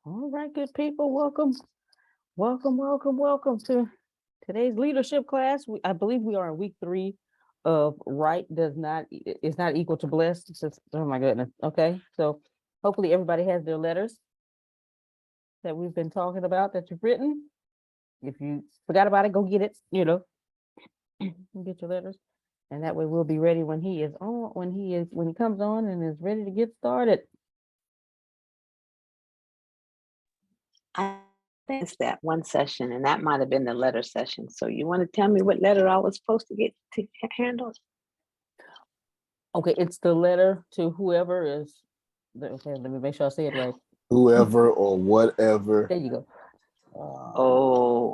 All right, good people, welcome, welcome to today's leadership class. I believe we are in week 3 of right does not is not equal to blessed. Oh my goodness. Okay, so hopefully everybody has their letters that we've been talking about that you've written. If you forgot about it, go get it. Get your letters, and that way we'll be ready when he is on. When he comes on and is ready to get started. I missed that one session, and that might have been the letter session. So you want to tell me what letter I was supposed to get to handle? Okay, it's the letter to whoever is. Okay, let me make sure I say it right. Whoever or whatever There you go.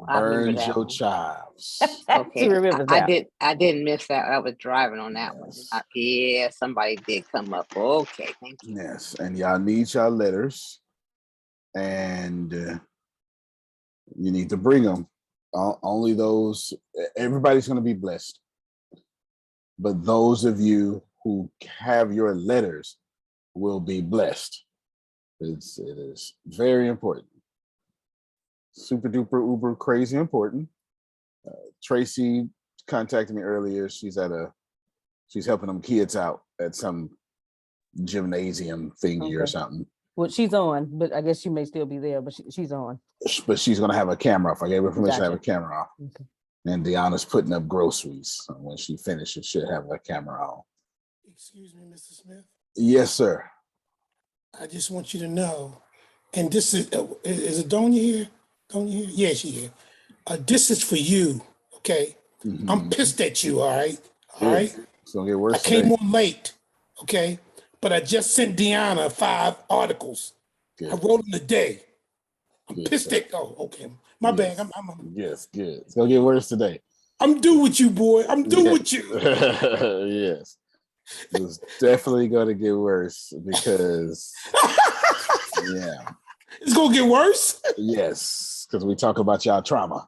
I remember burns that your one. chives. Okay, She remembers that. I didn't miss that. I was driving on that one. Yes. Yeah, somebody did come up. Okay, thank you. Yes, and y'all need y'all letters, and you need to bring them. Only those. Everybody's going to be blessed, but those of you who have your letters will be blessed. It is very important. Super duper uber crazy important. Tracy contacted me earlier. She's helping them kids out at some gymnasium thingy or Okay. something. Well, she's on, but I guess she may still be there, but she's on. But she's gonna have a camera off. I gave her permission to have a Gotcha. camera off. Okay. And Deanna's putting up groceries. So when she finishes, she'll have a camera on. Excuse me, Mr. Smith. Yes, sir. I just want you to know, and this is it Donya here? Donya here? Yeah, she here. This is for you, okay? Mm-hmm. I'm pissed at you, all right? All Good. right? It's gonna get worse. I came today. on late, okay? But I just sent Deanna 5 articles. Good. I wrote them today. I'm Good, pissed sir. at. Oh, okay. My Yes. bad. Yes, good. It's gonna get worse today. I'm due with you, boy. I'm due with you. Yes. It's definitely gonna get worse because yeah. It's gonna get worse. Yes, because we talk about y'all trauma.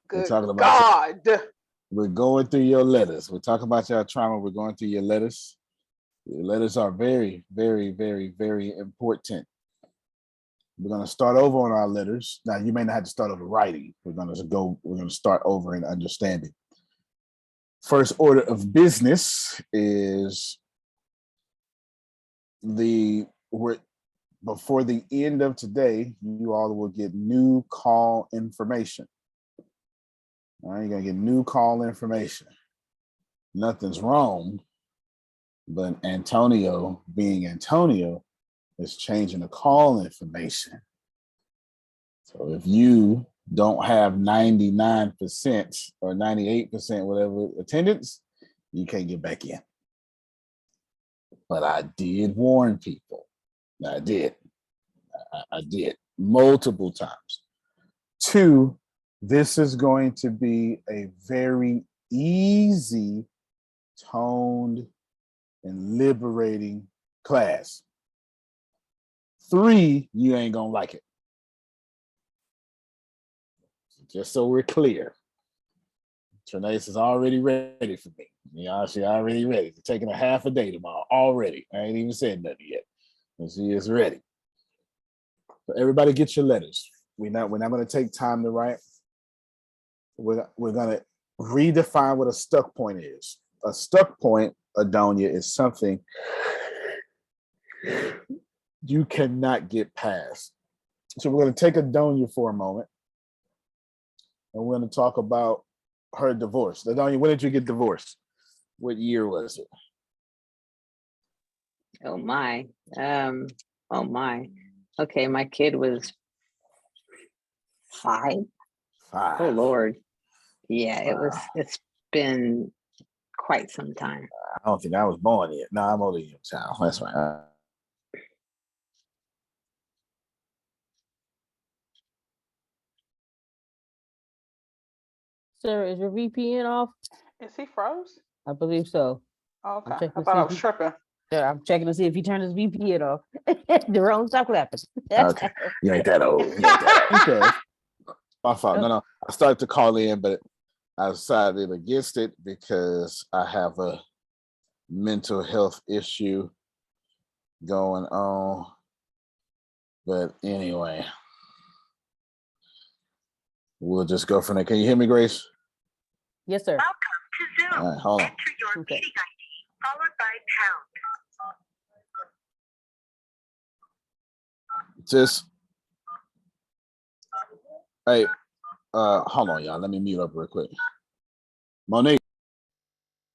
Good We're talking about God. we're going through your letters. We're talking about your trauma. We're going through your letters. Your letters are very, very, very, very important. We're going to start over on our letters. Now, you may not have to start over writing. We're going to start over in understanding. First order of business is before the end of today, you all will get new call information. All right, you're going to get new call information. Nothing's wrong, but Antonio, being Antonio, is changing the call information. So if you don't have 99% or 98%, whatever attendance, you can't get back in. But I did warn people. I did. I did multiple times. 2, this is going to be a very easy, toned, and liberating class. 3, you ain't gonna like it. Just so we're clear. Trinace is already ready for me. She already ready. It's taking a half a day tomorrow already. I ain't even said nothing yet. And she is ready. So everybody get your letters. We're not gonna take time to write. We're gonna redefine what a stuck point is. A stuck point, Adonia, is something you cannot get past. So we're going to take Adonia for a moment, and we're going to talk about her divorce. Adonia, when did you get divorced? What year was it? Oh my. Okay, my kid was 5. 5. Oh Lord. Yeah, Wow. it's been quite some time. I don't think I was born yet. No, I'm older than you, child. That's right. Sarah, is your VPN off? Is he froze? I believe so. Oh, okay. checking I to thought see I if was he- tripping. Yeah, I'm checking to see if he turned his VPN off. Jerome, stop clapping. Okay. You ain't that old. Okay. My fault. No. I started to call in, but I decided against it because I have a mental health issue going on. But anyway, we'll just go from there. Can you hear me, Grace? Yes, sir. Welcome to Zoom. All right, hold on. Enter your Okay. meeting ID followed by pound. Just hey, hold on, y'all. Let me mute up real quick. Monique.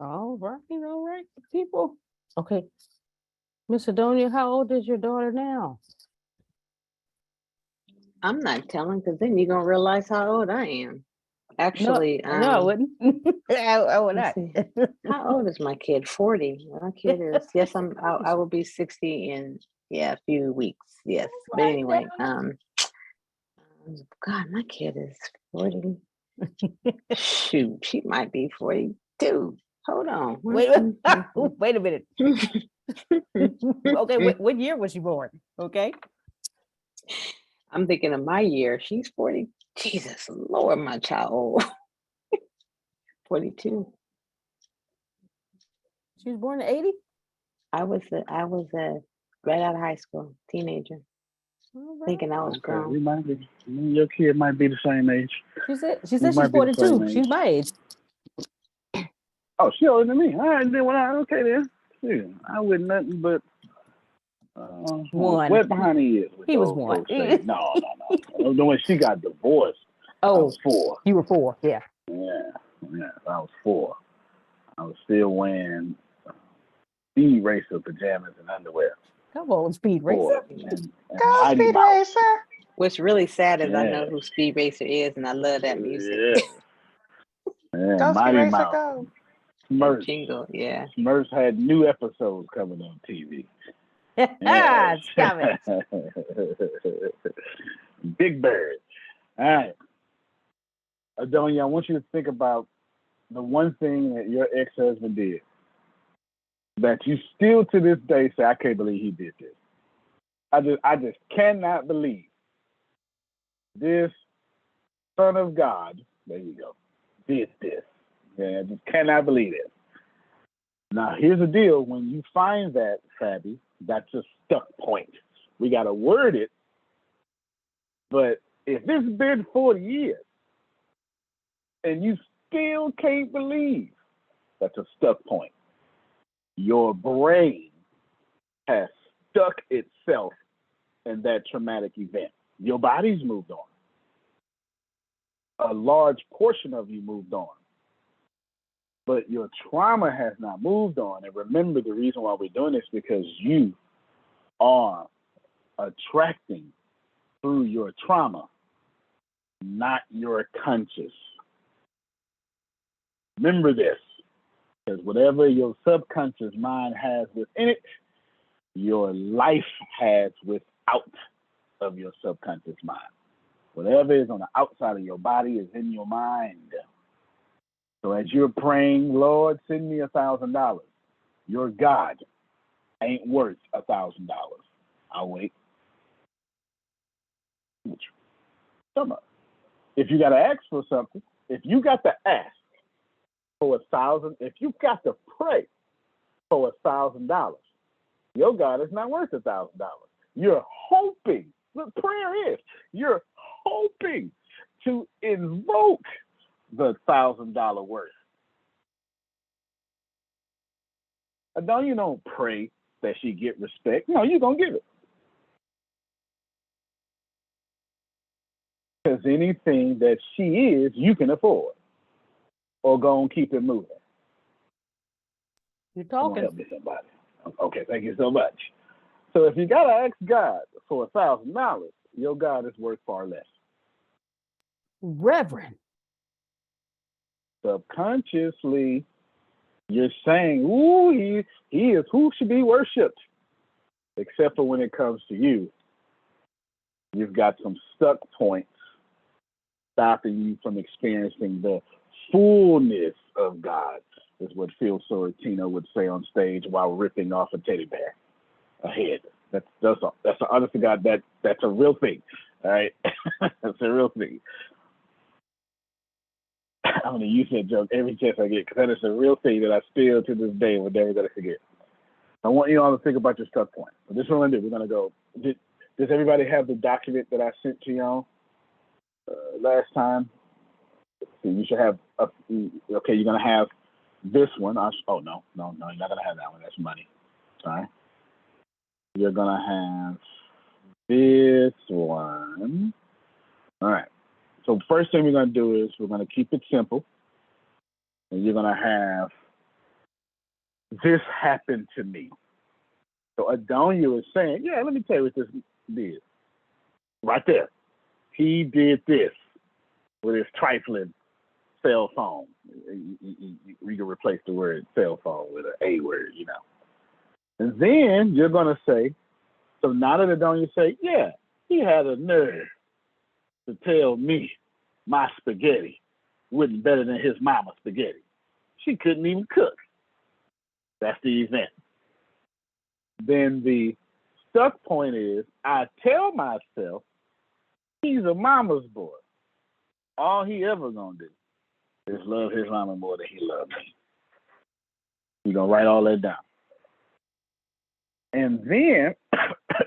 All right, people. Okay. Miss Adonia, how old is your daughter now? I'm not telling because then you're gonna realize how old I am. Actually, No, I wouldn't. I would not. let's how old is my kid? 40. My kid is yes, I will be 60 in a few weeks. Yes. But Right anyway, now. God, my kid is 40. Shoot, she might be 42. Hold on. Wait, wait a minute. Okay, what year was you born? Okay. I'm thinking of my year. She's 40. Jesus Lord, my child. 42. She was born in 80? I was right out of high school, teenager, All right. thinking I was Okay, grown. we might be. Your kid might be the same age. She said might she's be the 42. same She's age. my age. Oh, she older than me. All right, then. Okay, then. Yeah, I would nothing but One. wet behind the ears. With He was those one. folks saying, no. The way she got divorced, I Oh, was 4. you were 4. Yeah. Yeah, I was 4. I was still wearing speed racer pajamas and underwear. Come on, Speed 4. Racer. And Go Mighty Speed Mouse. Racer. What's really sad is I know Yeah. who Speed Racer is, and I love that music. Yeah. Yeah, Go Speed Mighty Racer, Mouse. go. That Smurfs. jingle, yeah. Smurfs had new episodes coming on TV. Yes. Stop it. Big Bird. All right. Adonia, I want you to think about the one thing that your ex-husband did that you still to this day say, I can't believe he did this. I just cannot believe this son of God, there you go, did this. Yeah, I just cannot believe it. Now, here's the deal. When you find that, Fabi, that's a stuck point. We got to word it. But if this has been 40 years and you still can't believe, that's a stuck point. Your brain has stuck itself in that traumatic event. Your body's moved on. A large portion of you moved on. But your trauma has not moved on. And remember, the reason why we're doing this is because you are attracting through your trauma, not your conscious. Remember this, because whatever your subconscious mind has within it, your life has without of your subconscious mind. Whatever is on the outside of your body is in your mind. So as you're praying, Lord, send me $1,000. Your God ain't worth $1,000. I'll wait. If you got to ask for something, if you got to ask for $1,000, if you got to pray for $1,000, your God is not worth $1,000. You're hoping. What prayer is? You're hoping to invoke the $1,000 worth. No, you don't pray that she get respect. No, you're going to give it. Because anything that she is, you can afford. Or go and keep it moving. You're Come on, talking. help me, somebody. Okay, thank you so much. So if you got to ask God for $1,000, your God is worth far less. Reverend. Subconsciously, you're saying, ooh, he is who should be worshipped. Except for when it comes to you, you've got some stuck points stopping you from experiencing the fullness of God, is what Phil Sorrentino would say on stage while ripping off a teddy bear, a head. That's an honest to God, that's a real thing. All right, that's a real thing. I'm gonna use that joke every chance I get because that is a real thing that I still to this day will never gonna forget. I want you all to think about your stuck point. So this is what we're gonna do. We're gonna go. Does everybody have the document that I sent to y'all last time? So you should have, okay, you're going to have this one. Oh, no, you're not going to have that one. That's money. Sorry. You're going to have this one. All right. So first thing we're going to do is we're going to keep it simple. And you're going to have, this happened to me. So Adonia is saying, yeah, let me tell you what this did. Right there. He did this with his trifling cell phone. We can replace the word cell phone with an A word, you know. And then you're going to say, so now that Adonia say, yeah, he had a nerve to tell me my spaghetti wasn't better than his mama's spaghetti. She couldn't even cook. That's the event. Then the stuck point is, I tell myself he's a mama's boy. All he ever gonna do is love his mama more than he loved me. You're gonna write all that down. And then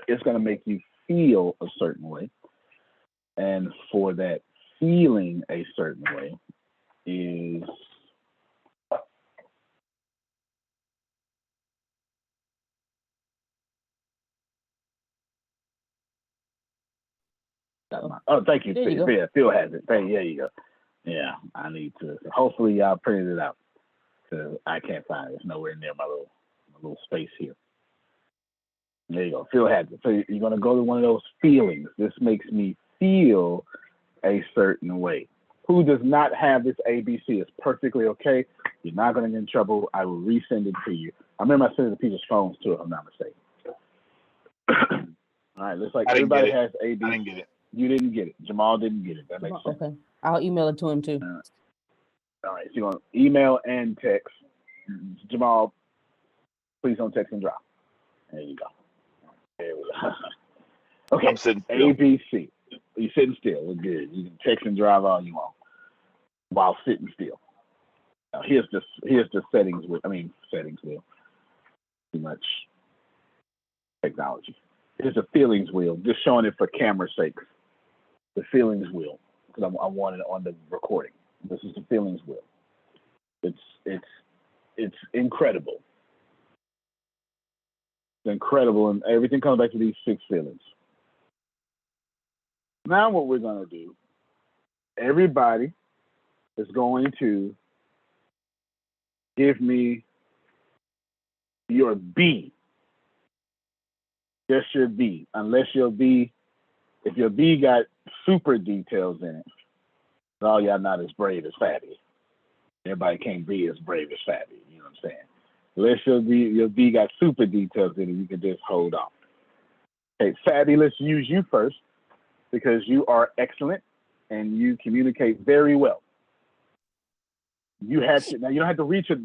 it's gonna make you feel a certain way. And for that feeling a certain way is oh, thank you. There you go. Yeah, Phil has it. There you go. Yeah, I need to. Hopefully, y'all printed it out because I can't find it. It's nowhere near my little space here. There you go. Phil has it. So you're gonna go to one of those feelings. This makes me feel a certain way. Who does not have this ABC? It's perfectly okay. You're not gonna get in trouble. I will resend it to you. I remember I sent it to people's phones too, if I'm not mistaken. All right, looks like I didn't get everybody it. has ABC. I didn't get it. You didn't get it. Jamal didn't get it. That makes sense. Okay, I'll email it to him too. All right, so you're going to email and text. Jamal, please don't text and drop. There you go. There we go. Okay, I'm sitting still. ABC. You're sitting still. We're good. You can text and drive all you want while sitting still. Now, here's the settings wheel. Settings wheel. Too much technology. Here's the feelings wheel. Just showing it for camera's sake. The feelings wheel, because I want it on the recording. This is the feelings wheel. It's incredible. It's incredible, and everything comes back to these 6 feelings. Now what we're gonna do, everybody is going to give me your B. Just your B, unless your B, if your B got super details in it, all y'all not as brave as Fabby. Everybody can't be as brave as Fabby. You know what I'm saying? Unless your B got super details in it, you can just hold on. Okay, Fabby, let's use you first because you are excellent and you communicate very well. You had to, now you don't have to reach it.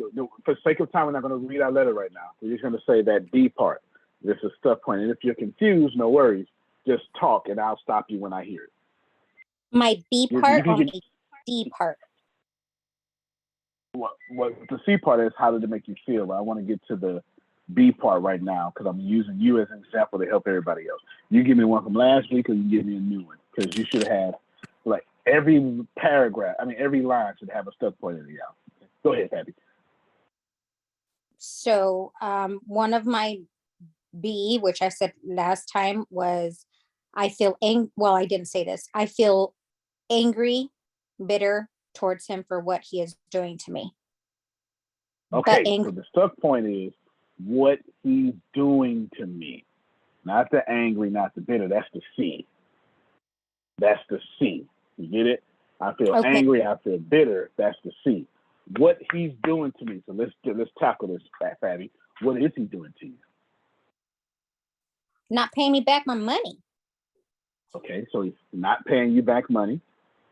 For sake of time, we're not going to read our letter right now. We're just going to say that B part. This is stuff point. And if you're confused, no worries. Just talk and I'll stop you when I hear it. My B You part can or get- my D part? What the C part is, how did it make you feel? But I want to get to the B part right now because I'm using you as an example to help everybody else. You give me one from last week or you give me a new one because you should have, like, every paragraph, every line should have a stuck point in it. Yeah. Go ahead, Patty. So one of my B, which I said last time, was I feel well, I didn't say this. I feel angry, bitter towards him for what he is doing to me. Okay, But so the stuck point is what he's doing to me. Not the angry, not the bitter. That's the C. That's the C. You get it? I feel Okay. angry, I feel bitter. That's the C. What he's doing to me. So let's tackle this, Fatty. What is he doing to you? Not paying me back my money. Okay, so he's not paying you back money.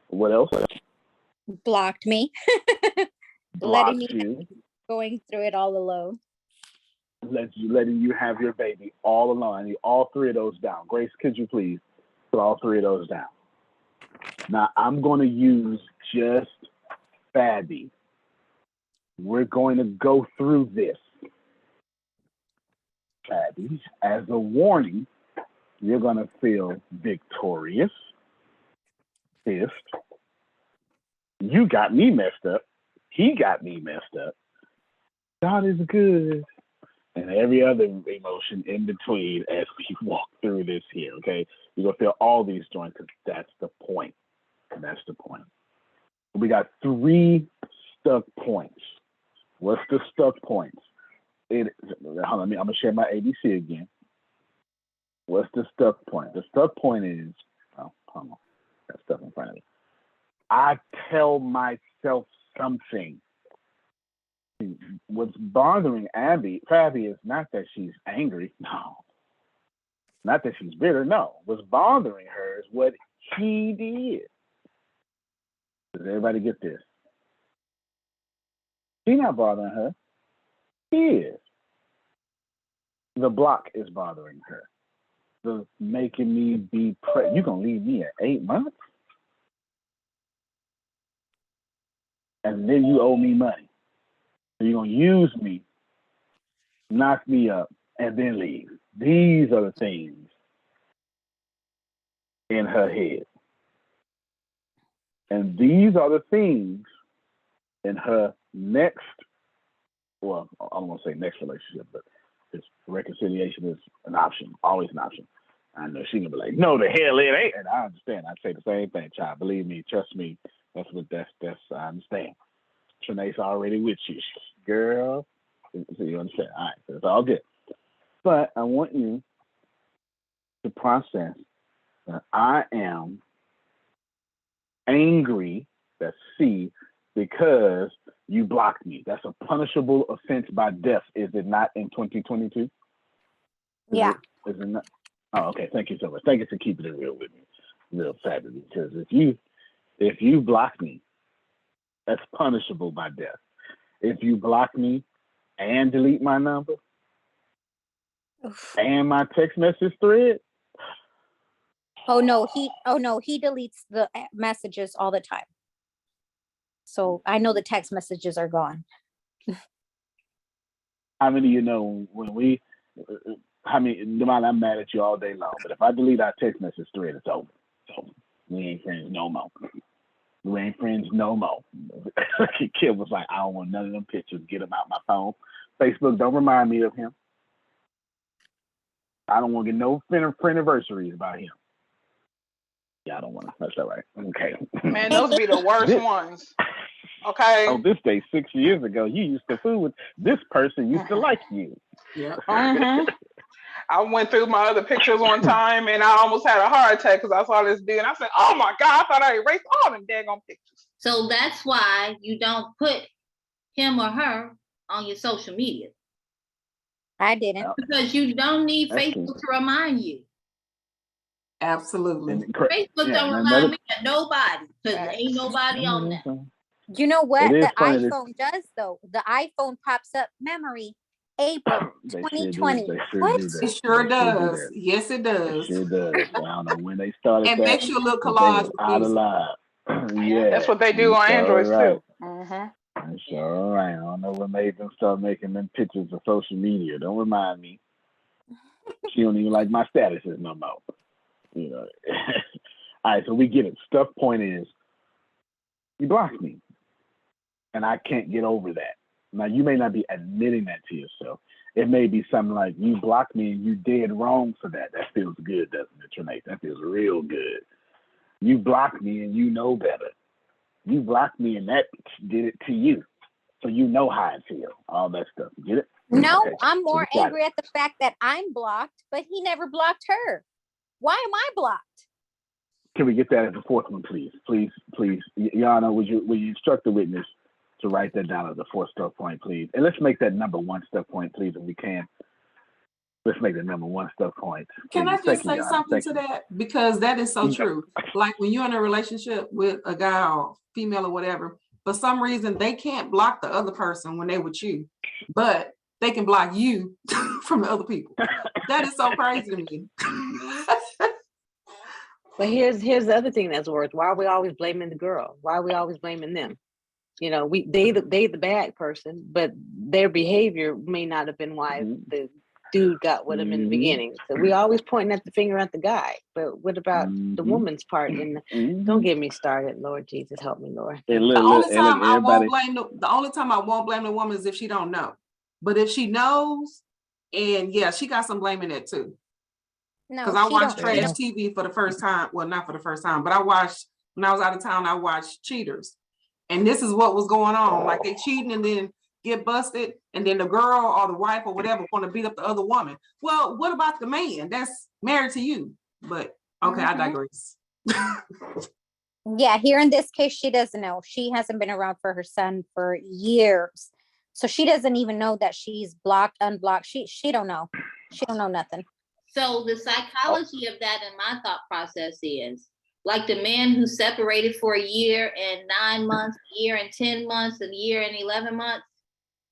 What else? Blocked me. Blocks Letting me you. going through it all alone. Letting you have your baby all alone. I need all 3 of those down. Grace, could you please put all 3 of those down? Now, I'm going to use just Fabby. We're going to go through this, Fabby, as a warning You're going to feel victorious, pissed. You got me messed up. He got me messed up. God is good. And every other emotion in between as we walk through this here, okay? You're going to feel all these joints because that's the point. That's the point. We got 3 stuck points. What's the stuck points? Hold on, I'm going to share my ABC again. What's the stuck point? The stuck point is, oh, hold on. Got stuff in front of me. I tell myself something. What's bothering Fabi is not that she's angry. No. Not that she's bitter. No. What's bothering her is what he did. Does everybody get this? She's not bothering her. He is. The block is bothering her. The making me be pregnant. You gonna leave me at 8 months? And then you owe me money. So you're gonna use me, knock me up, and then leave. These are the things in her head. And these are the things in her next, well, I don't want to say next relationship, but it's reconciliation is an option, always an option. I know she gonna be like, no, the hell it ain't. And I understand. I'd say the same thing, child. Believe me, trust me. That's I understand. Trinae's already with you, girl. So you understand? All right, so it's all good. But I want you to process that I am angry, that's C, because you blocked me. That's a punishable offense by death, is it not, in 2022? Yeah. Is it not? Oh, okay. Thank you so much. Thank you for keeping it real with me. Real fabulous. Because if you block me, that's punishable by death. If you block me and delete my number and my text message thread. Oh no, he deletes the messages all the time. So I know the text messages are gone. How many of you know I'm mad at you all day long, but if I delete our text message thread, it's over. So we ain't friends no more. We ain't friends no more. Kid was like, I don't want none of them pictures. Get them out my phone. Facebook, don't remind me of him. I don't want to get no friend anniversaries about him. Yeah, I don't want to. That's all right. Okay. Man, those be the worst ones. Okay. Oh, this day 6 years ago, you used to fool with this person used to like you. Yeah. I went through my other pictures one time and I almost had a heart attack because I saw this dude and I said, oh my God, I thought I erased all them daggone pictures. So that's why you don't put him or her on your social media. I didn't. Because you don't need Facebook to remind you. Absolutely. Facebook don't remind me of nobody because ain't nobody on there. You know what the funny iPhone does though? The iPhone pops up memory April 2020. It sure does. Yes, it does. It sure does. I don't know when they started and that. makes you a little collage. Out of line. Yeah. That's what they do on Androids right. too. That's all right. I don't know what made them start making them pictures of social media. Don't remind me. She don't even like my statuses no more. You know. All right, so we get it. Stuff point is, you blocked me. And I can't get over that. Now, you may not be admitting that to yourself. It may be something like, you blocked me and you did wrong for that. That feels good, doesn't it, Trinae? That feels real good. You blocked me and you know better. You blocked me and that did it to you. So you know how I feel. All that stuff. Get it? No, Okay. I'm more angry at the fact that I'm blocked, but he never blocked her. Why am I blocked? Can we get that as the fourth one, please? Please. Yana, would you instruct the witness to write that down as a 4th stuff point, please? And let's make that number 1 stuff point, please, if we can. Let's make that number 1 stuff point. Can I just say something to that? Because that is so true. Like when you're in a relationship with a guy or female or whatever, for some reason they can't block the other person when they're with you, but they can block you from the other people. That is so crazy to me. But here's the other thing that's worse. Why are we always blaming the girl? Why are we always blaming them? You know, they the bad person, but their behavior may not have been why the dude got with him in the Mhm. beginning. So we always pointing at the finger at the guy. But what about the Mhm. woman's part in the, Mhm. don't get me started, Lord Jesus, help me, Lord. And The look, only and look, time I won't everybody. blame the only time I won't blame the woman is if she don't know. But if she knows, and yeah, she got some blame in it too. No, Because I she watched don't. Fair She trash enough. TV for the first time. Well, not for the first time, but I watched when I was out of town. I watched Cheaters, and this is what was going on. Like they cheating and then get busted, and then the girl or the wife or whatever want to beat up the other woman. Well, what about the man that's married to you? But okay, I Mhm. digress. Yeah, here in this case, she doesn't know. She hasn't been around for her son for years. So she doesn't even know that she's blocked, unblocked. She don't know. She don't know nothing. So the psychology of that in my thought process is like the man who separated for a year and 9 months, a year and 10 months, a year and 11 months.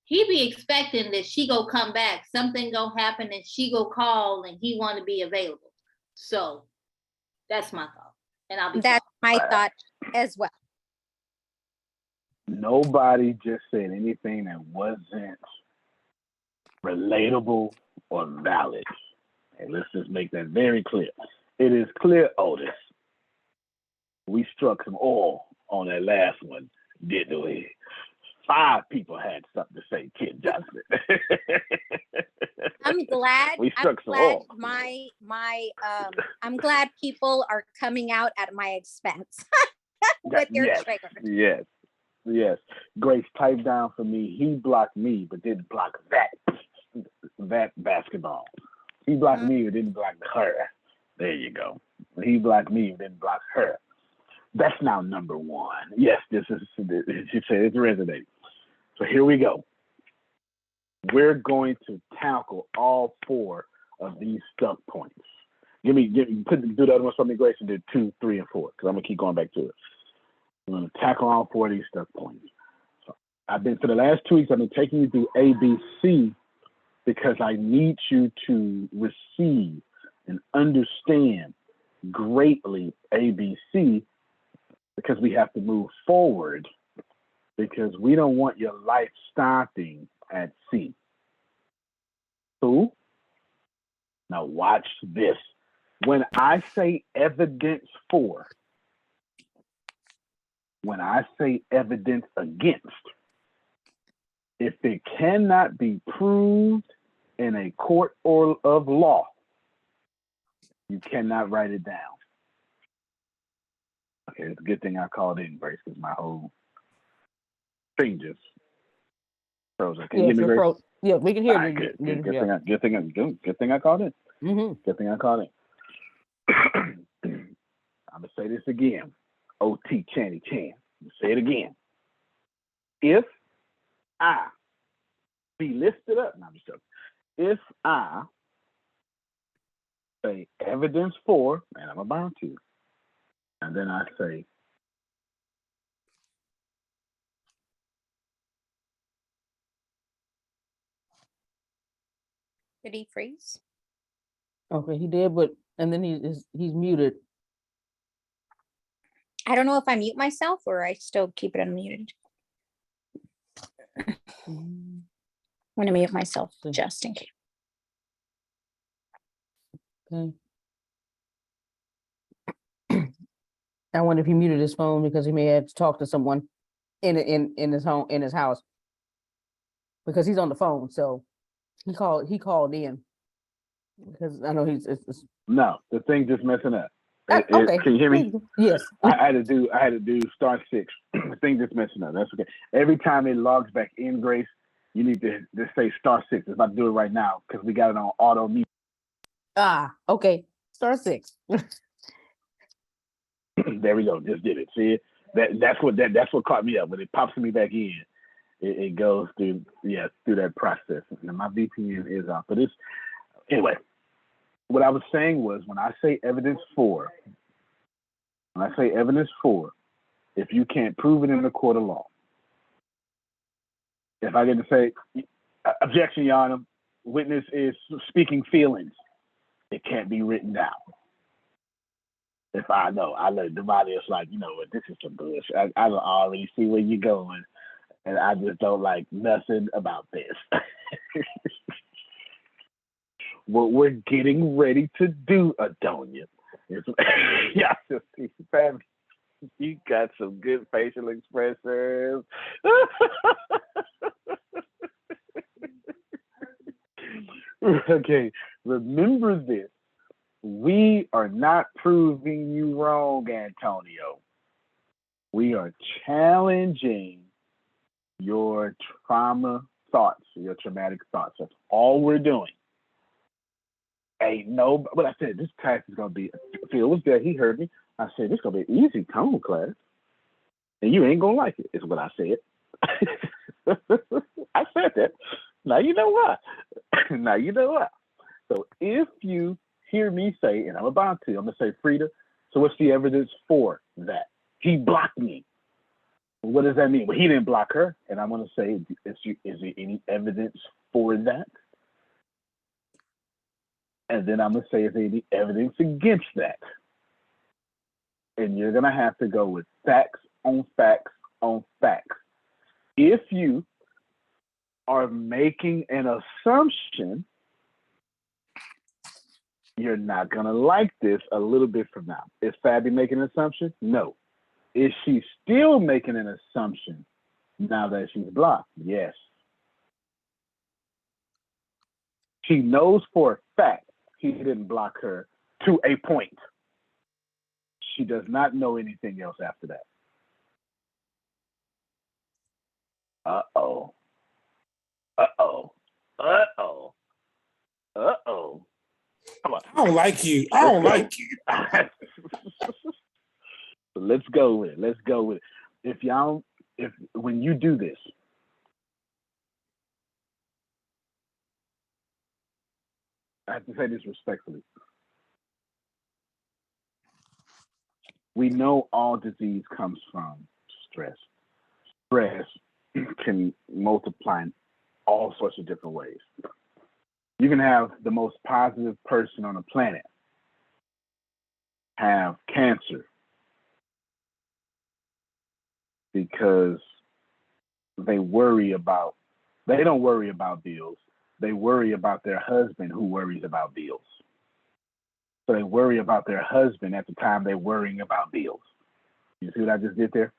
He be expecting that she go come back, something go happen and she go call and he want to be available. So that's my thought. And I'll be That's quiet. my thought as well. Nobody just said anything that wasn't relatable or valid. And let's just make that very clear. It is clear, Otis. We struck some oil on that last one, didn't we? 5 people had something to say, Kid Johnson. I'm glad. We I'm struck some glad oil. I'm glad people are coming out at my expense with their Yes, triggers. yes. Grace, type down for me. He blocked me, but didn't block that basketball. He blocked me, but didn't block her. There you go. He blocked me, but didn't block her. That's now number 1. Yes, this is. She said it's resonating. So here we go. We're going to tackle all 4 of these stuck points. Do the other one for me, Grace, and do 2, 3, and 4, because I'm gonna keep going back to it. I'm gonna tackle all 4 of these stuck points. So I've been for the last 2 weeks. I've been taking you through ABC because I need you to receive and understand greatly ABC because we have to move forward because we don't want your life stopping at C. Cool? Now watch this. When I say evidence for, when I say evidence against, if it cannot be proved in a court or of law, you cannot write it down. Okay, it's a good thing I called in, Grace, because my whole thing just froze. Can you hear me, Grace? Yeah, we can hear Right, you. Good thing I called in. Mm-hmm. Good thing I called in. I'm gonna say this again. OT Channy Chan. I'm gonna say it again. If I be lifted up, no, I'm just joking. If I say evidence for, and I'm about to, and then I say Did he freeze? Okay, he did, but and then he's muted. I don't know if I mute myself or I still keep it unmuted. I'm gonna mute myself just in case. Okay. I wonder if he muted his phone because he may have to talk to someone in his house because he's on the phone. So he called in because I know it's no, the thing just messing up. okay. Can you hear me? Yes. I had to do star 6. The thing just messing up. That's okay. Every time it logs back in, Grace, you need to say star 6. I'm about to do it right now because we got it on auto mute. Okay. Star 6. There we go. Just did it. See it? That's what caught me up. When it pops me back in, it goes through that process. And my VPN is off. But anyway. What I was saying was when I say evidence for, if you can't prove it in the court of law, if I get to say, objection, Your Honor, witness is speaking feelings, it can't be written down. If I let the body is like, you know what, this is some bullshit. I don't already see where you're going, and I just don't like nothing about this. what we're getting ready to do, Adonia, is yeah, just see, fam, you got some good facial expressions. Okay, remember this. We are not proving you wrong, Antonio. We are challenging your trauma thoughts, your traumatic thoughts. That's all we're doing. Ain't no, but I said this class is gonna be. Phil was there. He heard me. I said this is gonna be an easy tone class, and you ain't gonna like it. Is what I said. I said that. Now you know why. Now you know why. So if you hear me say, and I'm about to, I'm gonna say, Frida. So what's the evidence for that? He blocked me. What does that mean? Well, he didn't block her, and I'm gonna say, is there any evidence for that? And then I'm gonna say, is there any evidence against that? And you're gonna have to go with facts on facts on facts. If you are making an assumption, you're not gonna like this a little bit from now. Is Fabi making an assumption? No. Is she still making an assumption now that she's blocked? Yes. She knows for a fact he didn't block her to a point. She does not know anything else after that. Uh-oh. Uh-oh. Uh-oh. Uh-oh. Come on. I don't like you. I don't like you. Let's go with it. Let's go with it. If when you do this, I have to say this respectfully. We know all disease comes from stress. Stress can multiply in all sorts of different ways. You can have the most positive person on the planet have cancer because they don't worry about bills. They worry about their husband who worries about bills. So they worry about their husband at the time they're worrying about bills. You see what I just did there?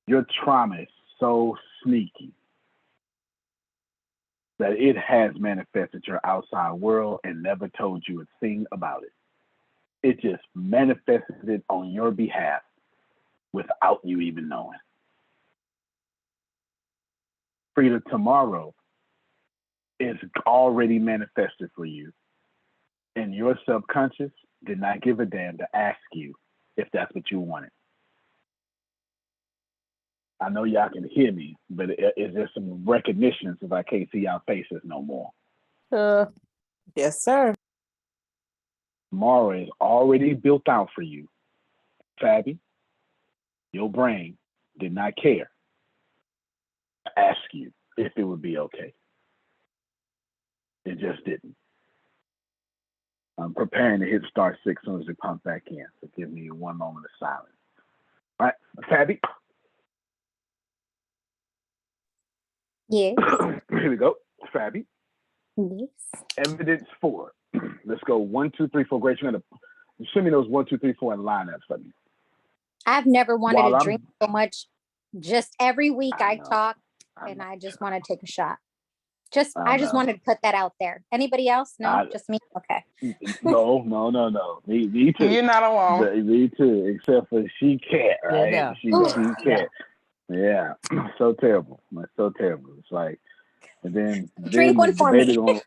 Your trauma is so sneaky that it has manifested your outside world and never told you a thing about it. It just manifested it on your behalf without you even knowing. Frida, tomorrow is already manifested for you, and your subconscious did not give a damn to ask you if that's what you wanted. I know y'all can hear me, but is there some recognition since I can't see y'all faces no more? Yes, sir. Tomorrow is already built out for you. Fabi, your brain did not care to ask you if it would be okay. It just didn't. I'm preparing to hit star 6 as soon as it comes back in. So give me one moment of silence. All right, Fabi. Yes. Here we go. Fabi. Yes. Evidence 4. Let's go 1, 2, 3, 4. Grace, you're gonna show me those 1, 2, 3, 4 in lineups for me. I've never wanted While to I'm- drink so much. Just every week I I know. talk I and know. I just want to take a shot. I I just know. wanted to put that out there. Anybody else? No, just me. Okay. No. Me too. You're not alone. Me too. Except for she can't, right? Yeah, She Ooh. can't. Yeah. So terrible. It's so terrible. It's like, and then Drink one the for baby me. going.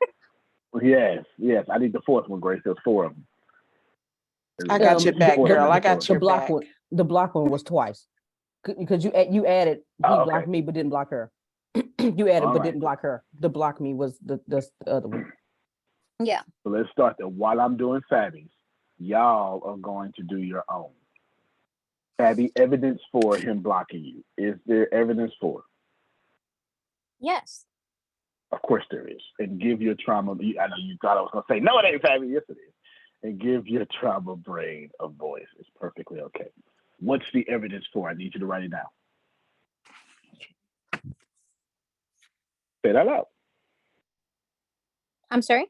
Yes. I need the fourth one, Grace. There's 4 of them. I got your back, Four of girl. them. I got The your block back. one. The block one was twice because you added. He Oh, okay. blocked me but didn't block her. You added All but right. didn't block her. The block me was the other one. Yeah. So let's start there. While I'm doing Fabi's, y'all are going to do your own. Fabi, evidence for him blocking you. Is there evidence for? Yes. Of course there is. And give your trauma, I know you thought I was going to say, no, it ain't Fabi. Yes, it is. And give your trauma brain a voice. It's perfectly okay. What's the evidence for? I need you to write it down. Say that out. I'm sorry,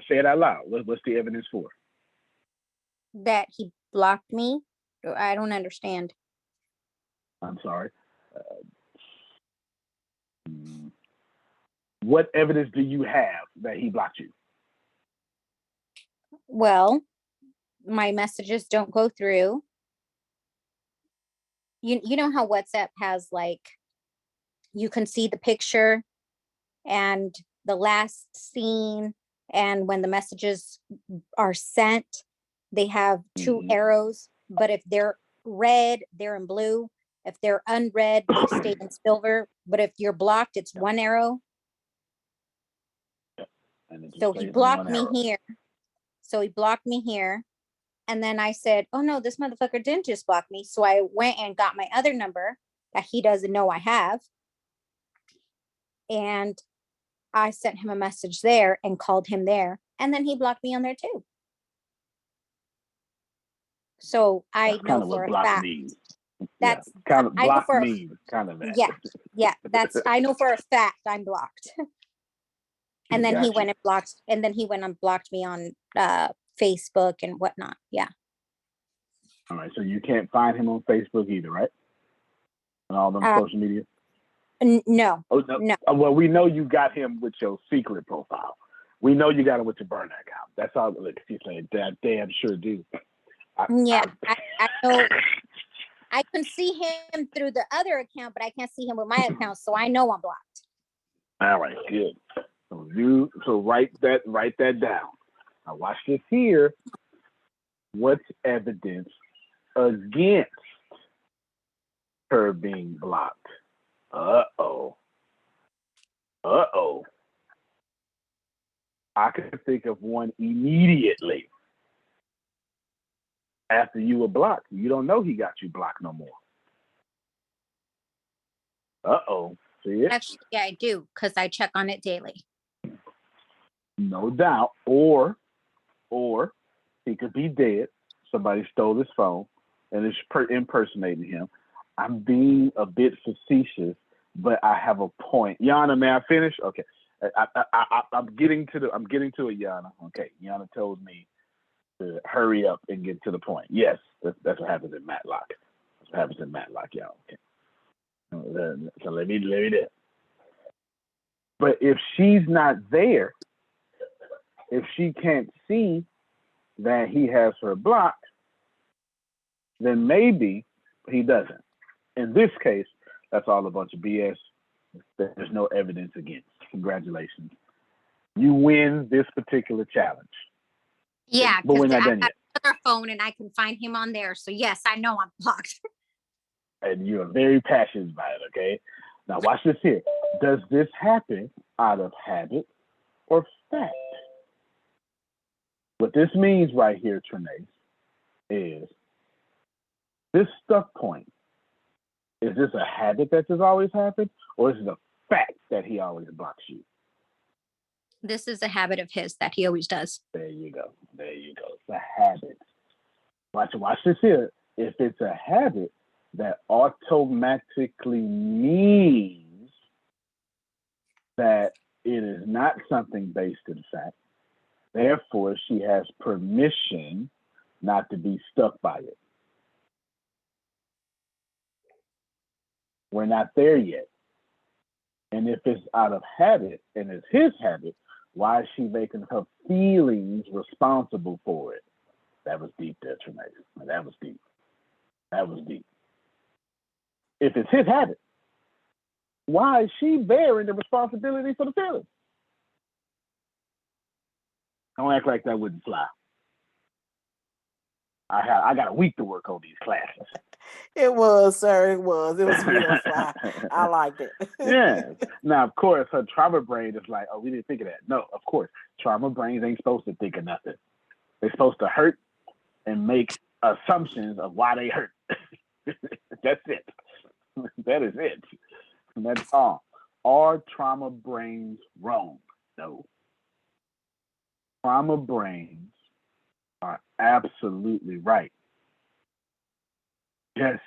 Say it out loud. What's the evidence for? that he blocked me. I don't understand. I'm sorry. What evidence do you have that he blocked you? Well, my messages don't go through. You know how WhatsApp has like, you can see the picture and the last scene, and when the messages are sent, they have two Mhm. arrows, but if they're red, they're in blue. If they're unread, they stay in silver. But if you're blocked, it's one arrow. And it just So stays he in blocked one me arrow. here. So he blocked me here. And then I said, oh no, this motherfucker didn't just block me. So I went and got my other number that he doesn't know I have. And I sent him a message there and called him there. And then he blocked me on there too. So I That's know kind of for what a block fact means. Yeah, that's, kind of I know block for, means kind of that. yeah, that's, I know for a fact I'm blocked. And then he Gotcha. went and blocked, and then he went and blocked me on Facebook and whatnot. Yeah. All right, so you can't find him on Facebook either, right? On all them Uh, social media. No, Oh no. no. Well, we know you got him with your secret profile. We know you got him with your burner account. That's all. Look, she's saying that damn sure do. Yeah, I know. I can see him through the other account, but I can't see him with my account, so I know I'm blocked. All right, good. So write that down. Now watch this here. What's evidence against her being blocked? Uh-oh. I could think of one immediately. After you were blocked, you don't know he got you blocked no more. Uh-oh. See it? Actually, yeah, I do, because I check on it daily. No doubt. Or he could be dead. Somebody stole his phone and is impersonating him. I'm being a bit facetious, but I have a point. Yana, may I finish? Okay. I'm getting to it, Yana. Okay. Yana told me to hurry up and get to the point. Yes, that's what happens in Matlock. That's what happens in Matlock, y'all. Okay. So let me do it. But if she's not there, if she can't see that he has her blocked, then maybe he doesn't. In this case, that's all a bunch of BS. There's no evidence against. Congratulations. You win this particular challenge. Yeah, But we're because not I done got yet. another phone and I can find him on there. So yes, I know I'm blocked. And you're very passionate about it, okay? Now watch this here. Does this happen out of habit or fact? What this means right here, Trinace, is this stuck point. Is this a habit that has always happened, or is it a fact that he always blocks you? This is a habit of his that he always does. There you go. It's a habit. Watch this here. If it's a habit, that automatically means that it is not something based in fact. Therefore, she has permission not to be stuck by it. We're not there yet. And if it's out of habit and it's his habit, why is she making her feelings responsible for it? That was deep there, Trinace. That was deep. If it's his habit, why is she bearing the responsibility for the feelings? Don't act like that wouldn't fly. I got a week to work on these classes. It was, sir. It was. It was real fly. I liked it. Yeah. Now, of course, her trauma brain is like, oh, we didn't think of that. No, of course, trauma brains ain't supposed to think of nothing. They're supposed to hurt and make assumptions of why they hurt. That's it. That is it. And that's all. Are trauma brains wrong? No. Trauma brains are absolutely right. Just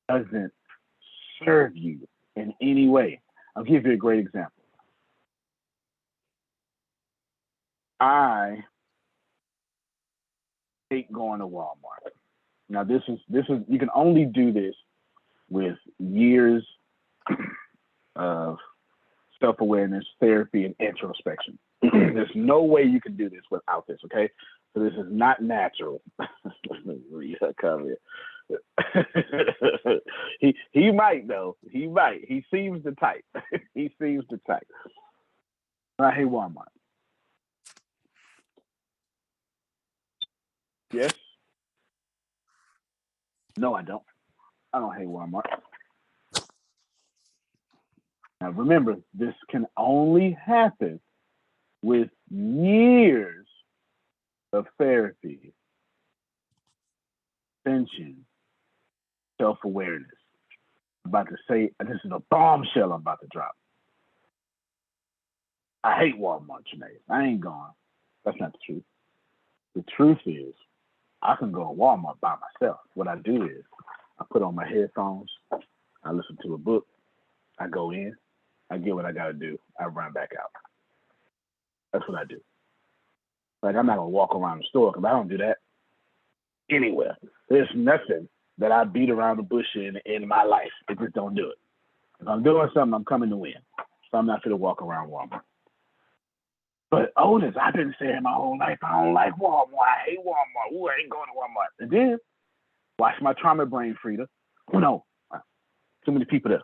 doesn't serve you in any way. I'll give you a great example. I hate going to Walmart. Now this is you can only do this with years of self-awareness, therapy, and introspection. There's no way you can do this without this, okay? So this is not natural. Read her comment. he might though. He might. He seems the type. He seems the type. I hate Walmart. Yes. No, I don't. I don't hate Walmart. Now remember, this can only happen with years of therapy, attention, self-awareness. I'm about to say, this is a bombshell I'm about to drop. I hate Walmart, Janae. I ain't gone. That's not the truth. The truth is, I can go to Walmart by myself. What I do is, I put on my headphones, I listen to a book, I go in, I get what I gotta do, I run back out. That's what I do. Like, I'm not gonna walk around the store because I don't do that anywhere. There's nothing that I beat around the bush in my life. I just don't do it. If I'm doing something, I'm coming to win. So I'm not gonna walk around Walmart. But Otis, I've been saying my whole life, I don't like Walmart. I hate Walmart. Ooh, I ain't going to Walmart. And then, watch my trauma brain, Frida. Oh no, too many people there.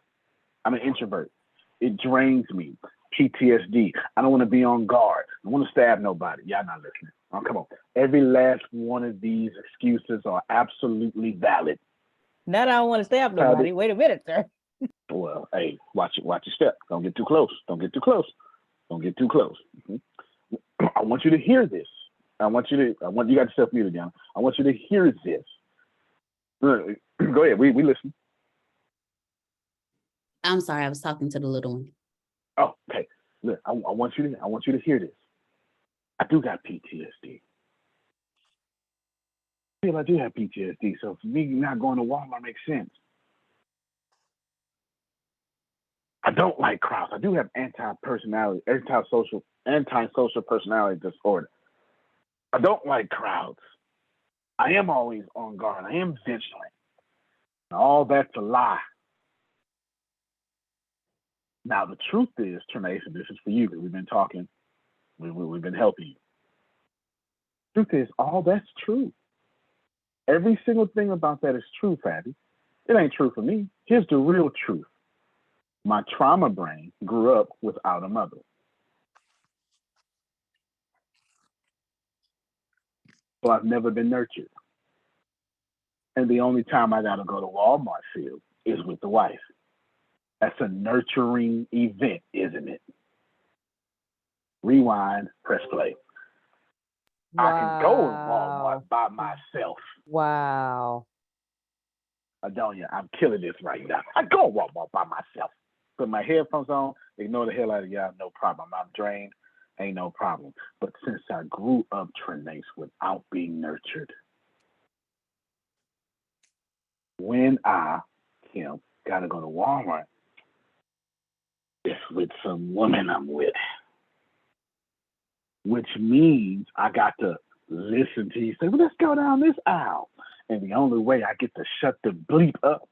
I'm an introvert. It drains me. PTSD. I don't want to be on guard. I don't want to stab nobody. Y'all not listening. Oh, come on. Every last one of these excuses are absolutely valid. Now I don't want to stab nobody. Wait a minute, sir. Well, hey, watch your step. Don't get too close. Don't get too close. Don't get too close. Mm-hmm. I want you to hear this. I want you got yourself muted down. I want you to hear this. Go ahead. We listen. I'm sorry, I was talking to the little one. Oh, okay. Look, I want you to hear this. I do got PTSD. I do have PTSD, so for me not going to Walmart makes sense. I don't like crowds. I do have antisocial personality disorder. I don't like crowds. I am always on guard. I am vigilant. All that's a lie. Now, the truth is, Trinace, and this is for you, because we've been talking, we've been helping you. Truth is, all that's true. Every single thing about that is true, Fatty. It ain't true for me. Here's the real truth. My trauma brain grew up without a mother. So I've never been nurtured. And the only time I got to go to Walmart field is with the wife. That's a nurturing event, isn't it? Rewind, press play. Wow. I can go to Walmart by myself. Wow. Adonia, I'm killing this right now. I go to Walmart by myself. Put my headphones on, ignore the hell out of y'all, no problem. I'm drained, ain't no problem. But since I grew up, Trinace, without being nurtured, when I, gotta go to Walmart, it's with some woman I'm with. Which means I got to listen to you say, well, let's go down this aisle. And the only way I get to shut the bleep up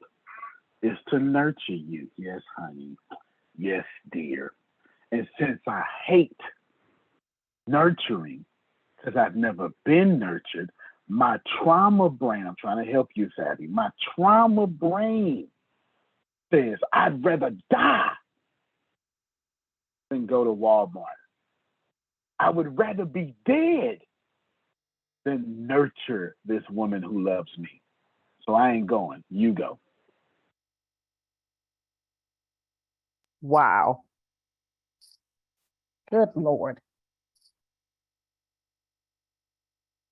is to nurture you. Yes, honey. Yes, dear. And since I hate nurturing, because I've never been nurtured, my trauma brain, I'm trying to help you, Savvy, my trauma brain says I'd rather die than go to Walmart. I would rather be dead than nurture this woman who loves me. So I ain't going. You go. Wow. Good Lord.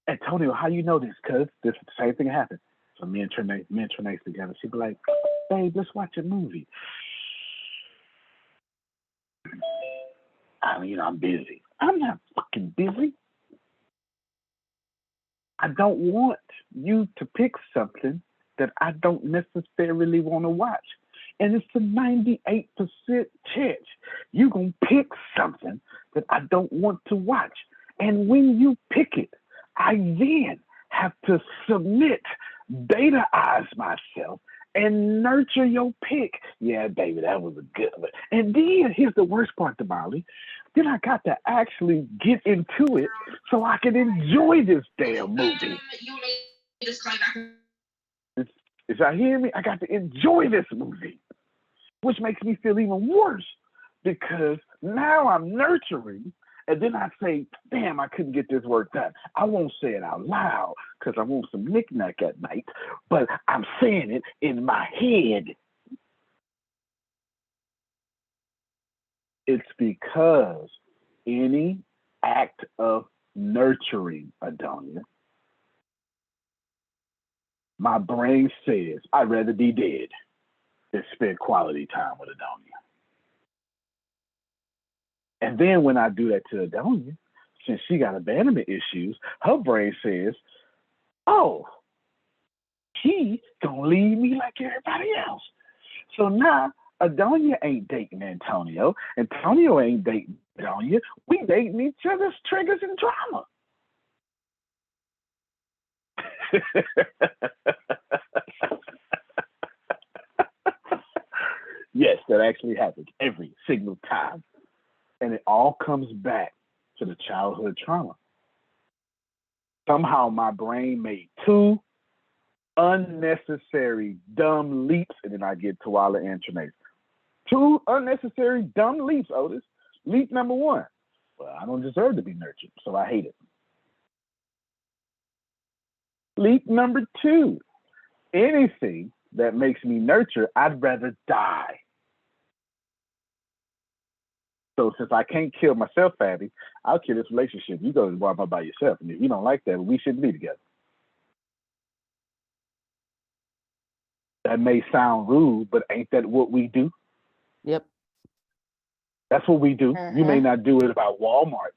Antonio, how you know this? Cause this same thing happened. So me and Trinace together. She'd be like, babe, let's watch a movie. I'm busy. I'm not fucking busy. I don't want you to pick something that I don't necessarily want to watch. And it's a 98% chance you're going to pick something that I don't want to watch. And when you pick it, I then have to submit, dataize myself, and nurture your pick. Yeah, baby, that was a good one. And then here's the worst part, Damali. Then I got to actually get into it so I can enjoy this damn movie. Is y'all hearing me? I got to enjoy this movie, which makes me feel even worse because now I'm nurturing, and then I say, damn, I couldn't get this work done. I won't say it out loud because I want some knick-knack at night, but I'm saying it in my head. It's because any act of nurturing, Adonia, my brain says I'd rather be dead than spend quality time with Adonia. And then when I do that to Adonia, since she got abandonment issues, her brain says, oh, she gonna leave me like everybody else. So now Adonia ain't dating Antonio. Antonio ain't dating Adonia. We dating each other's triggers and drama. Yes, that actually happens every single time. And it all comes back to the childhood trauma. Somehow my brain made two unnecessary dumb leaps, and then I get Tawala and Trinae. Two unnecessary dumb leaps, Otis. Leap number one. Well, I don't deserve to be nurtured, so I hate it. Leap number two. Anything that makes me nurture, I'd rather die. So since I can't kill myself, Fabby, I'll kill this relationship. You go to Walmart by yourself. And if you don't like that, we shouldn't be together. That may sound rude, but ain't that what we do? Yep. That's what we do. You may not do it about Walmart,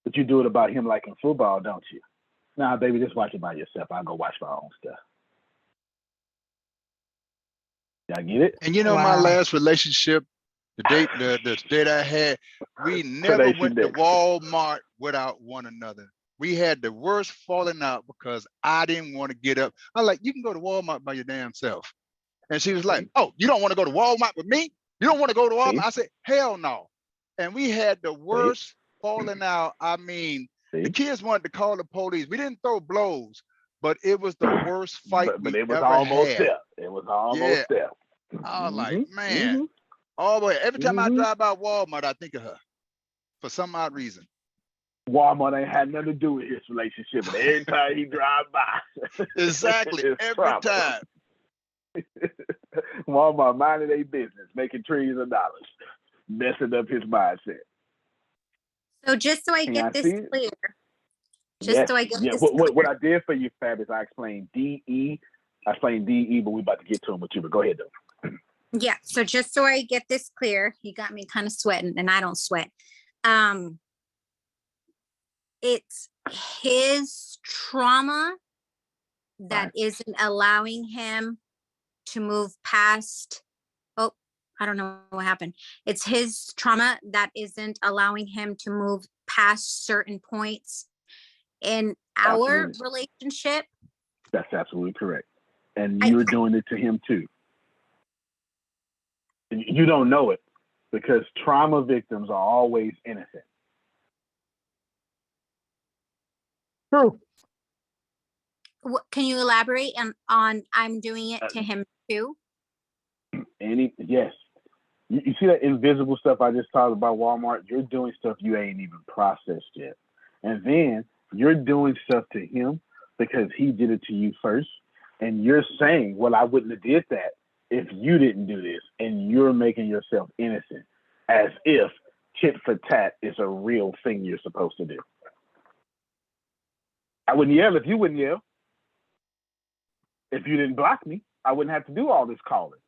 but you do it about him liking football, don't you? Nah, baby, just watch it by yourself. I'll go watch my own stuff. Y'all get it? And you know, my last relationship, the date I had, we never went to Walmart without one another. We had the worst falling out because I didn't want to get up. I was like, you can go to Walmart by your damn self. And she was like, oh, you don't want to go to Walmart with me? You don't want to go to Walmart? I said, hell no. And we had the worst falling out. I mean, the kids wanted to call the police. We didn't throw blows, but it was the worst fight but it was ever almost had. there. It was almost there. I was like, man. Oh boy, every time I drive by Walmart, I think of her for some odd reason. Walmart ain't had nothing to do with his relationship, but every time he drive by. Exactly, every trauma. time. Walmart minding their business, making trillions of dollars, messing up his mindset. So just so I get this clear, what I did for you, Fab, is I explained DE. I explained DE, but we about to get to him with you. But go ahead, though. Yeah. So just so I get this clear, you got me kind of sweating, and I don't sweat. It's his trauma that isn't allowing him to move past. Oh, I don't know what happened. It's his trauma that isn't allowing him to move past certain points in our relationship. That's absolutely correct. And you're doing it to him too. You don't know it because trauma victims are always innocent. True. Can you elaborate on I'm doing it to him too? Yes. You see that invisible stuff I just talked about Walmart? You're doing stuff you ain't even processed yet. And then you're doing stuff to him because he did it to you first. And you're saying, well, I wouldn't have did that if you didn't do this. And you're making yourself innocent as if tit for tat is a real thing you're supposed to do. I wouldn't yell if you wouldn't yell. If you didn't block me, I wouldn't have to do all this calling.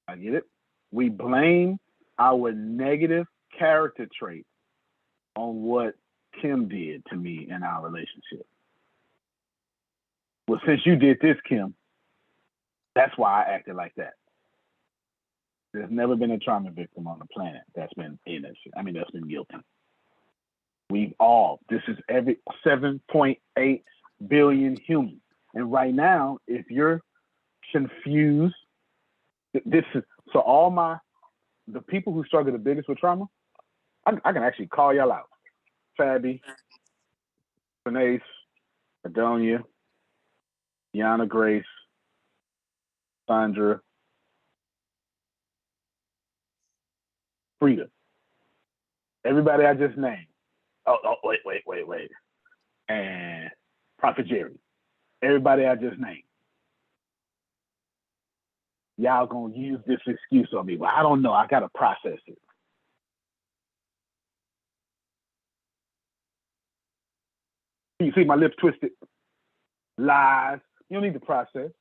I get it. We blame our negative character trait on what Kim did to me in our relationship. Well, since you did this, Kim, that's why I acted like that. There's never been a trauma victim on the planet that's been innocent. That's been guilty. This is every 7.8 billion humans. And right now, if you're confused, the people who struggle the biggest with trauma, I can actually call y'all out. Fabi, Bernace, Adonia, Yana Grace, Sandra, Frida. Everybody I just named. Oh, wait. And Prophet Jerry. Everybody I just named. Y'all gonna use this excuse on me. Well, I don't know. I gotta process it. You see my lips twisted? Lies. You don't need to process.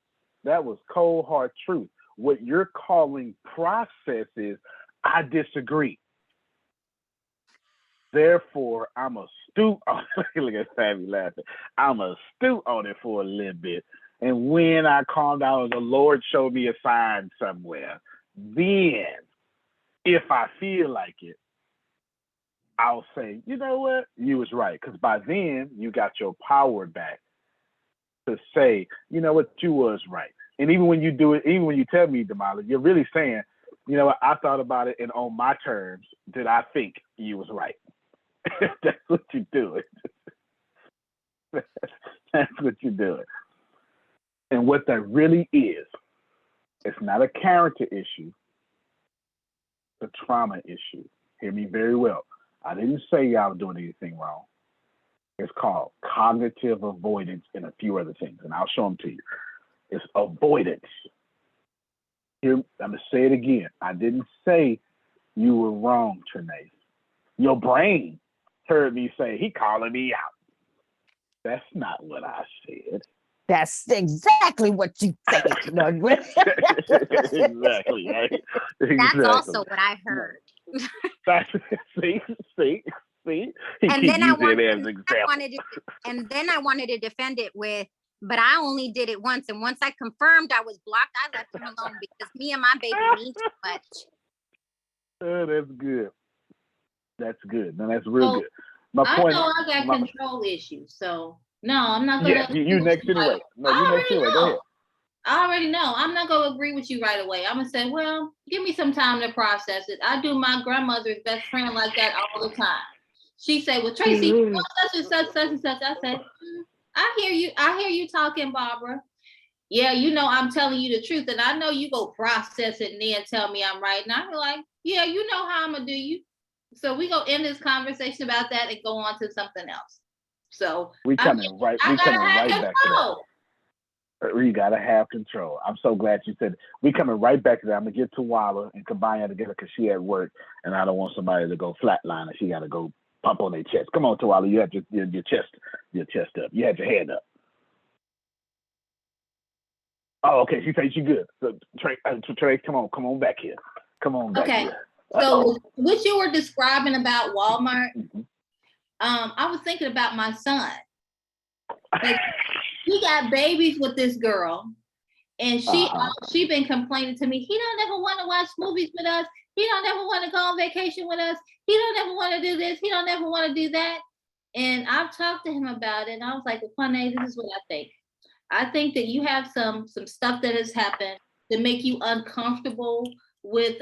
That was cold hard truth. What you're calling process is, I disagree. Therefore, I'm astute. Look at Fabi laughing. I'm astute on it for a little bit. And when I calm down, the Lord showed me a sign somewhere. Then, if I feel like it, I'll say, you know what? You was right. Because by then, you got your power back to say, you know what? You was right. And even when you do it, even when you tell me, Damala, you're really saying, you know what? I thought about it, and on my terms, did I think you was right? That's what you're doing. That's what you're doing. And what that really is, it's not a character issue, it's a trauma issue. Hear me very well. I didn't say y'all were doing anything wrong. It's called cognitive avoidance and a few other things, and I'll show them to you. It's avoidance. Here, I'm going to say it again. I didn't say you were wrong, Trinae. Your brain heard me say, he calling me out. That's not what I said. That's exactly what you said. No, Exactly, right? That's also what I heard. See? He And keep then I using it as an example. wanted to defend it with, but I only did it once. And once I confirmed I was blocked, I left him alone because me and my baby mean too much. Oh, that's good. That's good. No, that's real So, good. My I point. know I got control issues, so no, I'm not gonna. Yeah, you next anyway. No, you next anyway. Go ahead. I already know. I'm not gonna agree with you right away. I'm gonna say, well, give me some time to process it. I do my grandmother's best friend like that all the time. She said, well, Tracy, you want such and such, such and such. I said, I hear you. I hear you talking, Barbara. Yeah, you know, I'm telling you the truth, and I know you go process it and then tell me I'm right. And I'm like, yeah, you know how I'm gonna do you. So we go end this conversation about that and go on to something else. So We coming right back to that. We gotta have control. I'm so glad you said it. We coming right back to that. I'm gonna get Tawala and Kabaya together because she at work, and I don't want somebody to go flatline and she gotta go pump on their chest. Come on, Tawala, you have your chest up. You have your head up. Oh, okay. She said you good. So Trey, come on back here. Come on back here. So what you were describing about Walmart, I was thinking about my son. Like, he got babies with this girl, and she been complaining to me. He don't ever want to watch movies with us. He don't ever want to go on vacation with us. He don't ever want to do this. He don't ever want to do that. And I've talked to him about it, and I was like, Kwame, this is what I think. I think that you have some stuff that has happened to make you uncomfortable with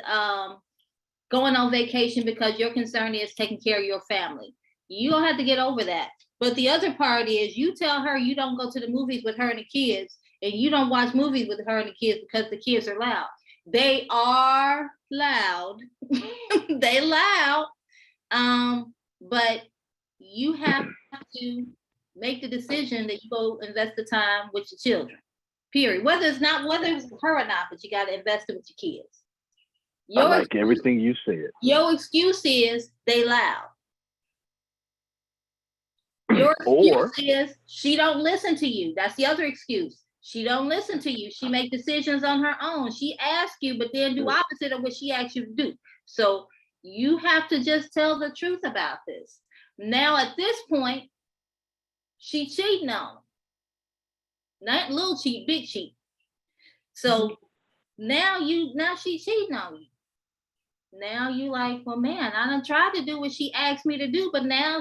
going on vacation because your concern is taking care of your family. You don't have to get over that. But the other part is you tell her you don't go to the movies with her and the kids, and you don't watch movies with her and the kids because the kids are loud. They are loud. They loud. But you have to make the decision that you go invest the time with your children. Period. Whether it's her or not, but you got to invest it with your kids. I like everything you said. Your excuse is they loud. Your excuse is she don't listen to you. That's the other excuse. She don't listen to you. She make decisions on her own. She asks you, but then do opposite of what she asks you to do. So you have to just tell the truth about this. Now at this point, she cheating on him. Not little cheat, big cheat. So now she cheating on you. now you like, well, man, I done tried to do what she asked me to do, but now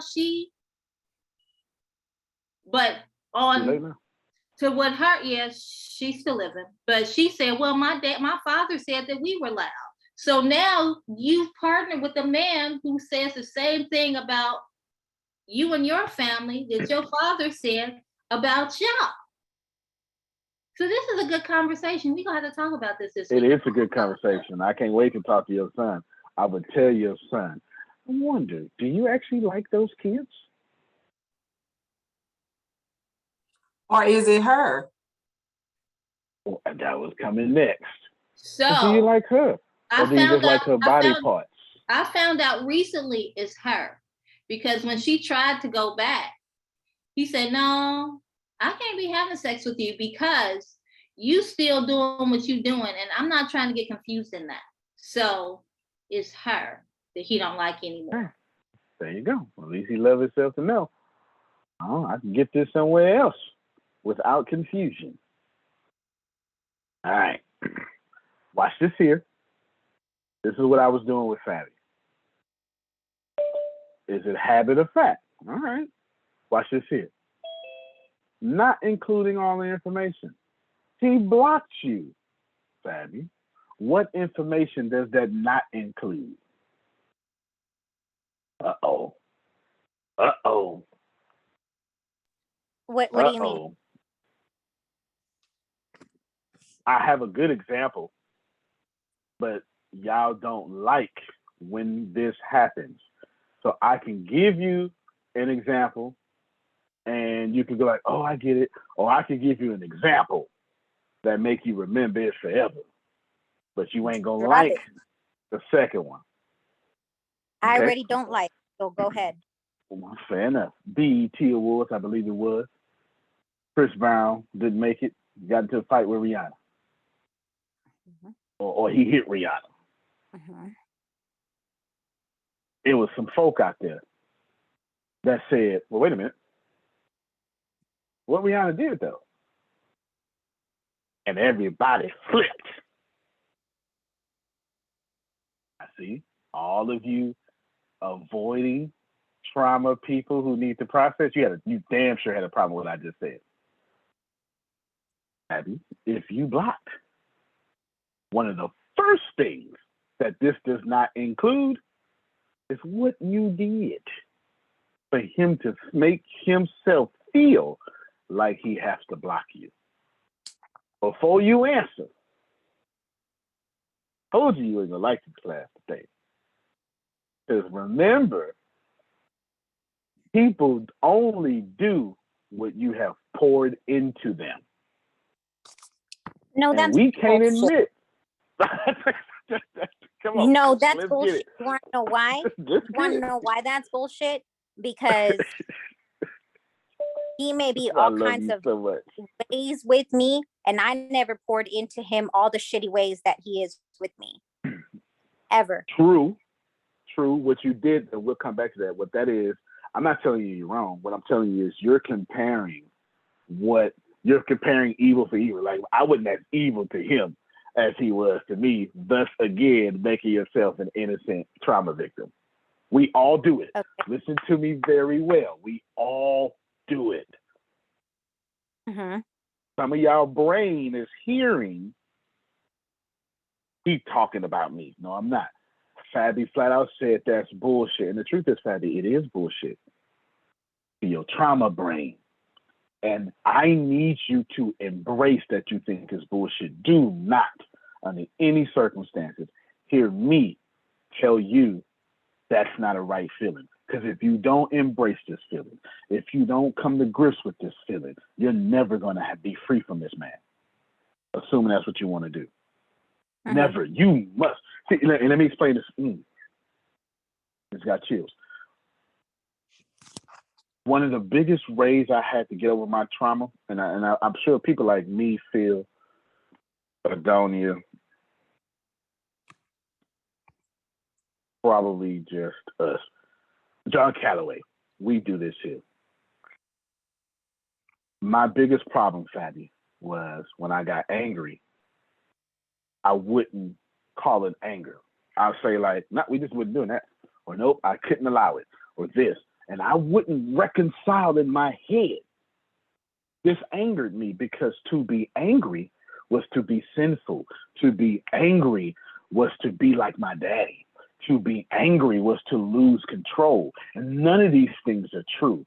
but Too late on now. to what her, she's still living, but she said, well, my father said that we were loud. So now you've partnered with a man who says the same thing about you and your family that your father said about y'all. So this is a good conversation. We're gonna have to talk about this It week. is a good conversation. I can't wait to talk to your son. I would tell your son, I wonder, do you actually like those kids? Or is it her? Oh, and that was coming next. So Or do you like her? Or do you just like her body parts? I found out recently it's her, because when she tried to go back, he said, no, I can't be having sex with you because you still doing what you doing, and I'm not trying to get confused in that. So it's her that he don't like anymore. There you go. At least he loves himself to know. Oh, I can get this somewhere else without confusion. All right. Watch this here. This is what I was doing with Fatty. Is it habit or fact? All right. Watch this here. Not including all the information. He blocked you, Fatty. What information does that not include? Uh-oh. Uh-oh. What do you mean? I have a good example, but y'all don't like when this happens. So I can give you an example and you can go like, oh, I get it. Or I can give you an example that make you remember it forever. But you ain't gonna like the second one. I Okay? already don't like, so go ahead. Well, fair enough. BET Awards, I believe it was. Chris Brown didn't make it. Got into a fight with Rihanna. Mm-hmm. Or he hit Rihanna. Mm-hmm. It was some folk out there that said, well, wait a minute. What Rihanna did, though? And everybody flipped. I see all of you avoiding trauma people who need to process. You damn sure had a problem with what I just said. Abby, if you blocked, one of the first things that this does not include is what you did for him to make himself feel like he has to block you. Before you answer, told you in the like this class today. Because remember, people only do what you have poured into them. No, and that's we can't bullshit. admit. Come on. No, that's let's bullshit. Get it. You want to know why? Let's You want get to it. know why that's bullshit? Because he may be I all love kinds you of so much. ways with me, and I never poured into him all the shitty ways that he is with me. Ever. True. What you did, and we'll come back to that. What that is, I'm not telling you you're wrong. What I'm telling you is you're comparing evil for evil. Like, I wasn't as evil to him as he was to me, thus again making yourself an innocent trauma victim. We all do it. Okay. Listen to me very well. We all do it. Mm-hmm. Some of y'all brain is hearing, he talking about me. No, I'm not. Fabi flat out said that's bullshit. And the truth is, Fabi, it is bullshit. To your trauma brain. And I need you to embrace that you think is bullshit. Do not, under any circumstances, hear me tell you that's not a right feeling. Because if you don't embrace this feeling, if you don't come to grips with this feeling, you're never going to be free from this man. Assuming that's what you want to do. Mm-hmm. Never. You must. See, and let me explain this. It's got chills. One of the biggest ways I had to get over my trauma, and I'm sure people like me feel, Adonia, probably just us. John Calloway, we do this here. My biggest problem, Fatty, was when I got angry, I wouldn't call it anger. I'll say like, no, we just wouldn't do that. Or nope, I couldn't allow it. Or this. And I wouldn't reconcile in my head. This angered me because to be angry was to be sinful. To be angry was to be like my daddy. To be angry was to lose control. And none of these things are true.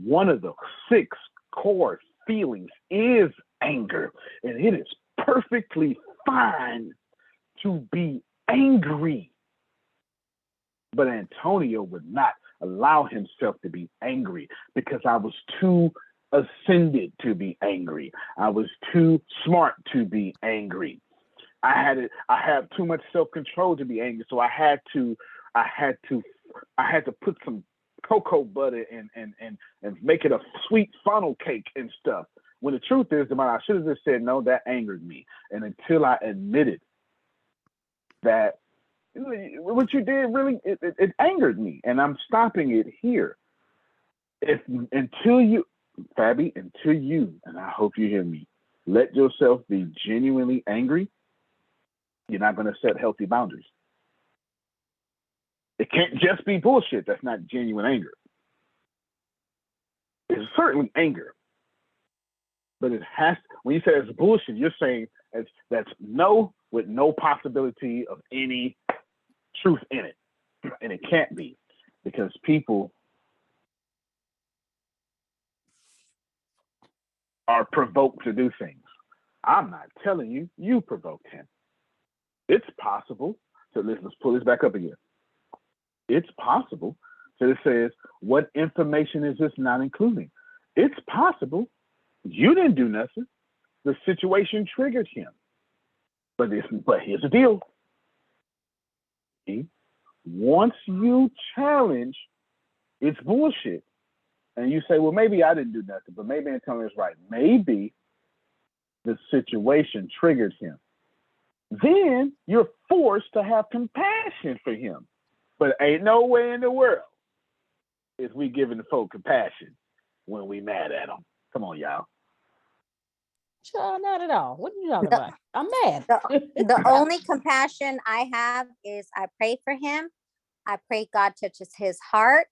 One of the 6 core feelings is anger. And it is perfectly fine to be angry. But Antonio would not allow himself to be angry because I was too ascended to be angry. I was too smart to be angry. I had too much self-control to be angry. So I had to put some cocoa butter and make it a sweet funnel cake and stuff. When the truth is, I should have just said, no, that angered me. And until I admitted that what you did really, it angered me. And I'm stopping it here. Until you, and I hope you hear me, let yourself be genuinely angry, you're not going to set healthy boundaries. It can't just be bullshit. That's not genuine anger. It's certainly anger. But it has, when you say it's bullshit, you're saying that's no, with no possibility of any truth in it. And it can't be, because people are provoked to do things. I'm not telling you, you provoked him. It's possible. So let's pull this back up again. It's possible. So it says, what information is this not including? It's possible. You didn't do nothing. The situation triggered him. But here's the deal. Once you challenge it's bullshit, and you say, well, maybe I didn't do nothing, but maybe Antonio's right. Maybe the situation triggered him. Then you're forced to have compassion for him. But ain't no way in the world is we giving the folk compassion when we mad at them. Come on, y'all. Sure, not at all. What are you talking about? I'm mad. The only compassion I have is I pray for him. I pray God touches his heart,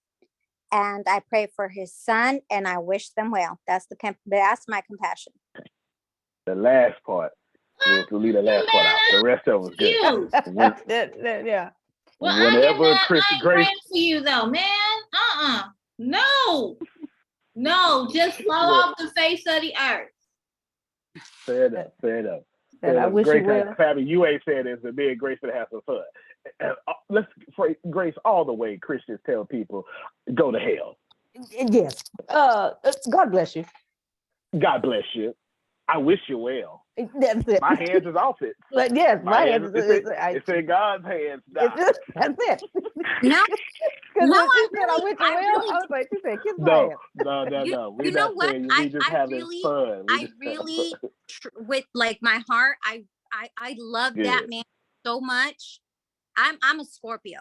and I pray for his son, and I wish them well. That's my compassion. The last part, we'll leave the last part out. The rest of it was good. Yeah. Well, Whenever I Chris ain't Grace, praying for you though, man. No, just fall off the face of the earth. fair enough. And I wish you well. Fabi, you ain't said this, but me and Grace would have some fun. Let's, for Grace, all the way Christians tell people, go to hell. Yes. God bless you. God bless you. I wish you well. That's it. My hands is off it. Like, yes, my hands. It's in God's hands. That's it. No, Because no, she said I wish you well. I was like, she said, kiss my hand. No. We you know not what? saying we just having fun. I really, with like my heart, I love that man so much. I'm a Scorpio.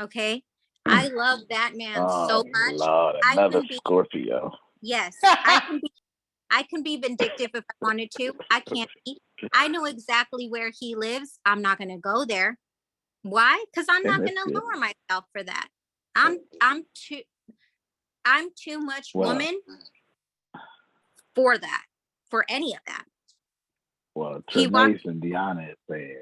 Okay, I love that man so much. Lord, another Scorpio. Yes, I can be vindictive if I wanted to. I can't be. I know exactly where he lives. I'm not going to go there. Why? Because I'm not going to lower myself for that. I'm too much woman for that, for any of that. Well, Trinace and Deanna is saying,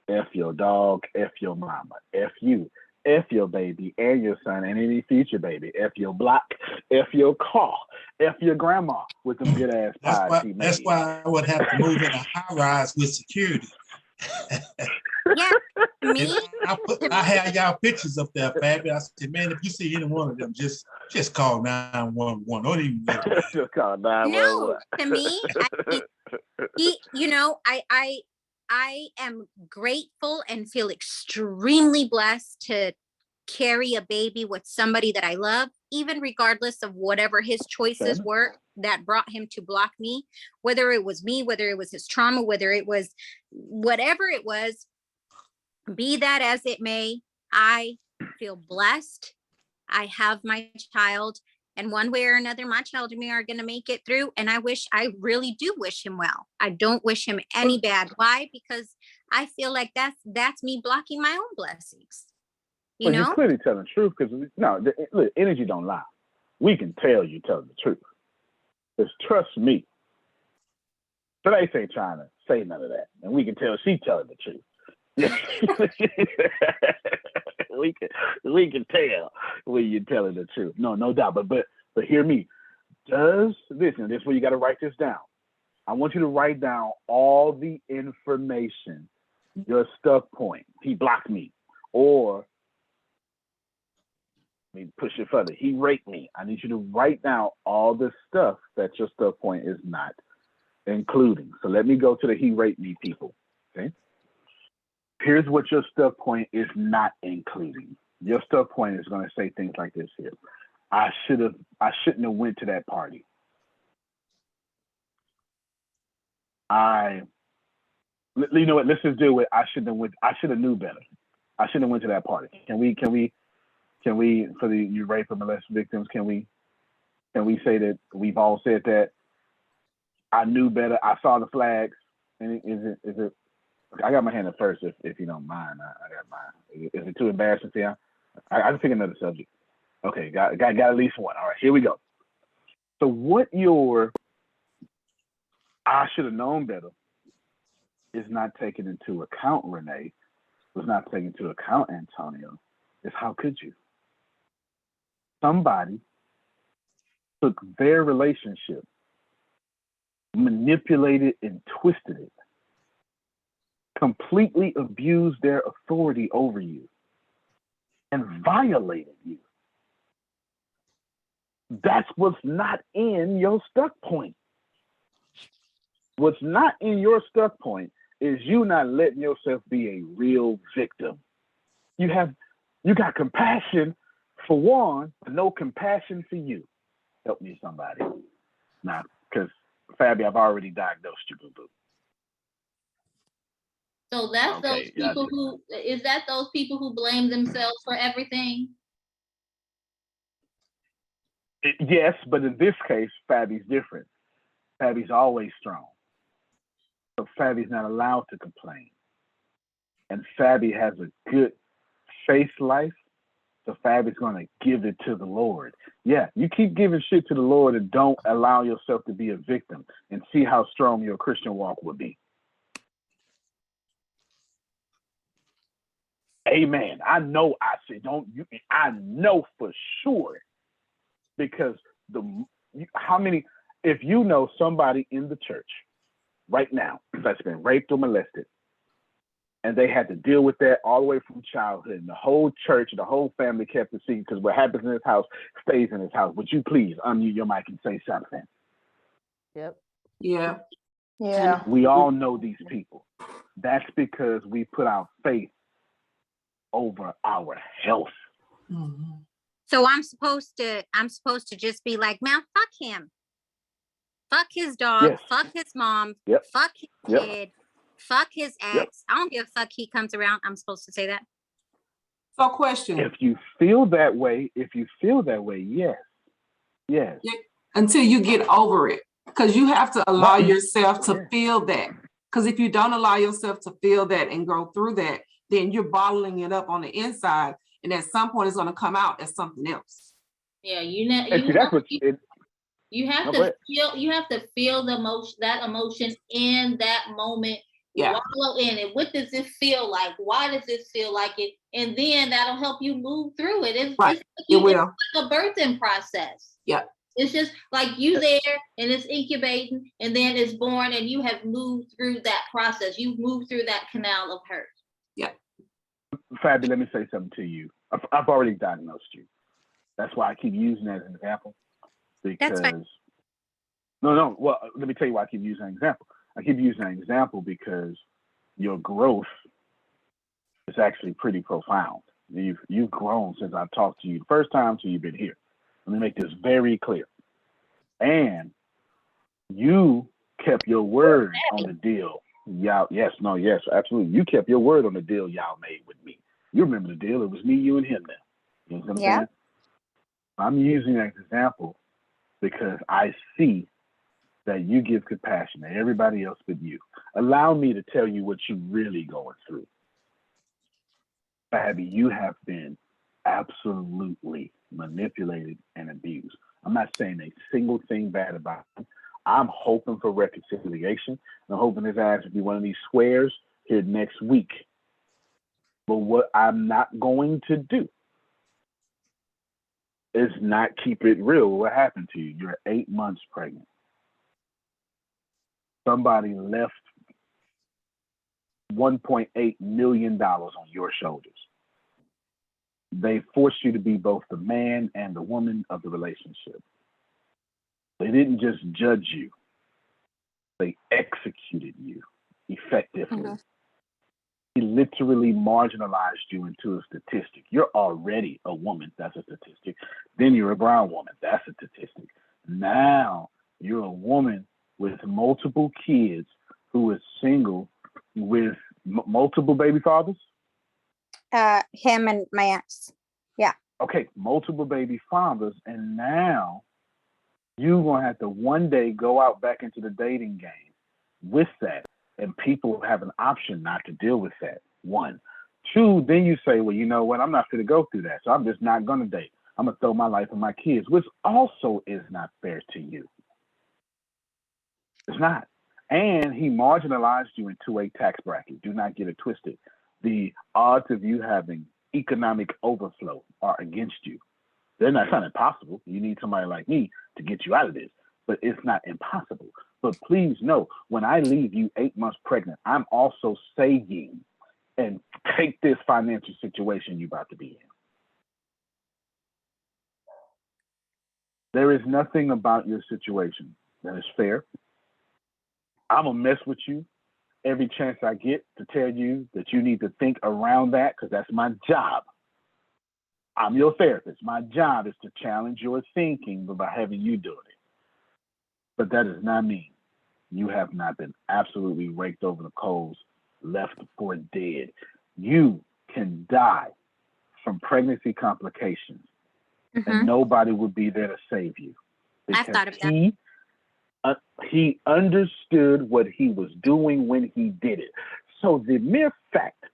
F your dog, F your mama, F you, F your baby and your son and any future baby, F your block, F your car, F your grandma with them good ass pies he made. That's why I would have to move in a high rise with security. Yeah, me. I had y'all pictures up there, Fabi. I said, man, if you see any one of them, just call 911. Don't even just call 911. No, to me, I am grateful and feel extremely blessed to carry a baby with somebody that I love, even regardless of whatever his choices were that brought him to block me, whether it was me, whether it was his trauma, whether it was whatever it was, be that as it may, I feel blessed. I have my child, and one way or another, my child and me are going to make it through. And I really do wish him well. I don't wish him any bad. Why? Because I feel like that's me blocking my own blessings. You Well, know? you're clearly telling the truth because look, energy don't lie. We can tell you telling the truth. Just trust me. Trace ain't trying to say none of that, and we can tell she telling the truth. we can tell when you're telling the truth. No doubt. But hear me. This is where you got to write this down. I want you to write down all the information. Your stuck point. He blocked me, or let me push it further. He raped me. I need you to write down all the stuff that your stuck point is not including. So let me go to the he raped me people. Okay. Here's what your stuck point is not including. Your stuck point is going to say things like this here. I shouldn't have went to that party. You know what? Let's just deal with I should have knew better. I shouldn't have went to that party. Can we for the you rape and molest victims, can we say that we've all said that? I knew better. I saw the flags. And is it I got my hand up first if you don't mind. I got mine. Is it too embarrassing for you? I can pick another subject. Okay, got at least one. All right, here we go. So what your I should have known better is not taken into account, Renee, was not taken into account, Antonio, is how could you? Somebody took their relationship, manipulated and twisted it, completely abused their authority over you, and violated you. That's what's not in your stuck point. What's not in your stuck point is you not letting yourself be a real victim. You got compassion for one, but no compassion for you. Help me, somebody. Nah, because Fabi, I've already diagnosed you, boo boo. So that's Okay, those people those people who blame themselves for everything? Yes, but in this case, Fabi's different. Fabi's always strong. So Fabi's not allowed to complain. And Fabi has a good faith life. So Fabi's going to give it to the Lord. Yeah, you keep giving shit to the Lord and don't allow yourself to be a victim and see how strong your Christian walk will be. Amen. I know I know for sure because if you know somebody in the church right now that's been raped or molested, and they had to deal with that all the way from childhood, and the whole church, the whole family kept it secret because what happens in his house stays in his house. Would you please unmute your mic and say something? Yep. Yeah. Yeah. We all know these people. That's because we put our faith over our health. Mm-hmm. So I'm supposed to just be like, man, fuck him. Fuck his dog. Yes. Fuck his mom. Yep. Fuck his Yep. kid. Fuck his ex. Yep. I don't give a fuck he comes around. I'm supposed to say that. So question. If you feel that way, yes. Yes. Until you get over it. Because you have to allow yourself to Yeah. feel that. Because if you don't allow yourself to feel that and go through that, then you're bottling it up on the inside. And at some point it's going to come out as something else. Yeah, You have to feel that emotion in that moment. Yeah. Wallow in it. What does it feel like? Why does it feel like it? And then that'll help you move through it. It's like a birthing process. Yeah. It's just like you there and it's incubating and then it's born and you have moved through that process. You've moved through that canal of hurt. Yeah. Fabi, let me say something to you. I've already diagnosed you. That's why I keep using that as an example. Because No. Well, let me tell you why I keep using an example. I keep using an example because your growth is actually pretty profound. You've grown since I've talked to you the first time till you've been here. Let me make this very clear. And you kept your word on the deal. Y'all, yes, absolutely. You kept your word on the deal y'all made with me. You remember the deal? It was me, you, and him now. You know what I'm saying? I'm using that example because I see that you give compassion to everybody else but you. Allow me to tell you what you're really going through. Abby, you have been absolutely manipulated and abused. I'm not saying a single thing bad about him. I'm hoping for reconciliation. I'm hoping his ass will be one of these squares here next week. But what I'm not going to do is not keep it real. What happened to you? You're 8 months pregnant. Somebody left $1.8 million on your shoulders. They forced you to be both the man and the woman of the relationship. They didn't just judge you. They executed you effectively. Mhm. He literally marginalized you into a statistic. You're already a woman, that's a statistic. Then you're a brown woman, that's a statistic. Now you're a woman with multiple kids who is single with multiple baby fathers? Him and my ex. Yeah. Okay, multiple baby fathers, and now you're gonna have to one day go out back into the dating game with that, and people have an option not to deal with that. 1, 2, then you say, well, you know what? I'm not going to go through that, so I'm just not gonna date. I'm gonna throw my life on my kids, which also is not fair to you. It's not. And he marginalized you into a tax bracket. Do not get it twisted. The odds of you having economic overflow are against you. It's not impossible. You need somebody like me to get you out of this, but it's not impossible. But please know, when I leave you 8 months pregnant, I'm also saying, and take this financial situation you're about to be in. There is nothing about your situation that is fair. I'm going to mess with you every chance I get to tell you that you need to think around that, because that's my job. I'm your therapist. My job is to challenge your thinking by having you doing it. But that does not mean you have not been absolutely raked over the coals, left for dead. You can die from pregnancy complications, and nobody would be there to save you. I've thought of that. He understood what he was doing when he did it. So the mere fact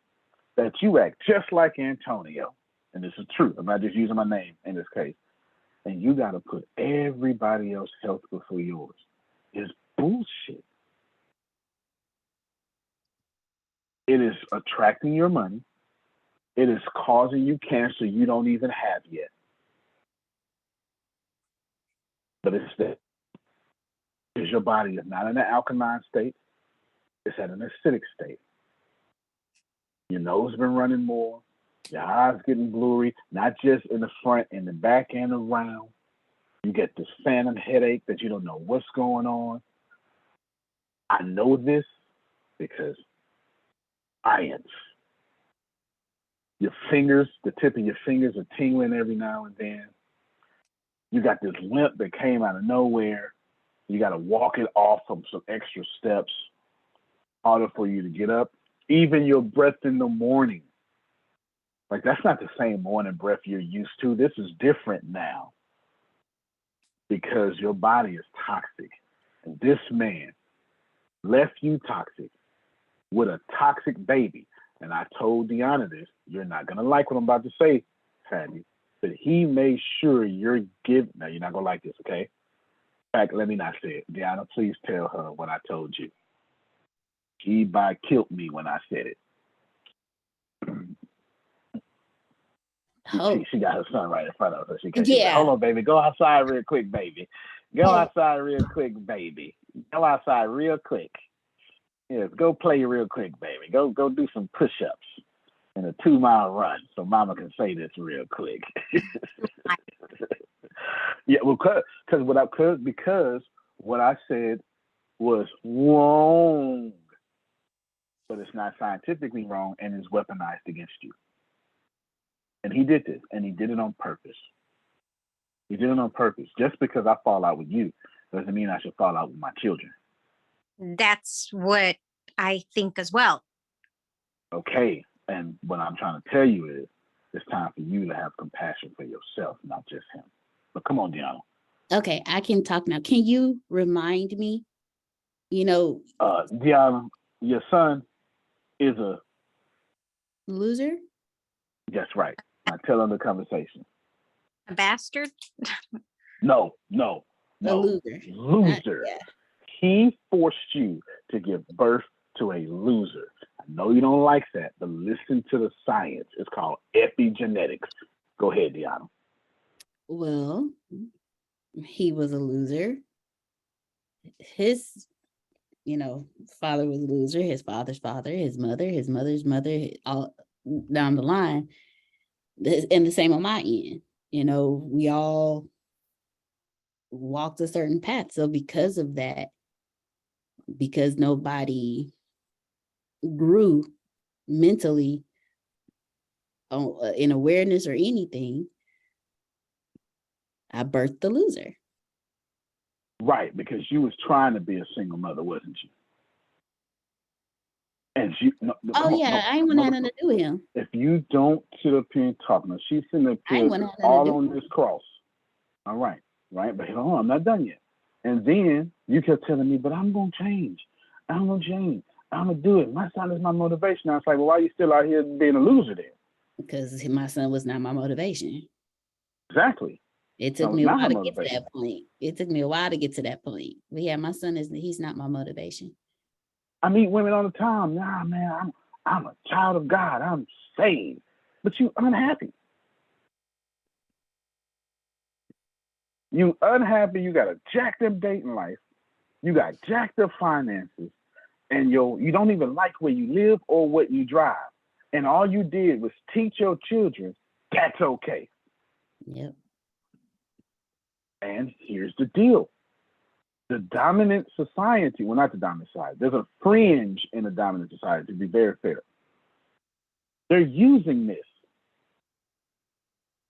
that you act just like Antonio, and this is true, I'm not just using my name in this case, and you got to put everybody else's health before yours, is bullshit. It is attracting your money. It is causing you cancer you don't even have yet. But it's that. Because your body is not in an alkaline state, it's at an acidic state. Your nose has been running more, your eyes getting blurry, not just in the front, in the back and around. You get this phantom headache that you don't know what's going on. I know this because I am. Your fingers, the tip of your fingers are tingling every now and then. You got this limp that came out of nowhere. You got to walk it off from some extra steps, harder for you to get up. Even your breath in the morning. Like, that's not the same morning breath you're used to. This is different now because your body is toxic. And this man left you toxic with a toxic baby. And I told Deanna this. You're not going to like what I'm about to say, Fanny. But he made sure you're giving. Now, you're not going to like this, okay? In fact, let me not say it. Deanna, please tell her what I told you. He killed me when I said it. Oh. She got her son right in front of her. She said, Yeah. hold on, baby. Go outside real quick, baby. Go outside real quick, baby. Go outside real quick. Yes, go play real quick, baby. Go do some push-ups and a 2-mile run so mama can say this real quick. Yeah, well, because what I said was wrong, but it's not scientifically wrong and is weaponized against you. And he did this, and he did it on purpose. He did it on purpose. Just because I fall out with you doesn't mean I should fall out with my children. That's what I think as well. Okay, and what I'm trying to tell you is it's time for you to have compassion for yourself, not just him. But come on, Deanna. Okay, I can talk now. Can you remind me? You know, Deanna, your son is a, loser? that's right. Now tell him the conversation. A bastard? No. A loser. Loser. Yeah. He forced you to give birth to a loser. I know you don't like that, but listen to the science. It's called epigenetics. Go ahead, Deanna. Well, he was a loser. His, father was a loser. His father's father, his mother's mother, all down the line. And the same on my end. We all walked a certain path. So because of that, because nobody grew mentally in awareness or anything, I birthed the loser. Right, because you was trying to be a single mother, wasn't you? And she, I ain't want nothing to do with him. If you don't sit up here and talk, now she's sitting up I here ain't want nothing to all do on this cross. All right, but hold on, I'm not done yet. And then you kept telling me, but I'm gonna change. I'm gonna change. I'm gonna do it. My son is my motivation. I was like, well, why are you still out here being a loser then? Because my son was not my motivation. Exactly. It took me a while to get to that point. It took me a while to get to that point. But yeah, my son he's not my motivation. I meet women all the time. Nah, man, I'm a child of God. I'm saved. But you unhappy. You unhappy. You got a jacked up dating life. You got jacked up finances. And you don't even like where you live or what you drive. And all you did was teach your children that's okay. Yep. And here's the deal. The dominant society, well, not the dominant society, there's a fringe in the dominant society, to be very fair. They're using this.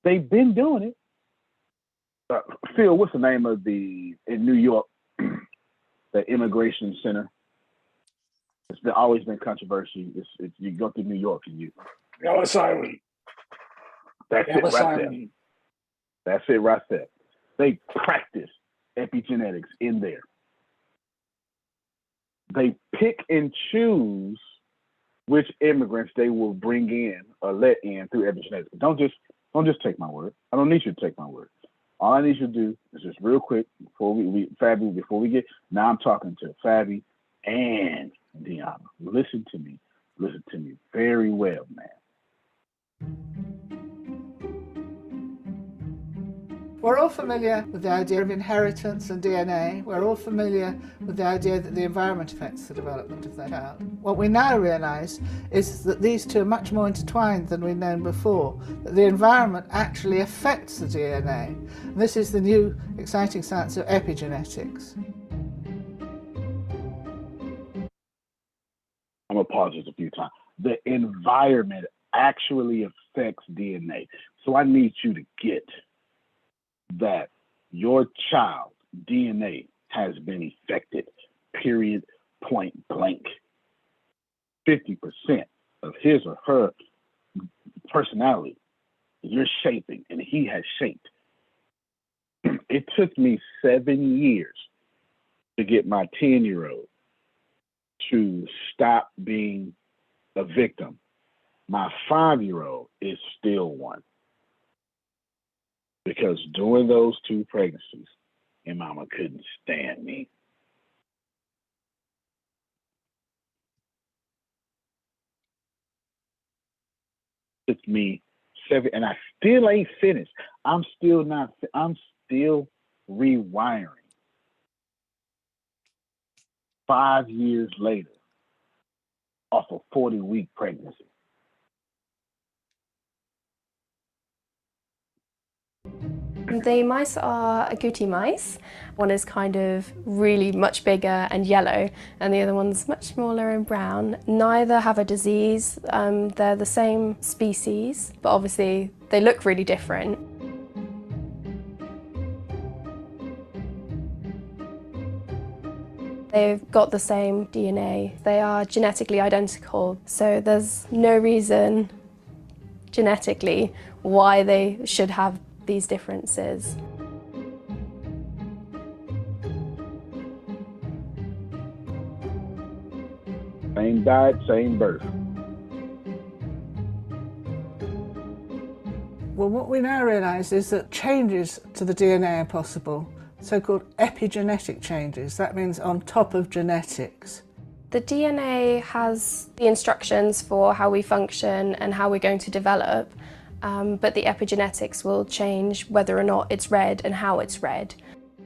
They've been doing it. Phil, what's the name of in New York, the immigration center? It's always been controversy. You go through New York and Ellis Island. That's it right there. That's it right there. They practice epigenetics in there. They pick and choose which immigrants they will bring in or let in through epigenetics. Don't just take my word. I don't need you to take my word. All I need you to do is just real quick before we get. Now I'm talking to Fabi and Deanna. Listen to me very well, man. We're all familiar with the idea of inheritance and DNA. We're all familiar with the idea that the environment affects the development of that child. What we now realise is that these two are much more intertwined than we've known before, that the environment actually affects the DNA. And this is the new exciting science of epigenetics. I'm going to pause this a few times. The environment actually affects DNA. So I need you to get that your child's DNA has been affected, period, point blank. 50% of his or her personality you're shaping, and he has shaped. It took me 7 years to get my 10-year-old to stop being a victim. My 5-year-old is still one. Because during those 2 pregnancies, and mama couldn't stand me. It took me 7, and I still ain't finished. I'm still rewiring. 5 years later, off a 40-week pregnancy. The mice are agouti mice. One is kind of really much bigger and yellow, and the other one's much smaller and brown. Neither have a disease. They're the same species, but obviously they look really different. They've got the same DNA. They are genetically identical, so there's no reason genetically why they should have these differences. Same diet, same birth. Well, what we now realise is that changes to the DNA are possible, so-called epigenetic changes. That means on top of genetics. The DNA has the instructions for how we function and how we're going to develop, but the epigenetics will change whether or not it's read and how it's read.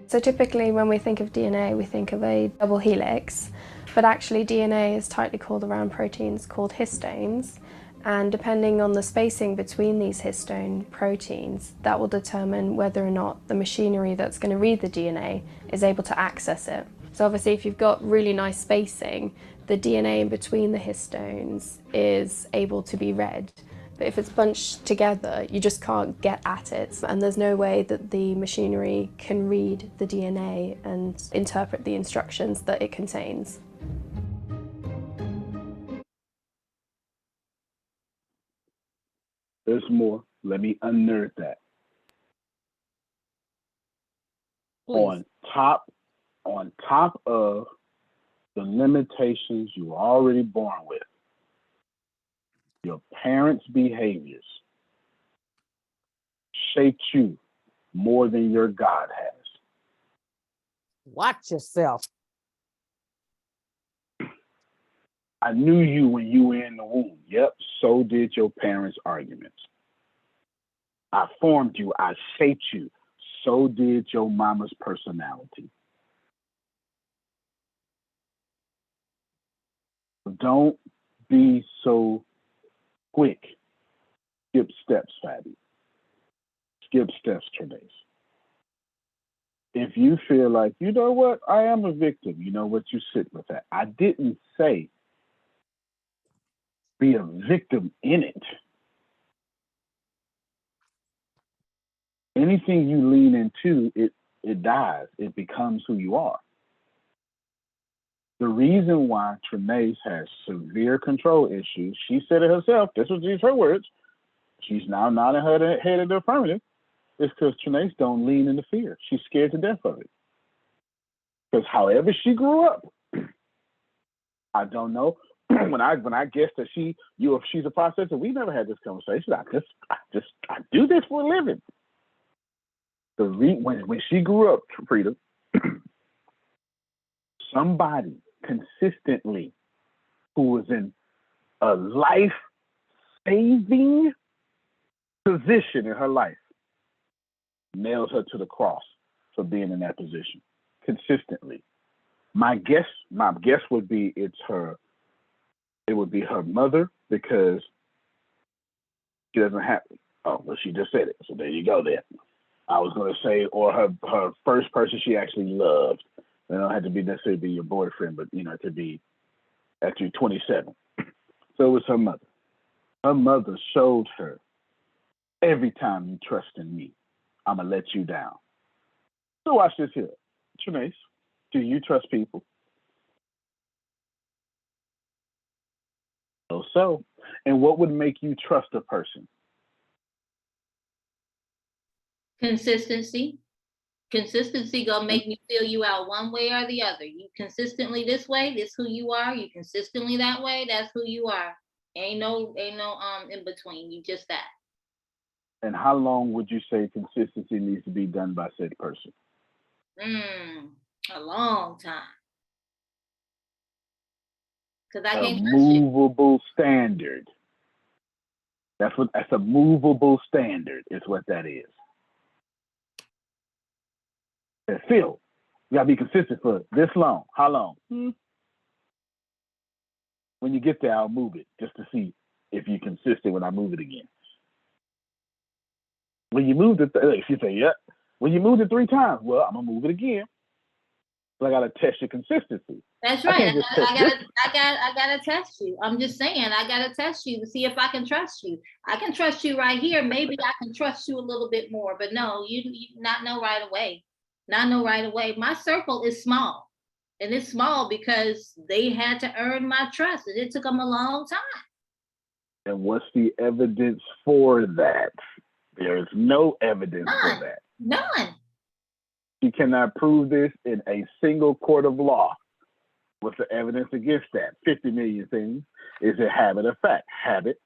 So typically when we think of DNA, we think of a double helix, but actually DNA is tightly coiled around proteins called histones, and depending on the spacing between these histone proteins, that will determine whether or not the machinery that's going to read the DNA is able to access it. So obviously if you've got really nice spacing, the DNA in between the histones is able to be read. But if it's bunched together, you just can't get at it, and there's no way that the machinery can read the DNA and interpret the instructions that it contains. There's more. Let me unearth that. Please. On top of the limitations you were already born with, your parents' behaviors shaped you more than your God has. Watch yourself. I knew you when you were in the womb. Yep, so did your parents' arguments. I formed you, I shaped you. So did your mama's personality. Don't be so quick. Skip steps, Fabby. Skip steps, Trinace. If you feel like, you know what, I am a victim, you know what, you sit with that. I didn't say be a victim in it. Anything you lean into, it dies. It becomes who you are. The reason why Trinace has severe control issues, she said it herself, this was her words, she's now nodding her head in the affirmative, is because Trinace don't lean into fear. She's scared to death of it. Because however she grew up, I don't know. when I guessed that she's a processor, we never had this conversation. I do this for a living. When she grew up, Frida, somebody consistently who was in a life-saving position in her life nails her to the cross for being in that position consistently. My guess would be it would be her mother, because she doesn't have it. Oh, well, she just said it. So there you go then. I was going to say, or her first person she actually loved. It don't have to be necessarily be your boyfriend, but it could be at your 27. So it was her mother. Her mother showed her, every time you trust in me, I'm going to let you down. So watch this here. Trinace, do you trust people? So, and what would make you trust a person? Consistency. Consistency gonna make me feel you out one way or the other. You consistently this way, this who you are. You consistently that way, that's who you are. Ain't no in between. You just that. And how long would you say consistency needs to be done by said person? A long time. Because I can't A trust you. movable standard. That's a movable standard is what that is. And Phil, you gotta be consistent for this long. How long? When you get there, I'll move it just to see if you're consistent when I move it again. When you move it, she say, yeah. When you move it 3 times, well, I'm gonna move it again. So I gotta test your consistency. That's right. I gotta test you. I'm just saying, I gotta test you to see if I can trust you. I can trust you right here. Maybe I can trust you a little bit more, but no, you not know right away. Not know right away. My circle is small, and it's small because they had to earn my trust, and it took them a long time. And what's the evidence for that? There is no evidence for that. None. You cannot prove this in a single court of law. What's the evidence against that? 50 million things. Is it habit or fact? Habit.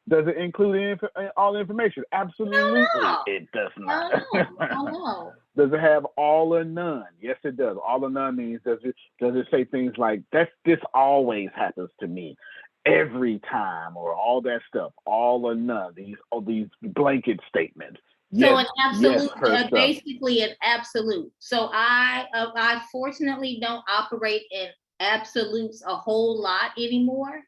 Does it include all information? Absolutely, it does not. No. Does it have all or none? Yes, it does. All or none means does it say things like this always happens to me every time, or all that stuff? All or none. These blanket statements. So Yes, an absolute, her stuff. basically an absolute. So I fortunately don't operate in absolutes a whole lot anymore.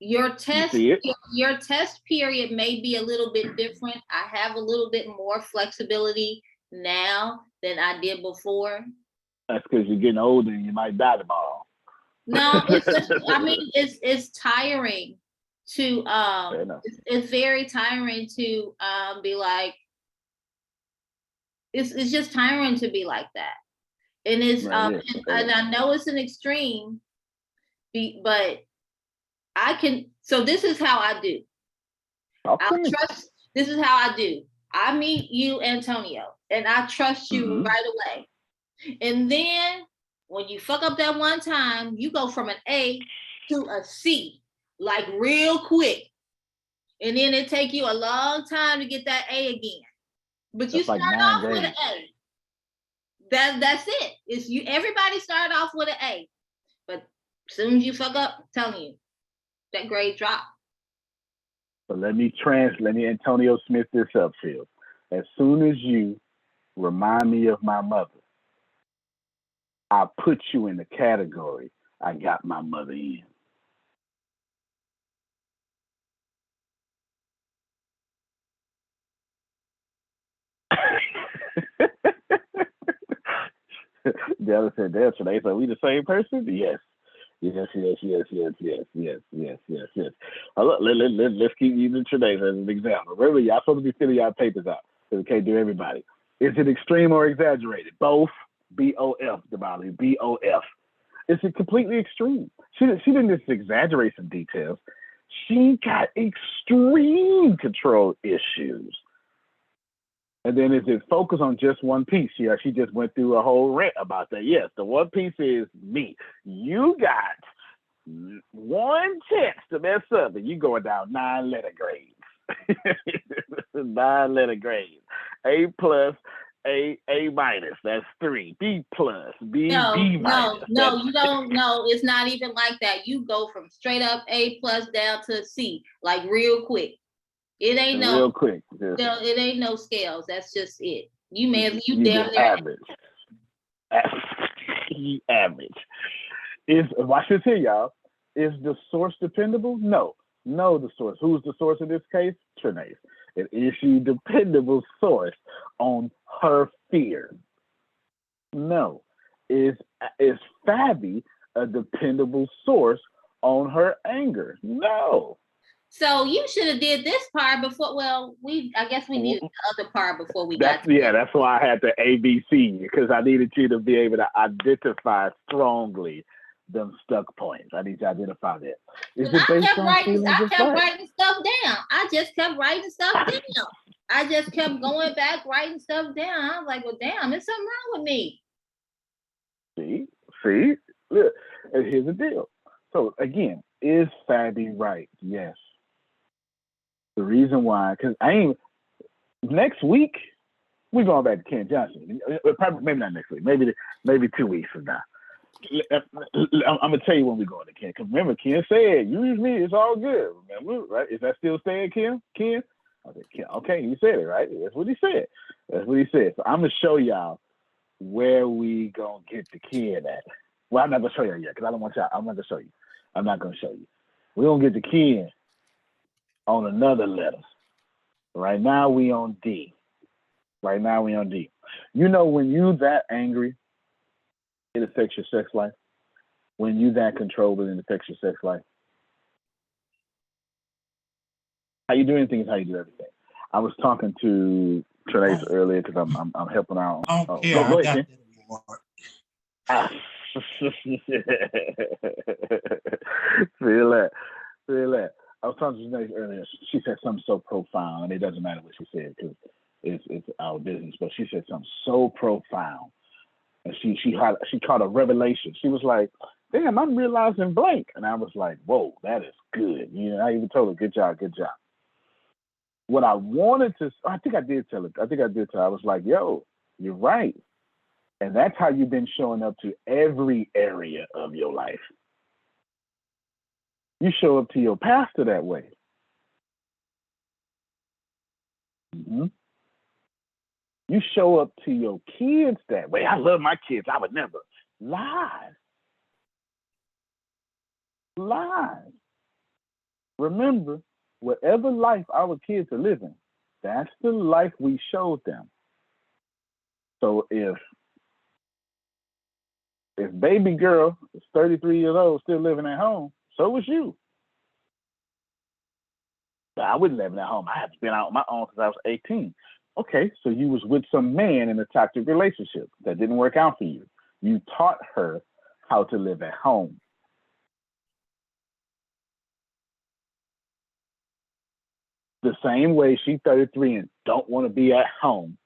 Your test period may be a little bit different. I have a little bit more flexibility now than I did before. That's because you're getting older and you might die tomorrow. No, it's just, I mean, it's tiring to it's very tiring to be like, it's just tiring to be like that. And it's and I know it's an extreme, but I can, so this is how I do. I'll trust, this is how I do. I meet you, Antonio, and I trust you right away. And then when you fuck up that one time, you go from an A to a C, like real quick. And then it take you a long time to get that A again. But you start off with an A. That's it. It's you. Everybody start off with an A. But as soon as you fuck up, I'm telling you, that grade drop. So let me Antonio Smith this up, Phil. As soon as you remind me of my mother, I put you in the category I got my mother in. The other said, "That's Trinae. Are we the same person?" Yes. Yes. Let's keep using Trinae as an example. Remember, y'all supposed to be filling y'all papers out, so we can't do everybody. Is it extreme or exaggerated? Both. BOF, Damali. BOF. It's a completely extreme. She didn't just exaggerate some details. She got extreme control issues. And then is it focus on just one piece? Yeah, she just went through a whole rant about that. Yes, the one piece is me. You got one chance to mess up, and you going down 9-letter grades. 9-letter grades. A plus, A minus. That's 3. B plus, B minus. No, you don't know. It's not even like that. You go from straight up A plus down to C, like real quick. It ain't no real quick. No, it ain't no scales. That's just it. You may have you damn near average. Average. Watch this here, y'all. Is the source dependable? No. No, the source. Who's the source in this case? Trinae. An issue dependable source on her fear. No. Is Fabi a dependable source on her anger? No. So you should have did this part before. Well, I guess we did the other part before we got. That's why I had the ABC, because I needed you to be able to identify strongly them stuck points. I need to identify that. I kept writing stuff down. I just kept writing stuff down. I just kept going back, writing stuff down. I was like, well, damn, there's something wrong with me. See, look, and here's the deal. So again, is Fabi right? Yes. The reason why, because next week, we're going back to Ken Johnson. Probably, maybe not next week, maybe 2 weeks from now. I'm going to tell you when we're going to Ken. Because remember, Ken said, use me, it's all good. Remember, right? Is that still staying, Ken? I said, Ken, okay, you said it, right? That's what he said. So I'm going to show y'all where we going to get the Ken at. Well, I'm not going to show you yet, because I don't want y'all. I'm not going to show you. I'm not going to show you. We're going to get the Ken on another letter. Right now we on D. You know, when you that angry, it affects your sex life. When you that controlled, it affects your sex life. How you do anything is how you do everything. I was talking to Trinae earlier because I'm helping out. Go ahead, Ken. Feel that. I was talking to Trinae earlier. She said something so profound, and it doesn't matter what she said because it's our business. But she said something so profound And she caught a revelation. She was like, damn, I'm realizing blank. And I was like, whoa, that is good. You know, I even told her, good job, good job. What I wanted to, I think I did tell her, I was like, yo, you're right. And that's how you've been showing up to every area of your life. You show up to your pastor that way. Mm-hmm. You show up to your kids that way. I love my kids. I would never. Lies. Lies. Remember, whatever life our kids are living, that's the life we showed them. So if baby girl is 33 years old, still living at home, so was you. But I wasn't living at home. I had been out on my own since I was 18. Okay, so you was with some man in a toxic relationship that didn't work out for you. You taught her how to live at home. The same way she's 33 and don't want to be at home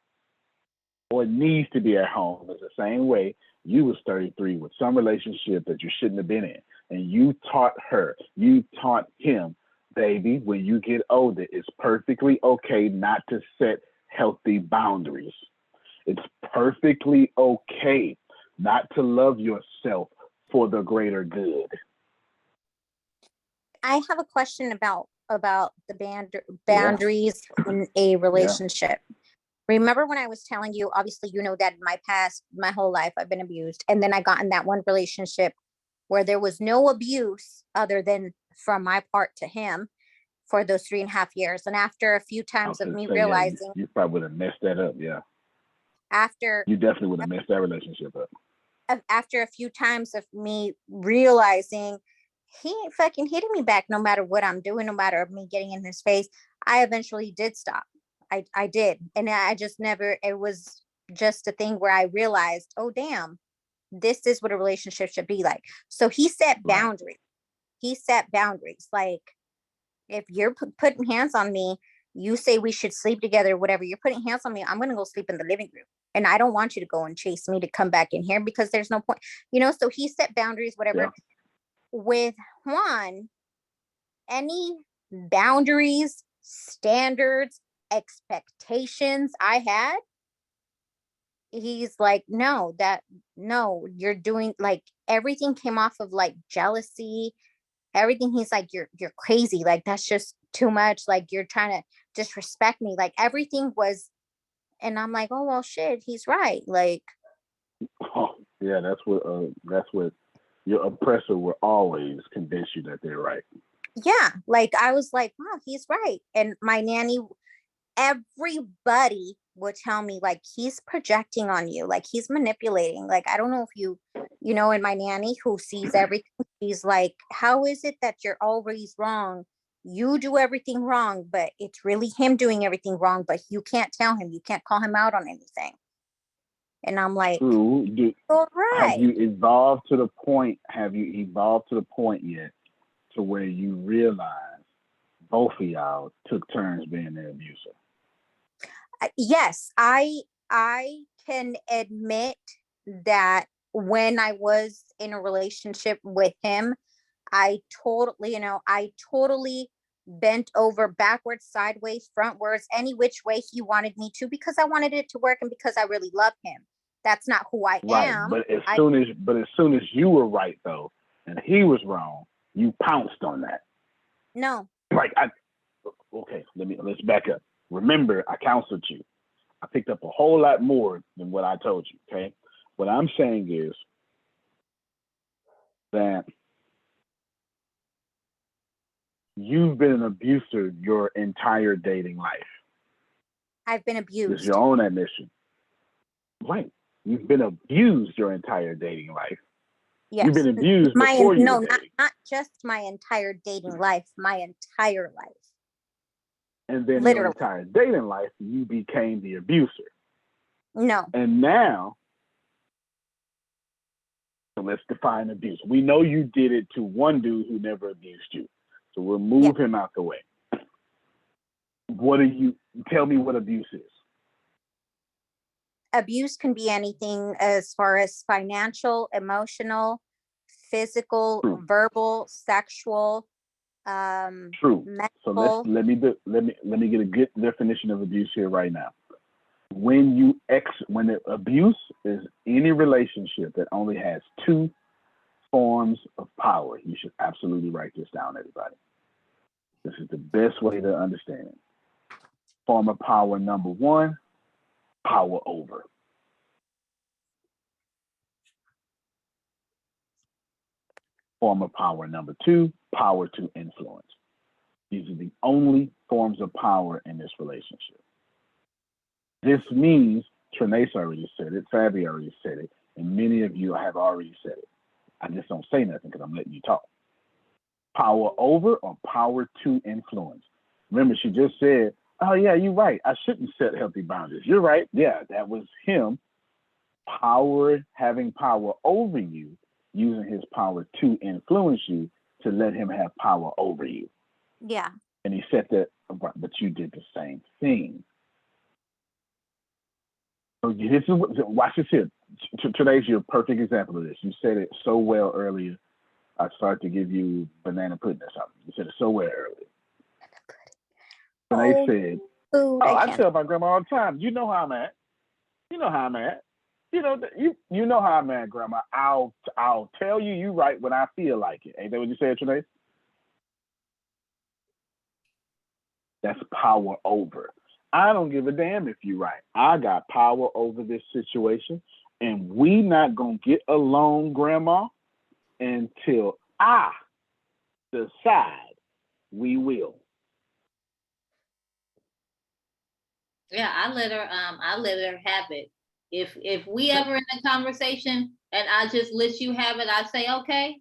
or needs to be at home is the same way you was 33 with some relationship that you shouldn't have been in. And you taught her, you taught him, baby, when you get older, it's perfectly okay not to set healthy boundaries. It's perfectly okay not to love yourself for the greater good. I have a question about the boundaries in a relationship. Yeah. Remember when I was telling you, obviously, you know that in my past, my whole life, I've been abused. And then I got in that one relationship where there was no abuse other than from my part to him for those 3.5 years. And after a few times of me realizing, you probably would have messed that up. Yeah. You definitely would have messed that relationship up. After a few times of me realizing he ain't fucking hitting me back, no matter what I'm doing, no matter me getting in his face, I eventually did stop. I did. And I just never, it was just a thing where I realized, oh, damn, this is what a relationship should be like. So he set boundaries. Right. He set boundaries. Like, if you're putting hands on me, you say we should sleep together, whatever, you're putting hands on me, I'm going to go sleep in the living room. And I don't want you to go and chase me to come back in here because there's no point, so he set boundaries, whatever. Yeah. With Juan, any boundaries, standards, expectations I had, he's like, no, you're doing, like, everything came off of like jealousy, everything. He's like, you're crazy. Like, that's just too much. Like, you're trying to disrespect me. Like, everything was, and I'm like, oh, well, shit, he's right. Like, oh, yeah, that's what your oppressor will always convince you that they're right. Yeah. Like, I was like, wow, he's right. And my nanny, everybody would tell me, like, he's projecting on you. Like, he's manipulating. Like, I don't know if you and my nanny who sees everything, she's like, how is it that you're always wrong? You do everything wrong, but it's really him doing everything wrong, but you can't tell him, you can't call him out on anything. And I'm like, all right. Have you evolved to the point yet to where you realize both of y'all took turns being the abuser? Yes, I can admit that when I was in a relationship with him, I totally bent over backwards, sideways, frontwards, any which way he wanted me to, because I wanted it to work and because I really love him. That's not who I am. But as soon as you were right though, and he was wrong, you pounced on that. No. Let's back up. Remember, I counseled you. I picked up a whole lot more than what I told you, okay? What I'm saying is that you've been an abuser your entire dating life. I've been abused. It's your own admission. Right. You've been abused your entire dating life. Yes. You've been abused before you were dating. not just my entire dating life, my entire life. And then your entire dating life, you became the abuser. No. And now, so let's define abuse. We know you did it to one dude who never abused you. So we'll move him out the way. Tell me what abuse is. abuse can be anything as far as financial, emotional, physical, True. verbal, sexual, True. So mental. let me get a good definition of abuse here right now. When the abuse is any relationship that only has two forms of power. You should absolutely write this down, everybody. This is the best way to understand it. Form of power number one, power over. Form of power number two, power to influence. These are the only forms of power in this relationship. This means, Trinace already said it, Fabi already said it, and many of you have already said it. I just don't say nothing because I'm letting you talk. Power over or power to influence. Remember, she just said, oh yeah, you're right. I shouldn't set healthy boundaries. You're right. Yeah, that was him having power over you, using his power to influence you to let him have power over you. Yeah. And he said that, but you did the same thing. So this is watch this here. Today's your perfect example of this. You said it so well earlier. I started to give you banana pudding or something. You said it so well earlier. And they said, food, I tell my grandma all the time, you know how I'm at. You know how I'm at. You know how I'm at, Grandma. I'll tell you right when I feel like it. Ain't that what you said, Trinace? That's power over. I don't give a damn if you're right. I got power over this situation, and we not gonna get along, Grandma, until I decide we will. Yeah, I let her have it. If we ever in a conversation and I just let you have it, I say, okay,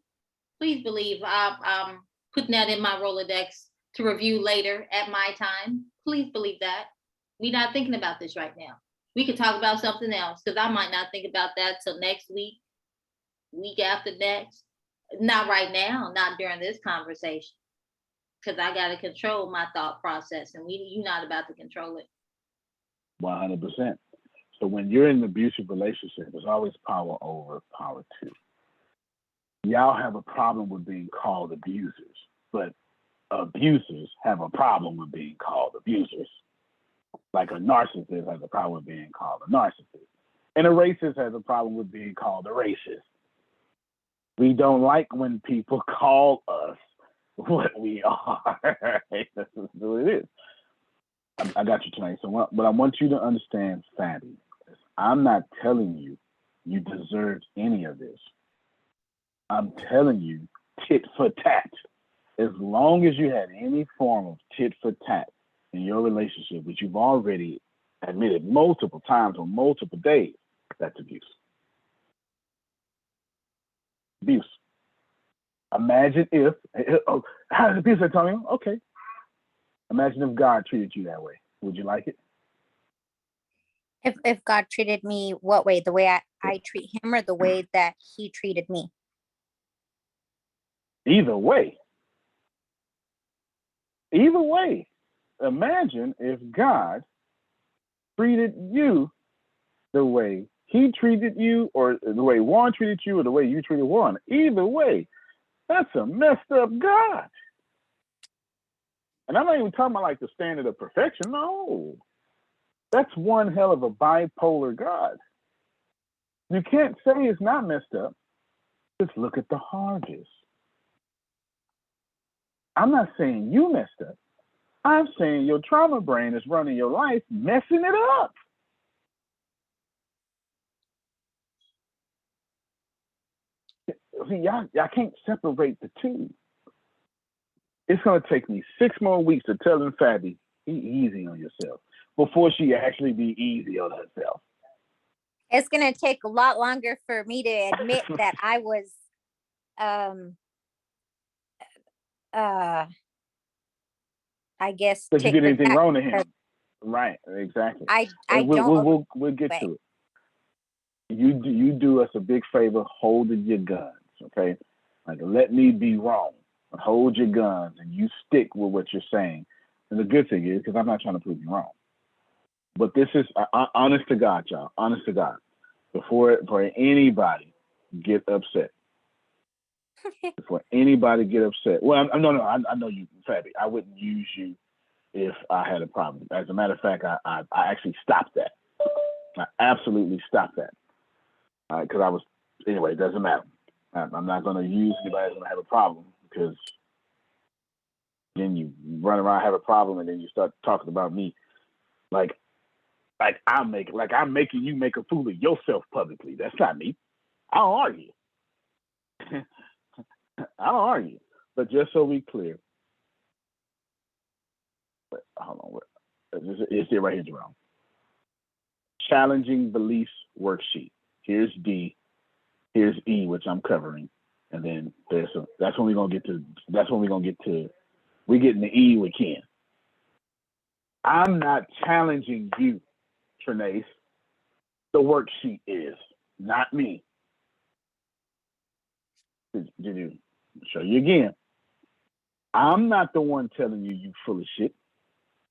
please believe I'm putting that in my Rolodex to review later at my time. Please believe that. We're not thinking about this right now. We could talk about something else because I might not think about that till next week, week after next. Not right now, not during this conversation. Because I got to control my thought process and you're not about to control it. 100%. So when you're in an abusive relationship, there's always power over, power to. Y'all have a problem with being called abusers, but abusers have a problem with being called abusers. Like a narcissist has a problem with being called a narcissist. And a racist has a problem with being called a racist. We don't like when people call us what we are. That's what it is. I got you tonight. So what I want you to understand, Fabi, is I'm not telling you you deserve any of this. I'm telling you tit for tat. As long as you had any form of tit for tat in your relationship, which you've already admitted multiple times on multiple days, that's abuse. Abuse. Imagine if, how is abuse, Antonio? Okay. Imagine if God treated you that way. Would you like it? If God treated me what way? The way I treat him or the way that he treated me? Either way. Either way. Imagine if God treated you the way he treated you, or the way Warren treated you, or the way you treated Warren. Either way, that's a messed up God. And I'm not even talking about like the standard of perfection. No. That's one hell of a bipolar God. You can't say it's not messed up. Just look at the harvest. I'm not saying you messed up. I'm saying your trauma brain is running your life, messing it up. See, y'all can't separate the two. It's going to take me 6 more weeks to tell Fabi, be easy on yourself, before she actually be easy on herself. It's going to take a lot longer for me to admit that I was, I guess. Did you did anything wrong to him? Right, exactly. We'll get to it. You do us a big favor holding your guns, okay? Like, let me be wrong. Hold your guns and you stick with what you're saying. And the good thing is, because I'm not trying to prove you wrong. But this is honest to God, y'all. Honest to God. Before anybody get upset. Before anybody get upset. Well, no, I know you, Fabi. I wouldn't use you if I had a problem. As a matter of fact, I actually stopped that. I absolutely stopped that. Because I was, anyway, it doesn't matter. I'm not going to use anybody who's going to have a problem, because then you run around, have a problem, and then you start talking about me. Like I'm making you make a fool of yourself publicly. That's not me. I don't argue. I don't argue. But just so we clear, hold on, it's it right here, Jerome. Challenging beliefs worksheet. Here's D, here's E, which I'm covering, and then that's when we're gonna get to. We getting the E with Ken. I'm not challenging you, Trinace. The worksheet is, not me. Did you show you again? I'm not the one telling you full of shit.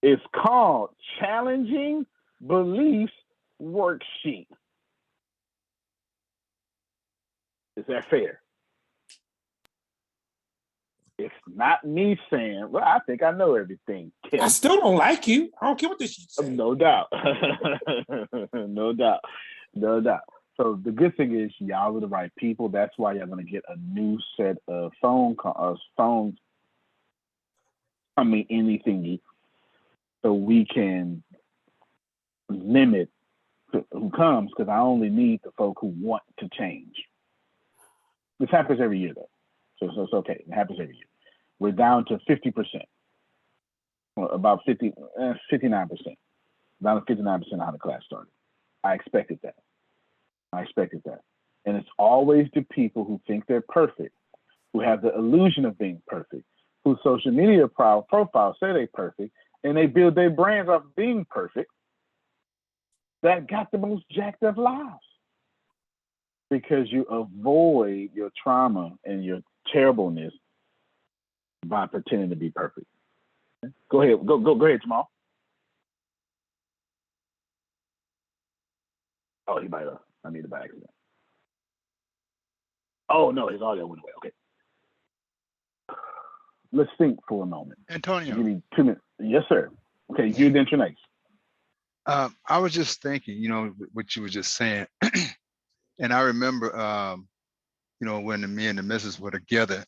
It's called Challenging Beliefs Worksheet. Is that fair? It's not me saying, well, I think I know everything. Tim. I still don't like you. I don't care what this shit says. No doubt. No doubt. No doubt. So the good thing is y'all are the right people. That's why y'all gonna get a new set of phones. Anything, so we can limit who comes, because I only need the folk who want to change. This happens every year though. So it's okay. It happens every year. We're down to 50%. Well, about 59%. Down to 59% of how the class started. I expected that. And it's always the people who think they're perfect, who have the illusion of being perfect, whose social media profiles say they're perfect, and they build their brands off of being perfect, that got the most jacked up lives. Because you avoid your trauma and your terribleness by pretending to be perfect. Go ahead, go ahead, Jamal. Oh, he might have. I need it by accident. Oh no, his audio went away. Okay. Let's think for a moment. Antonio. Give me 2 minutes. Yes, sir. Okay, you then Trinace. I was just thinking, what you were just saying. And I remember, when me and the missus were together,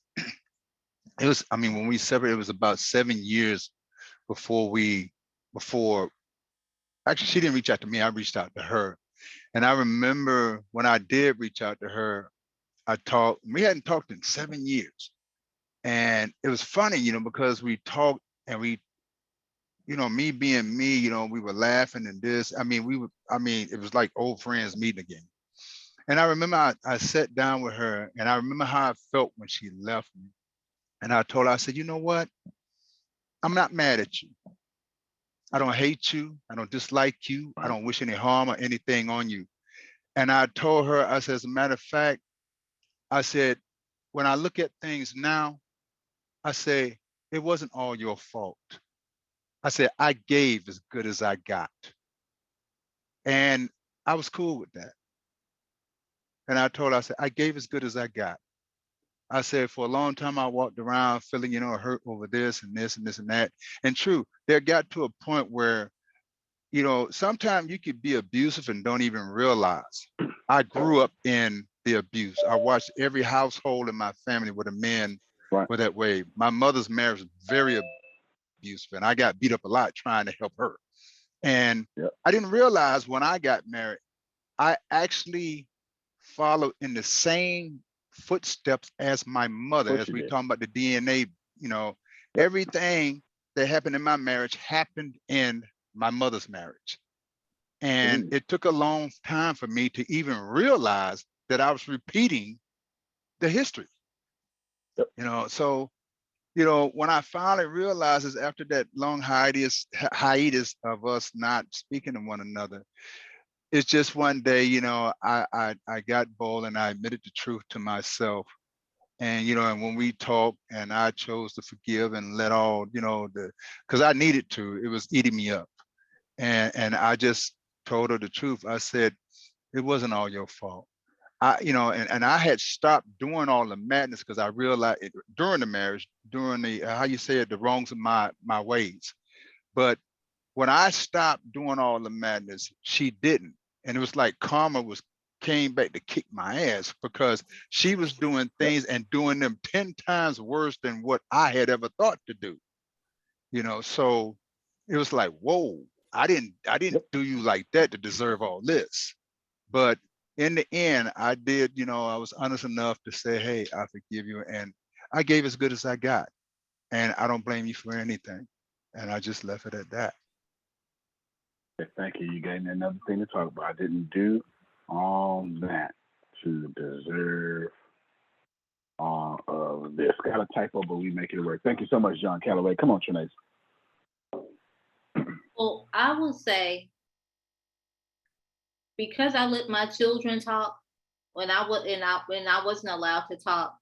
when we separated, it was about 7 years before actually, she didn't reach out to me, I reached out to her. And I remember when I did reach out to her, we hadn't talked in 7 years. And it was funny, because we talked and we, me being me, we were laughing and this, it was like old friends meeting again. And I remember I sat down with her, and I remember how I felt when she left me. And I told her, I said, you know what? I'm not mad at you. I don't hate you. I don't dislike you. I don't wish any harm or anything on you. And I told her, I said, as a matter of fact, I said, when I look at things now, I say, it wasn't all your fault. I said, I gave as good as I got. And I was cool with that. And I told her, I said, I gave as good as I got. I said, for a long time, I walked around feeling, hurt over this and this and this and that. And true, there got to a point where, sometimes you could be abusive and don't even realize. I grew up in the abuse. I watched every household in my family where the men were that way. My mother's marriage was very abusive, and I got beat up a lot trying to help her. And I didn't realize when I got married, I actually followed in the same footsteps as my mother, as we talking about the DNA, everything that happened in my marriage happened in my mother's marriage. And it took a long time for me to even realize that I was repeating the history. So, when I finally realized is after that long hiatus of us not speaking to one another, it's just one day, I got bold and I admitted the truth to myself. And, and when we talked and I chose to forgive and let all, because I needed to, it was eating me up. And I just told her the truth. I said, it wasn't all your fault. And I had stopped doing all the madness because I realized during the marriage, during the, how you say it, the wrongs of my ways. But when I stopped doing all the madness, she didn't. And it was like karma came back to kick my ass because she was doing things and doing them 10 times worse than what I had ever thought to do. So it was like, whoa, I didn't do you like that to deserve all this. But in the end, I did, I was honest enough to say, hey, I forgive you. And I gave as good as I got. And I don't blame you for anything. And I just left it at that. Thank you. You gave me another thing to talk about. I didn't do all that to deserve all of this. Got a typo, but we make it work. Thank you so much, John Calloway. Come on, Trinace. Well, I will say, because I let my children talk when I wasn't allowed to talk,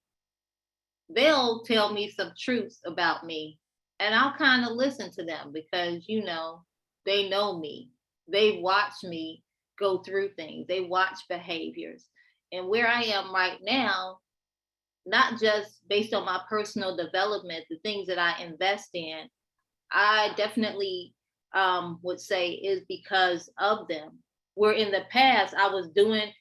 they'll tell me some truths about me, and I'll kind of listen to them because they know me. They watch me go through things. They watch behaviors. And where I am right now, not just based on my personal development, the things that I invest in, I definitely would say is because of them. Where in the past I was doing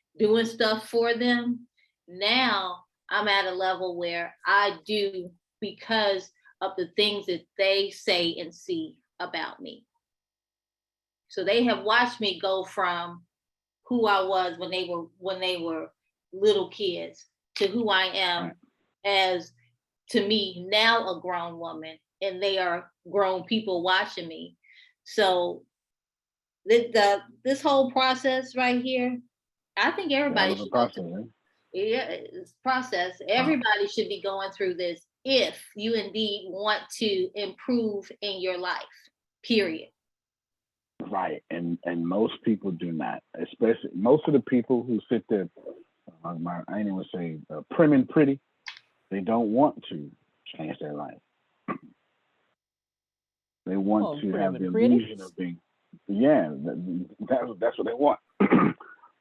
stuff for them, now I'm at a level where I do because of the things that they say and see about me. So they have watched me go from who I was when they were little kids to who I am as, to me, now a grown woman, and they are grown people watching me. So this whole process right here, I think everybody should go through. Yeah, it's process. Everybody should be going through this if you indeed want to improve in your life, period. Right, and most people do not. Especially most of the people who sit there, I ain't even say prim and pretty, they don't want to change their life. They want to have the illusion of being, that's what they want. Let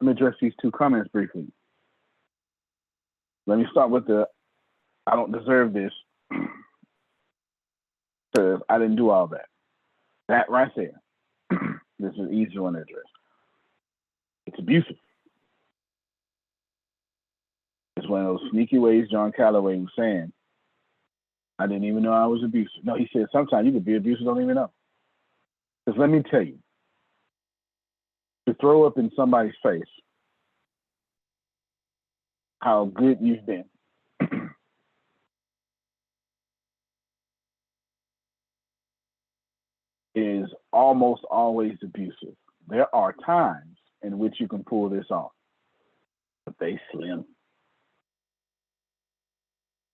me address these two comments briefly. Let me start with I don't deserve this because I didn't do all that. That right there. This is an easy one to address. It's abusive. It's one of those sneaky ways John Calloway was saying, I didn't even know I was abusive. No, he said sometimes you could be abusive, don't even know. Because let me tell you, to throw up in somebody's face how good you've been is almost always abusive. There are times in which you can pull this off, but they slim.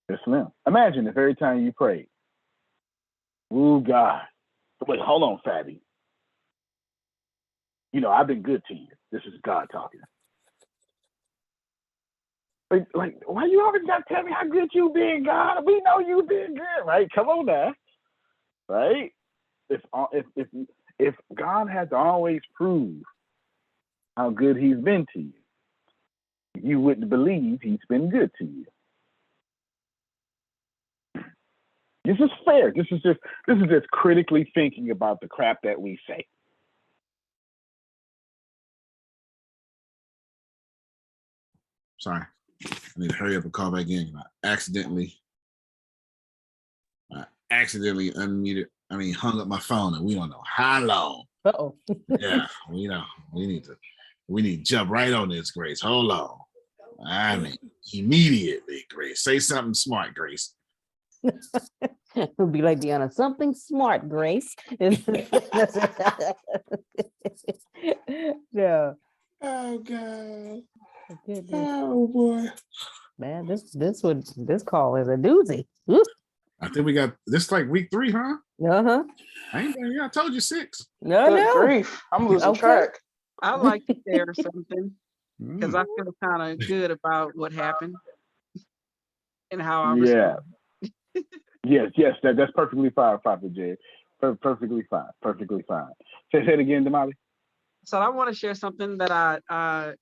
They're slim. Imagine if every time you prayed, oh God, wait, hold on, Fabby. I've been good to you. This is God talking. Like, why you always got to tell me how good you been, God? We know you been good, right? Come on now, right? If God had to always prove how good He's been to you, you wouldn't believe He's been good to you. This is fair. This is just critically thinking about the crap that we say. Sorry, I need to hurry up and call back in. I accidentally hung up my phone, and we don't know how long. Uh-oh. Yeah, we need to jump right on this, Grace. Hold on. Immediately, Grace. Say something smart, Grace. It'll be like Deanna, something smart, Grace. Yeah. Oh God. Goodness. Oh boy. Man, this call is a doozy. Woo. I think we got this like week 3, huh? Uh-huh. I told you 6. Good grief. I'm losing track. I like to share something because I feel kind of good about what happened and how I respond. Yes, that's perfectly fine, Papa J. Perfectly fine. Perfectly fine. Say it again, Damali. So I want to share something that I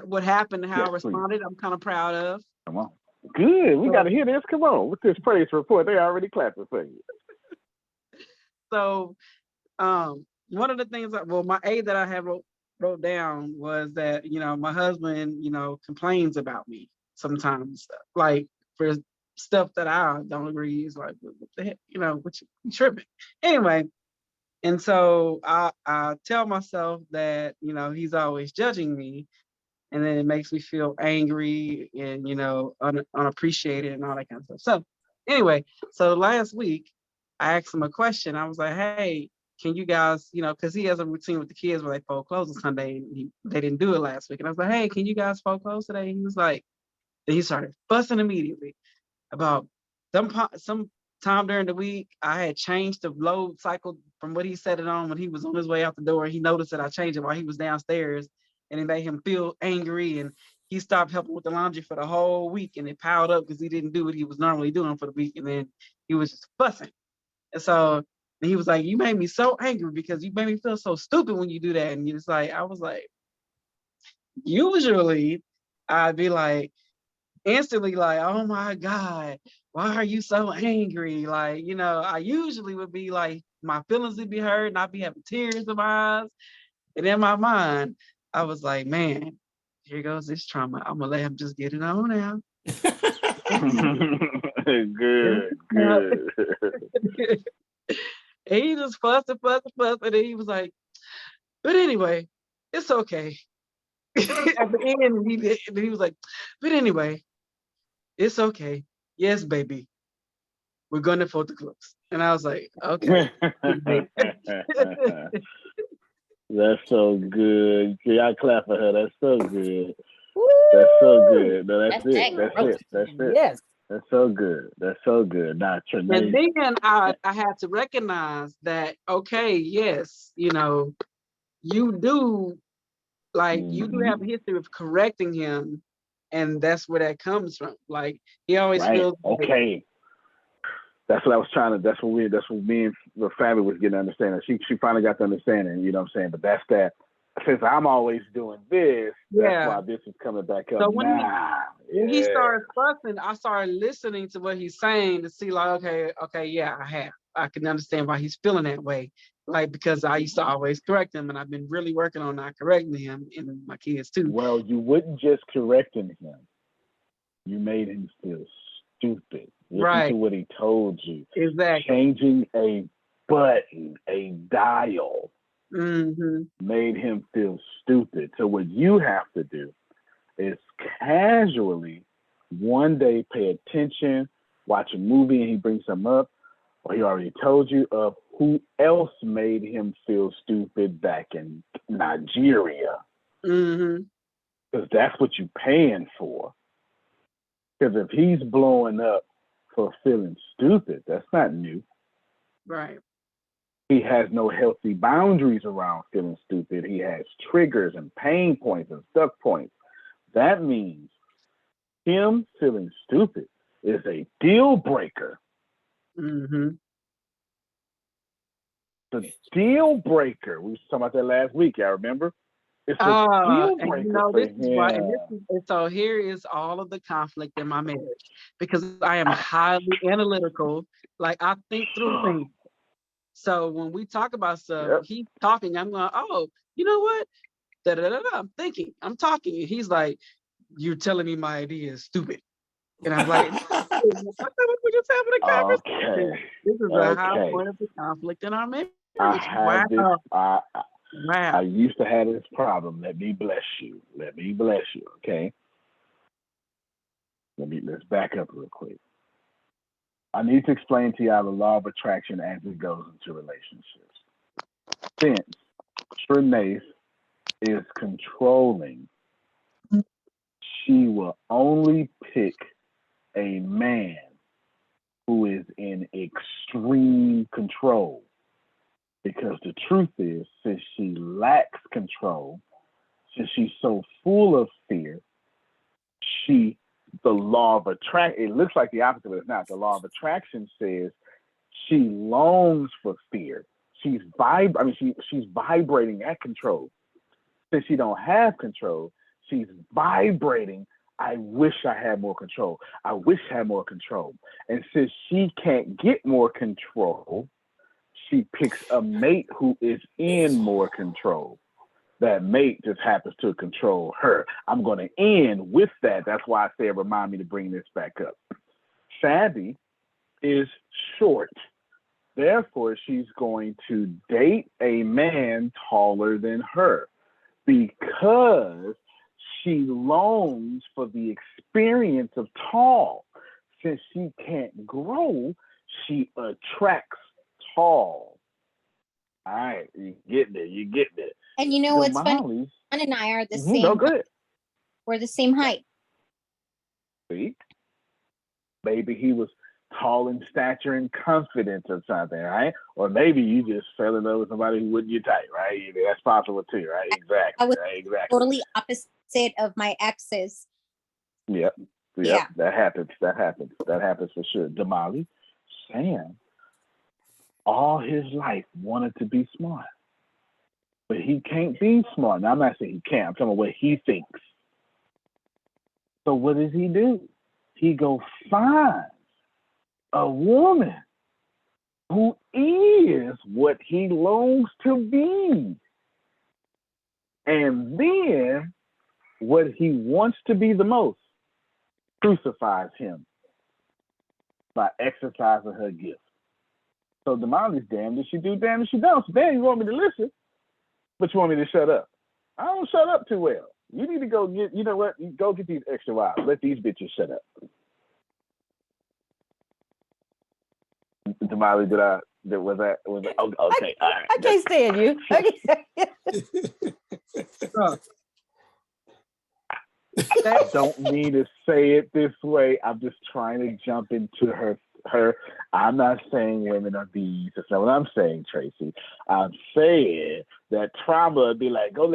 what happened and how Yes, I responded. I'm kind of proud of. Come on. Good. We So- got to hear this. Come on. With this praise report, they already clapping for you. So one of the things my aid that I have wrote down was that, my husband, complains about me sometimes, like for stuff that I don't agree. Is like, what the heck, what you tripping? Anyway, and so I tell myself that, he's always judging me, and then it makes me feel angry and, unappreciated and all that kind of stuff. So anyway, so last week I asked him a question. I was like, hey, can you guys, because he has a routine with the kids where they fold clothes on Sunday, and they didn't do it last week. And I was like, hey, can you guys fold clothes today? And he was like, then he started fussing immediately about some time during the week. I had changed the load cycle from what he set it on when he was on his way out the door. He noticed that I changed it while he was downstairs, and it made him feel angry. And he stopped helping with the laundry for the whole week, and it piled up because he didn't do what he was normally doing for the week. And then he was just fussing. And so he was like, you made me so angry because you made me feel so stupid when you do that. And it's like, I was like, usually I'd be like, instantly like, oh my God, why are you so angry? Like, I usually would be like, my feelings would be hurt and I'd be having tears in my eyes. And in my mind, I was like, man, here goes this trauma. I'm gonna let him just get it on now. Good. And he just fussed and then he was like, but anyway, it's okay. At the end, he was like, but anyway, it's okay. Yes, baby. We're gonna fold the clothes. And I was like, okay. That's so good. Y'all clap for her. That's so good. That's so good. No, that's it. That's it. Yes. That's so good. That's so good. Nah, And Trinae. then I had to recognize that, okay, yes, you do, like, you do have a history of correcting him, and that's where that comes from. Like, he always Right. feels like, Okay. That's what I was trying to. That's what me and the family was getting understanding. She finally got the understanding. You know what I'm saying? But that's that. Since I'm always doing this, that's why this is coming back up. So when he started fussing, I started listening to what he's saying to see, like, okay, yeah, I can understand why he's feeling that way. Like, because I used to always correct him, and I've been really working on not correcting him and my kids too. Well, you wouldn't just correcting him. You made him feel stupid. Listen to what he told you. Exactly. Changing a button, a dial, Mm-hmm. made him feel stupid. So what you have to do is casually one day pay attention, watch a movie, and he brings something up, or he already told you of who else made him feel stupid back in Nigeria. Mm-hmm. Because that's what you're paying for. Because if he's blowing up for feeling stupid, that's not new. Right. He has no healthy boundaries around feeling stupid. He has triggers and pain points and stuck points. That means him feeling stupid is a deal breaker. Mm-hmm. The deal breaker. We were talking about that last week. Y'all remember? It's a deal breaker for this is him. why, and so here is all of the conflict in my marriage, because I am highly analytical. Like, I think through things. So when we talk about stuff, he's talking, I'm going, oh, you know what? I'm thinking, I'm talking. And he's like, you're telling me my idea is stupid. And I'm like, we're just having a conversation. Okay. This is a high point of the conflict in our marriage. I used to have this problem. Let me bless you. Okay. Let's back up real quick. I need to explain to y'all the law of attraction as it goes into relationships. Since Trinae is controlling, she will only pick a man who is in extreme control. Because the truth is, since she lacks control, since she's so full of fear, the law of attraction, it looks like the opposite, but it's not. The law of attraction says She longs for fear. She's vibrating at control. Since she don't have control, she's vibrating. I wish I had more control. I wish I had more control. And since she can't get more control, she picks a mate who is in more control. That mate just happens to control her. I'm going to end with that. That's why I said remind me to bring this back up. Savvy is short. Therefore, she's going to date a man taller than her because she longs for the experience of tall. Since she can't grow, she attracts tall. All right, you get there, you get there. And you know what's funny? Molly's, John and I are the no, same. good. We're the same height. See? Maybe he was tall in stature and confidence or something, right? Or maybe you just fell in love with somebody who wouldn't you tight, right? That's possible too, right? Exactly. I was right? Exactly. totally opposite of my exes. Yep. Yeah. That happens. That happens for sure. Damali, Sam, all his life wanted to be smart. But he can't be smart. Now, I'm not saying he can't. I'm talking about what he thinks. So what does he do? He go find a woman who is what he longs to be. And then what he wants to be the most crucifies him by exercising her gift. So Damali's damned if she do, damned if she don't. So damn, you want me to listen, but you want me to shut up. I don't shut up too well. You need to go get, you know what? Go get these extra wives. Let these bitches shut up. Damali, was that okay? All right. I can't stand you. I don't mean to say it this way. I'm just trying to jump into her. I'm not saying women are bees. That's not what I'm saying, Tracy. I'm saying that trauma would be like, go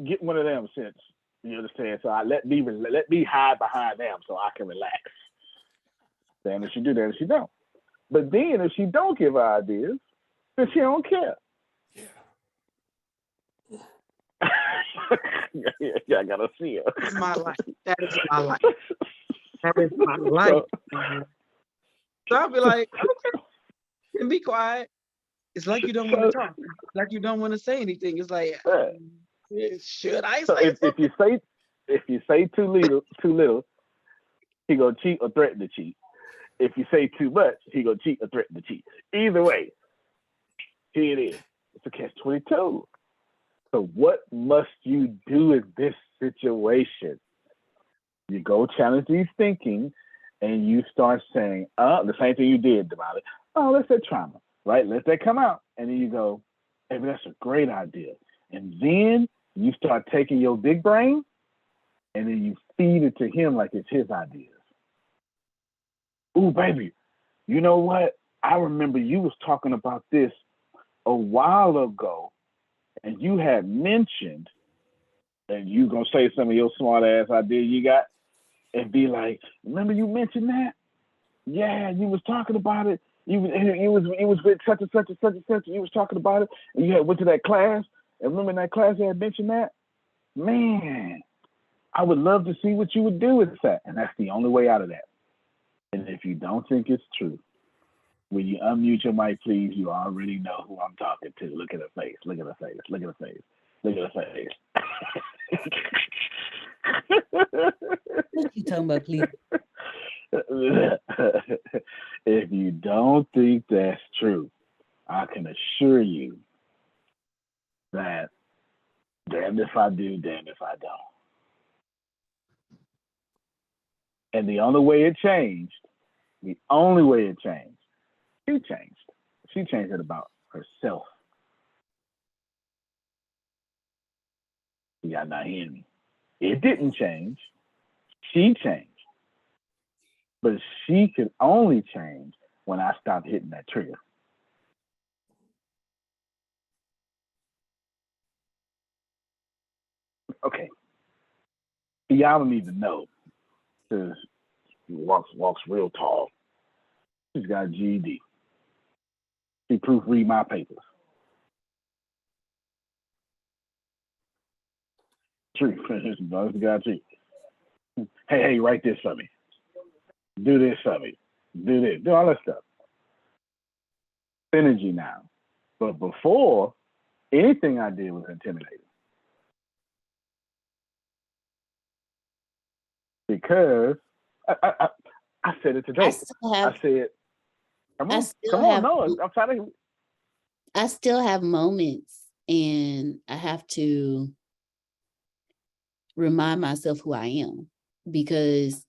get one of them since, you understand? So let me hide behind them so I can relax. Then if she do that, if she don't. But then if she don't give her ideas, then she don't care. Yeah, I gotta see her. That's my life. That is my life. That is my life. So I'll be like, okay, and be quiet. It's like you don't want to talk. It's like you don't want to say anything. It's like, should I say something? If you say too little, he gonna cheat or threaten to cheat. If you say too much, he gonna cheat or threaten to cheat. Either way, here it is. It's a catch-22. So what must you do in this situation? You go challenge these thinking and you start saying, the same thing you did, Damali. Oh, let's say trauma, right? Let that come out. And then you go, hey, that's a great idea. And then you start taking your big brain and then you feed it to him like it's his ideas. Ooh, baby, you know what? I remember you was talking about this a while ago, and you had mentioned, and you gonna say some of your smart ass idea you got, and be like, remember you mentioned that? Yeah, you was talking about it. You was with such and such and such and such. And you was talking about it, and you had went to that class. And remember in that class you had mentioned that? Man, I would love to see what you would do with that. And that's the only way out of that. And if you don't think it's true, when you unmute your mic, please, you already know who I'm talking to. Look at her face. Look at her face. Look at her face. Look at her face. What you talking about, please? If you don't think that's true, I can assure you that damned if I do, damned if I don't. And the only way it changed, she changed it about herself. You got not hearing me. It didn't change. She changed. But she could only change when I stopped hitting that trigger. Okay. Y'all don't even know, because he walks real tall. She's got a GED. She proofread my papers. True. She got you. Hey, write this for me. Do this for me. Do this. Do all that stuff. Synergy now. But before, anything I did was intimidating. Because I said it today. I said, come on, no, I'm trying to. I still have moments, and I have to remind myself who I am, because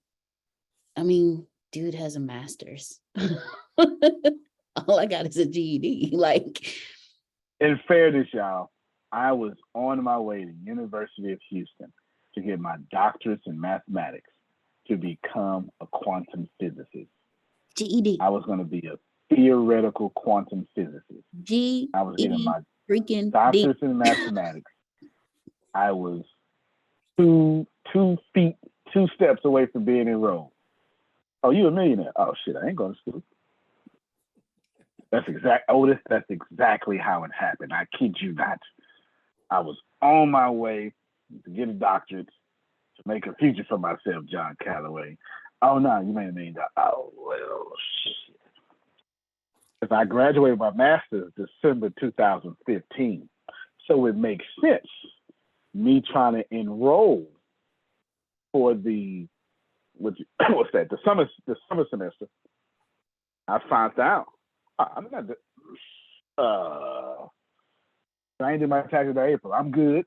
I mean, dude has a master's. All I got is a GED. Like, in fairness, y'all, I was on my way to University of Houston to get my doctorates in mathematics to become a quantum physicist. GED. I was going to be a theoretical quantum physicist. I was getting my freaking doctorates in mathematics. I was two steps away from being enrolled. Oh, you a millionaire? Oh shit, I ain't going to school. That's exactly how it happened. I kid you not. I was on my way to get a doctorate to make a future for myself, John Calloway. Oh no, you made $1 million. Oh well, shit. If I graduated my master's December 2015, so it makes sense me trying to enroll for the summer semester. I found out I'm not. I ain't did my taxes by April. I'm good.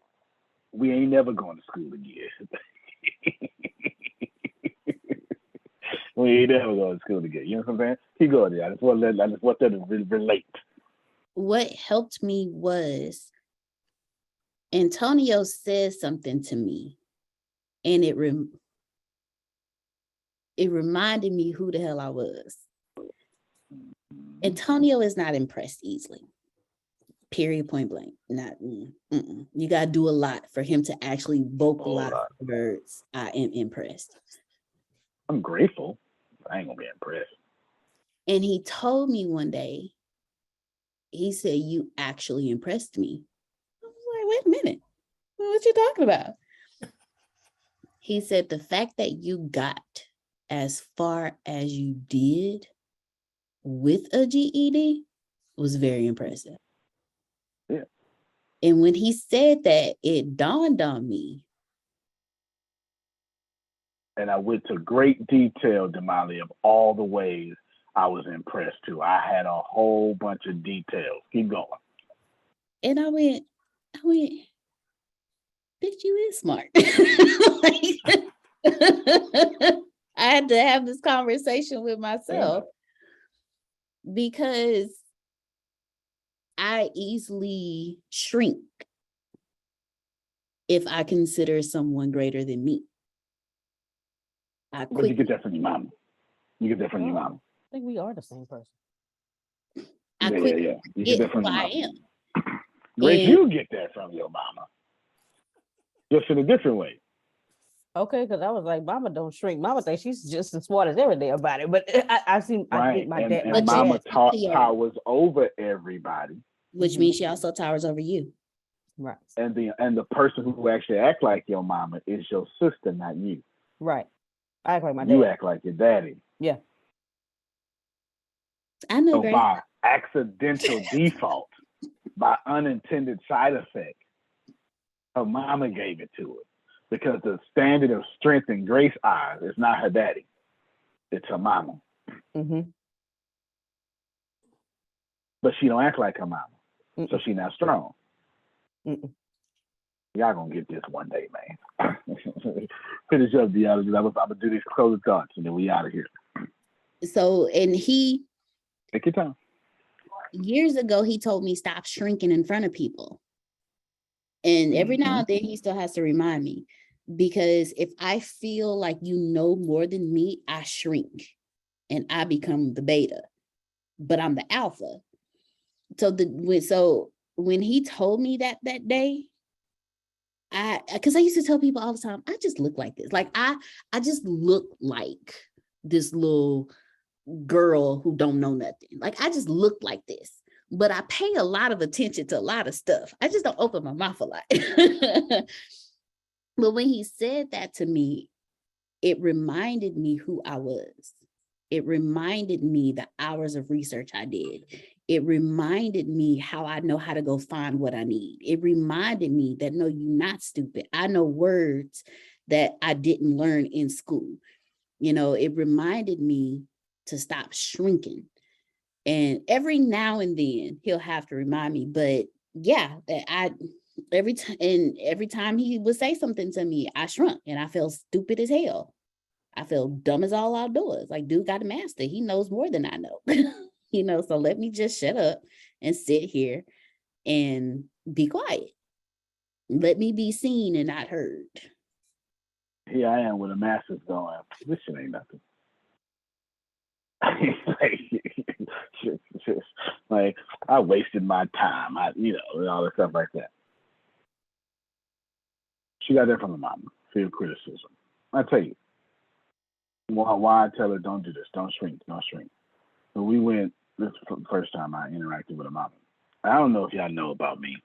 We ain't never going to school again. We ain't never going to school again. You know what I'm saying? Keep going there. I just want to relate. what helped me was Antonio said something to me, and it reminded me who the hell I was. Antonio is not impressed easily. Period, point blank. Not. You got to do a lot for him to actually vocalize the words, I am impressed. I'm grateful. I ain't gonna be impressed. And he told me one day, he said, you actually impressed me. I was like, wait a minute. What you talking about? He said, the fact that you got as far as you did with a GED was very impressive. Yeah. And when he said that, it dawned on me. And I went to great detail, Damali, of all the ways I was impressed too. I had a whole bunch of details. Keep going. And I went, bitch, you is smart. I had to have this conversation with myself because I easily shrink if I consider someone greater than me. Where'd you get that from your mama? You get that from your mama. I think we are the same person. Yeah. You get that from your I mama. am. Grace, And- you get that from your mama. Just in a different way. Okay, because I was like, Mama don't shrink. Mama thinks she's just as smart as every day about it. But I think my dad, and mama towers over everybody. Which means she also towers over you. Right. And the person who actually act like your mama is your sister, not you. Right. I act like my dad. You act like your daddy. Yeah. I know. So by accidental default, by unintended side effect, her mama gave it to her. Because the standard of strength in Grace's eyes is not her daddy. It's her mama. Mm-hmm. But she don't act like her mama. So she not strong. Mm-mm. Y'all gonna get this one day, man. Finish up the other. I'm gonna do these closing thoughts and then we out of here. So, and he take your time. Years ago, he told me stop shrinking in front of people. And every now and then he still has to remind me, because if I feel like you know more than me, I shrink and I become the beta, but I'm the alpha. So when he told me that day, because I used to tell people all the time, I just look like this. Like I just look like this little girl who don't know nothing. Like I just look like this, but I pay a lot of attention to a lot of stuff. I just don't open my mouth a lot. But when he said that to me, it reminded me who I was. It reminded me the hours of research I did. It reminded me how I know how to go find what I need. It reminded me that, no, you're not stupid. I know words that I didn't learn in school. You know, it reminded me to stop shrinking. And every now and then he'll have to remind me, but yeah, that every time he would say something to me, I shrunk and I felt stupid as hell. I felt dumb as all outdoors. Like, dude got a master. He knows more than I know. You know, so let me just shut up and sit here and be quiet. Let me be seen and not heard. Here I am with a master's going, this shit ain't nothing. Like, I wasted my time, and all that stuff like that. She got that from the mama, fear criticism. I tell you, why I tell her, don't do this, don't shrink. So we went, this is the first time I interacted with a mama. I don't know if y'all know about me,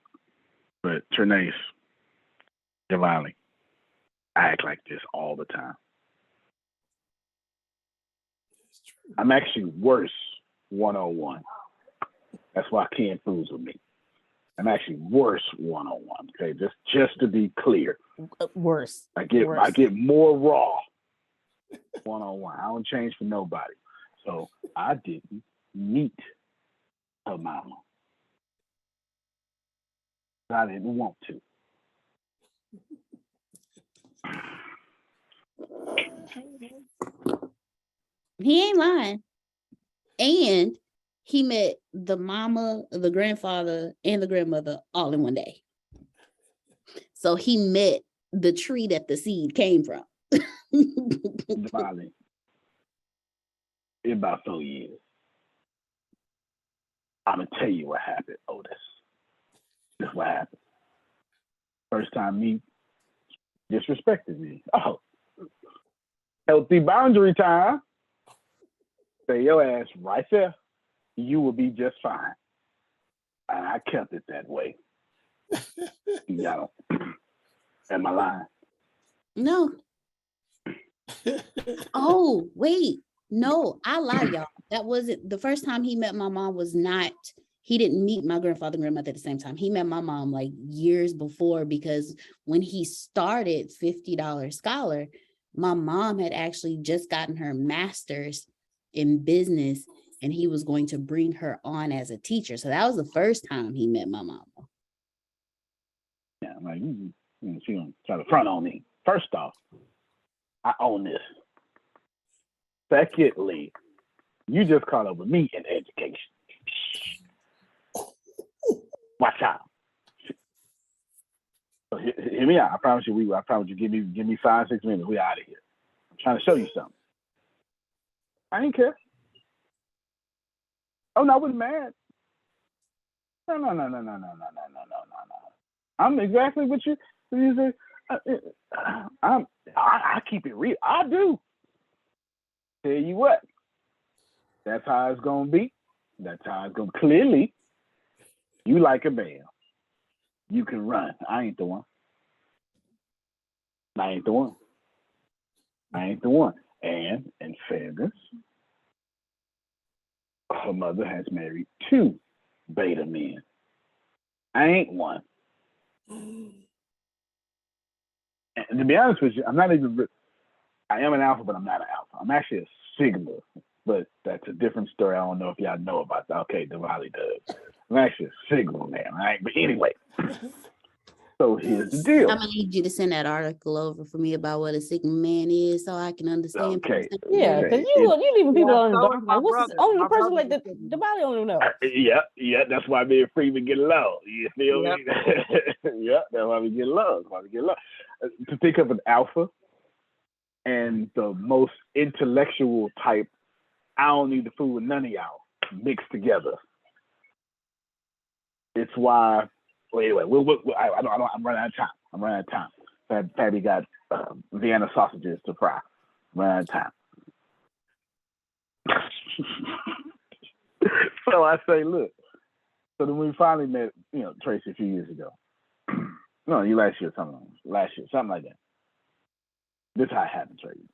but Trinace, Javali, I act like this all the time. I'm actually worse one-on-one. That's why Ken fools with me. I'm actually worse one-on-one. Okay, just to be clear. Worse. I get more raw one-on-one. I don't change for nobody. So I didn't meet her mama. I didn't want to. He ain't lying. And he met the mama, the grandfather, and the grandmother all in one day. So he met the tree that the seed came from. Finally, in about 4 years. I'm going to tell you what happened, Otis. This is what happened. First time me disrespected me. Oh, healthy boundary time. Say your ass right there. You will be just fine. And I kept it that way. You got it. Am I lying? No. Oh, wait. No, I lie, y'all. That wasn't the first time he met my mom. He didn't meet my grandfather and grandmother at the same time. He met my mom like years before, because when he started $50 Scholar, my mom had actually just gotten her master's in business, and he was going to bring her on as a teacher. So that was the first time he met my mom. Yeah, I'm like, she gonna try to front on me. First off, I own this. Secondly, you just caught up with me in education. Watch out. So hear me out. I promise you, give me 5-6 minutes. We out of here. I'm trying to show you something. I didn't care. Oh no, I wasn't mad. No. I'm exactly what you say. I keep it real. I do. Tell you what. That's how it's gonna be. That's how it's gonna. Clearly, you like a man. You can run. I ain't the one. And in fairness, her mother has married 2 beta men. I ain't one. And to be honest with you, I am an alpha, but I'm not an alpha. I'm actually a sigma, but that's a different story. I don't know if y'all know about that. Okay, Diwali does. I'm actually a sigma man, all right? But anyway, so here's the deal. I'm gonna need you to send that article over for me about what a Sigma man is, so I can understand. Okay. Yeah, because you leaving people on the dark. Like, what's only the person like the body don't know. Yeah, that's why me and Freeman get along. You feel me? Yeah, that's why we get along. To think of an alpha and the most intellectual type, I don't need to fool with none of y'all mixed together. It's why. Well, anyway, I'm running out of time. Fabby got Vienna sausages to fry. I'm running out of time. So I say, look. So then we finally met, Tracy a few years ago. No, you last year, something like that. This is how it happened, Tracy.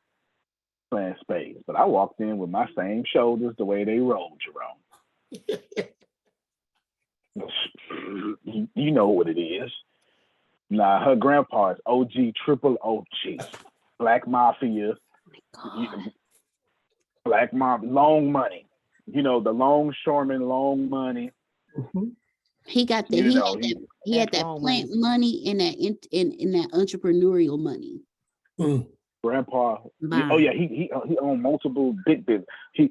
Playing spades. But I walked in with my same shoulders the way they roll, Jerome. You know what it is. Nah, her grandpa is OG, triple OG. Black Mafia. Black Mafia, long money. The longshoreman, long money. Mm-hmm. He got the he had that plant money and that in that entrepreneurial money. Grandpa, he owned multiple big business. He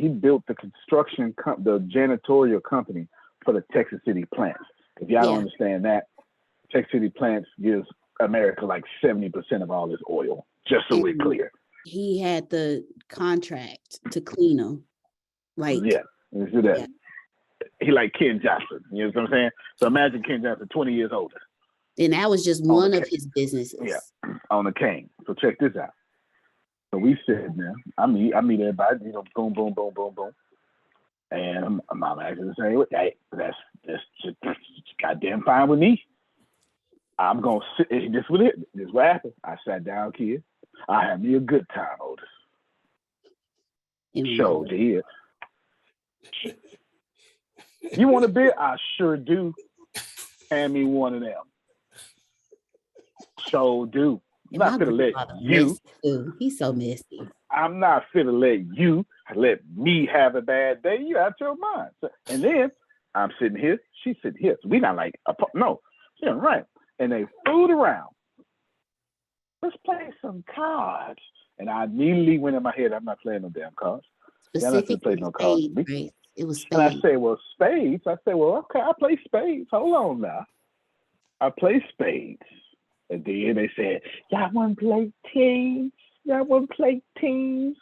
built the construction the janitorial company for the Texas City plants. If y'all don't understand that, Texas City plants gives America like 70% of all this oil. Just so we're clear. He had the contract to clean them. Like let's do that. Yeah. He like Ken Johnson. You know what I'm saying? So imagine Ken Johnson, 20 years older. And that was just one of his businesses. Yeah, on the cane. So check this out. So we sit there. I meet everybody. Boom, boom, boom, boom, boom. And I'm actually saying, hey, that's just goddamn fine with me. I'm gonna sit. This was it. This what happened. I sat down, kid. I had me a good time, Otis. Showed you here. You want a beer? I sure do. Hand me one of them. So do. I'm not gonna let you. He's so messy. I'm not finna let me have a bad day. You out your mind. And then I'm sitting here. She's sitting here. So we not like no. Yeah, right. And they fooled around. Let's play some cards. And I immediately went in my head. I'm not playing no damn cards. Specifically no cards. Right? It was spades. And I say, well, spades. I say, well, okay, I play spades. Hold on now. I play spades. And then they said, y'all want to play teams? Y'all want to play teams?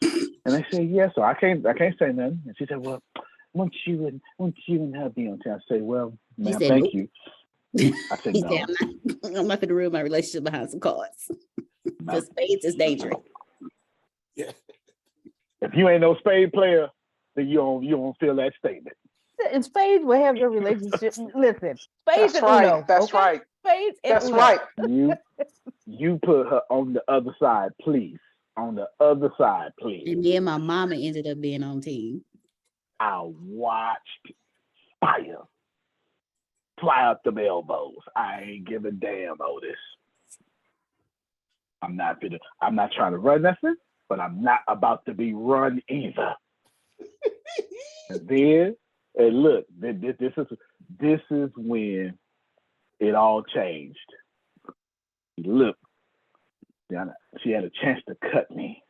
And I said, yeah. So I can't say nothing. And she said, well, won't you and her be on team? I say, well, ma'am, thank you. I said, no. I'm not going to ruin my relationship behind some cards. Because spades is dangerous. Yeah. If you ain't no spade player, then you don't feel that statement. And spades will have your relationship. Listen, spades That's and right. Uno. That's right. Spades and That's Uno. right. You put her on the other side, please. On the other side, please. And me and my mama ended up being on team. I watched fire fly out them elbows. I ain't give a damn, Otis. I'm not trying to run nothing, but I'm not about to be run either. And look, this is when it all changed. Look, she had a chance to cut me,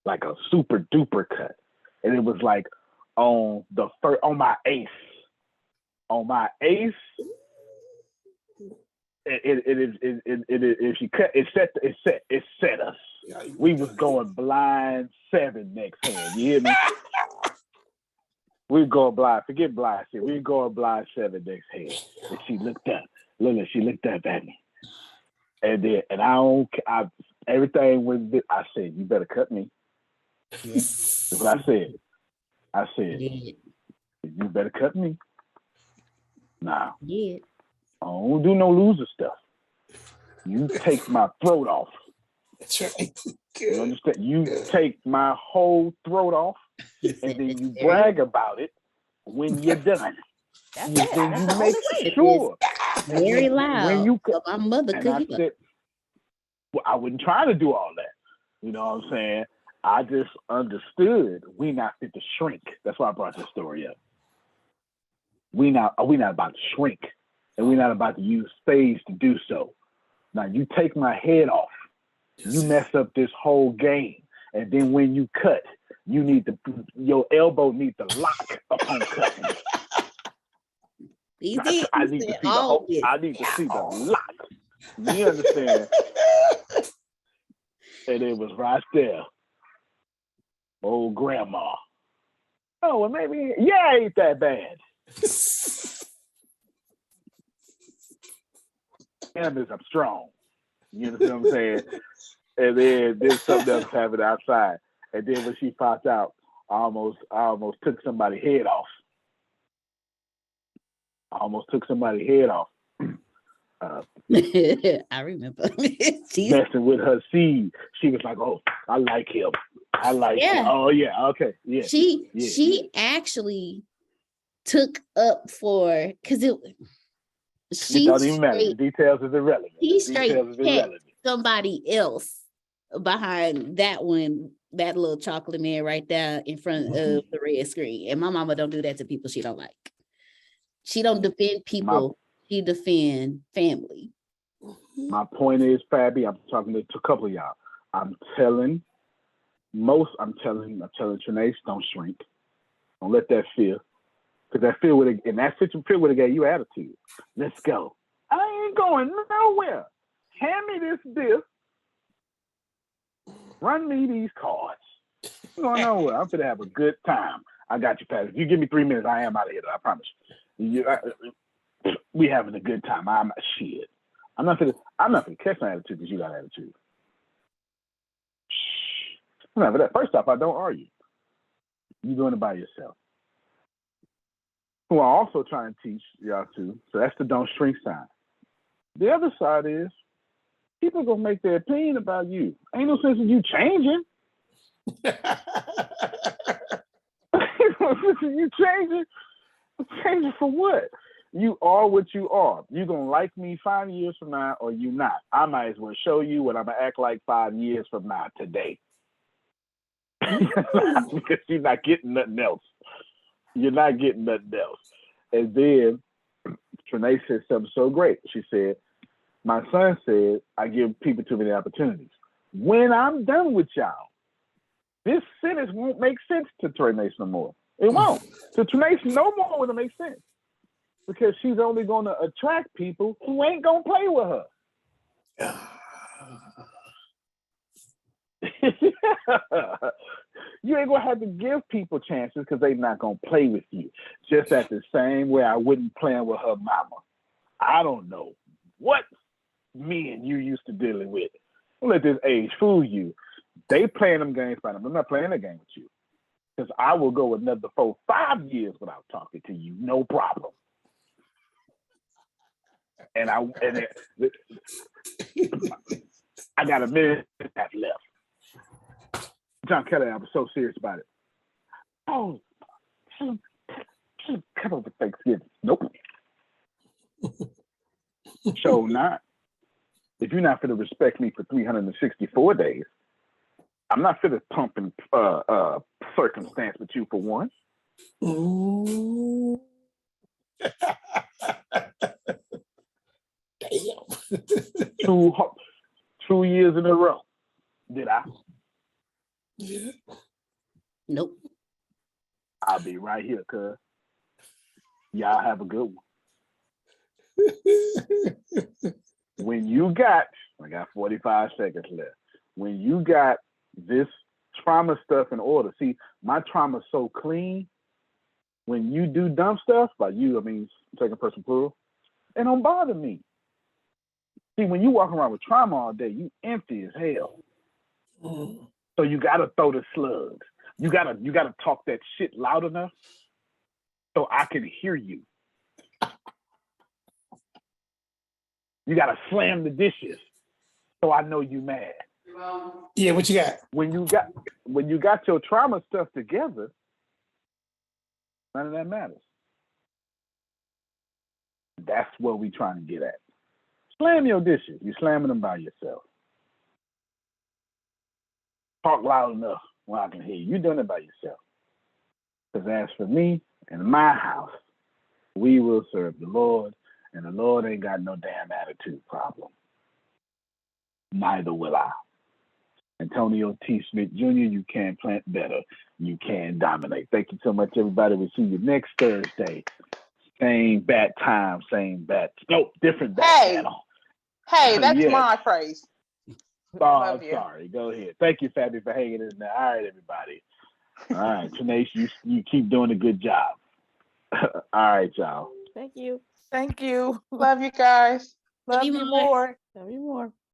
like a super duper cut, and it was like on my ace. On my ace, if she cut, it set us. We was going blind 7 next hand. You hear me? We going blind. Forget blind shit. We going blind 7 next hand. And she looked up. Lily, she looked up at me. And then, everything was. I said, you better cut me. Yeah. That's what I said. You better cut me. Nah. Yeah. I don't do no loser stuff. You take my throat off. That's right. You understand? You take my whole throat off, and then you brag about it when you're done. Then you make sure. Very loud. When you my mother could hear. Well, I wasn't trying to do all that. You know what I'm saying? I just understood we not fit to shrink. That's why I brought this story up. We not about to shrink, and we're not about to use spades to do so. Now you take my head off, you mess up this whole game, and then when you cut, your elbow needs to lock upon cutting. I need to see the lock. You understand? And it was right there. Old grandma. Oh, well, maybe ain't that bad. I'm strong. You understand what I'm saying? And then there's something else happened outside. And then when she popped out, I almost took somebody's head off. I remember. She's, Messing with her seed. She was like, "Oh, I like him. I like him. Yeah. Oh yeah, okay, yeah." she actually took up for because It she don't even matter. The straight, details is irrelevant. he The straight details is kept irrelevant. somebody else behind that one, that little chocolate man right there in front of the red screen. And my mama don't do that to people she don't like. She don't defend people. She defend family. My point is, Fabi, I'm talking to a couple of y'all. I'm telling Trinace, don't shrink. Don't let that fear. Because that fear would have gave you attitude. Let's go. I ain't going nowhere. Hand me this disc. Run me these cards. I'm going nowhere. I'm gonna have a good time. I got you, Pat. If you give me 3 minutes, I am out of here. I promise you. We having a good time. I'm not gonna catch my attitude because you got attitude. Remember that. First off, I don't argue. You're doing it by yourself. Who I also try and teach y'all too. So that's the don't shrink sign. The other side is people gonna make their opinion about you. Ain't no sense in you changing. You changing for what? You are what you are. You gonna like me 5 years from now, or you not. I might as well show you what I'm gonna act like 5 years from now today. Because you're not getting nothing else. You're not getting nothing else. And then Trinae said something so great. She said, my son said, I give people too many opportunities. When I'm done with y'all, this sentence won't make sense to Trinae no more. It won't. To Trinae no more will it make sense. Because she's only going to attract people who ain't going to play with her. You ain't gonna have to give people chances because they're not gonna play with you. Just at the same way I wouldn't play with her mama. I don't know what men you used to dealing with. Don't let this age fool you. They playing them games by them. I'm not playing a game with you. Because I will go another 4, 5 years without talking to you, no problem. And I got a minute and a half left. John Kelly, I was so serious about it. Oh, come over Thanksgiving. Nope. So not. If you're not going to respect me for 364 days, I'm not going to pump and circumstance with you for one. Ooh. Damn. 2 years in a row. Did I? Yeah. Nope. I'll be right here, cuz. Y'all have a good one. When you got, I got 45 seconds left. When you got this trauma stuff in order, see, my trauma's so clean. When you do dumb stuff, by you, I mean second person plural, it don't bother me. See, when you walk around with trauma all day, you empty as hell. So you gotta throw the slugs. You gotta talk that shit loud enough so I can hear you. You gotta slam the dishes so I know you mad. Yeah, what you got? When you got your trauma stuff together, none of that matters. That's what we trying to get at. Slam your dishes. You're slamming them by yourself. Talk loud enough where I can hear you. You're doing it by yourself. Because as for me and my house, we will serve the Lord, and the Lord ain't got no damn attitude problem. Neither will I. Antonio T. Smith Jr., you can plant better. You can dominate. Thank you so much, everybody. We'll see you next Thursday. Same bat time, same bat. No, different bat channel. Hey, that's Yes. my phrase. Oh, I'm sorry. Go ahead. Thank you, Fabi, for hanging in there. All right, everybody. All right, Trinace, you keep doing a good job. All right, y'all. Thank you. Thank you. Love you guys. Love you more. Love you more.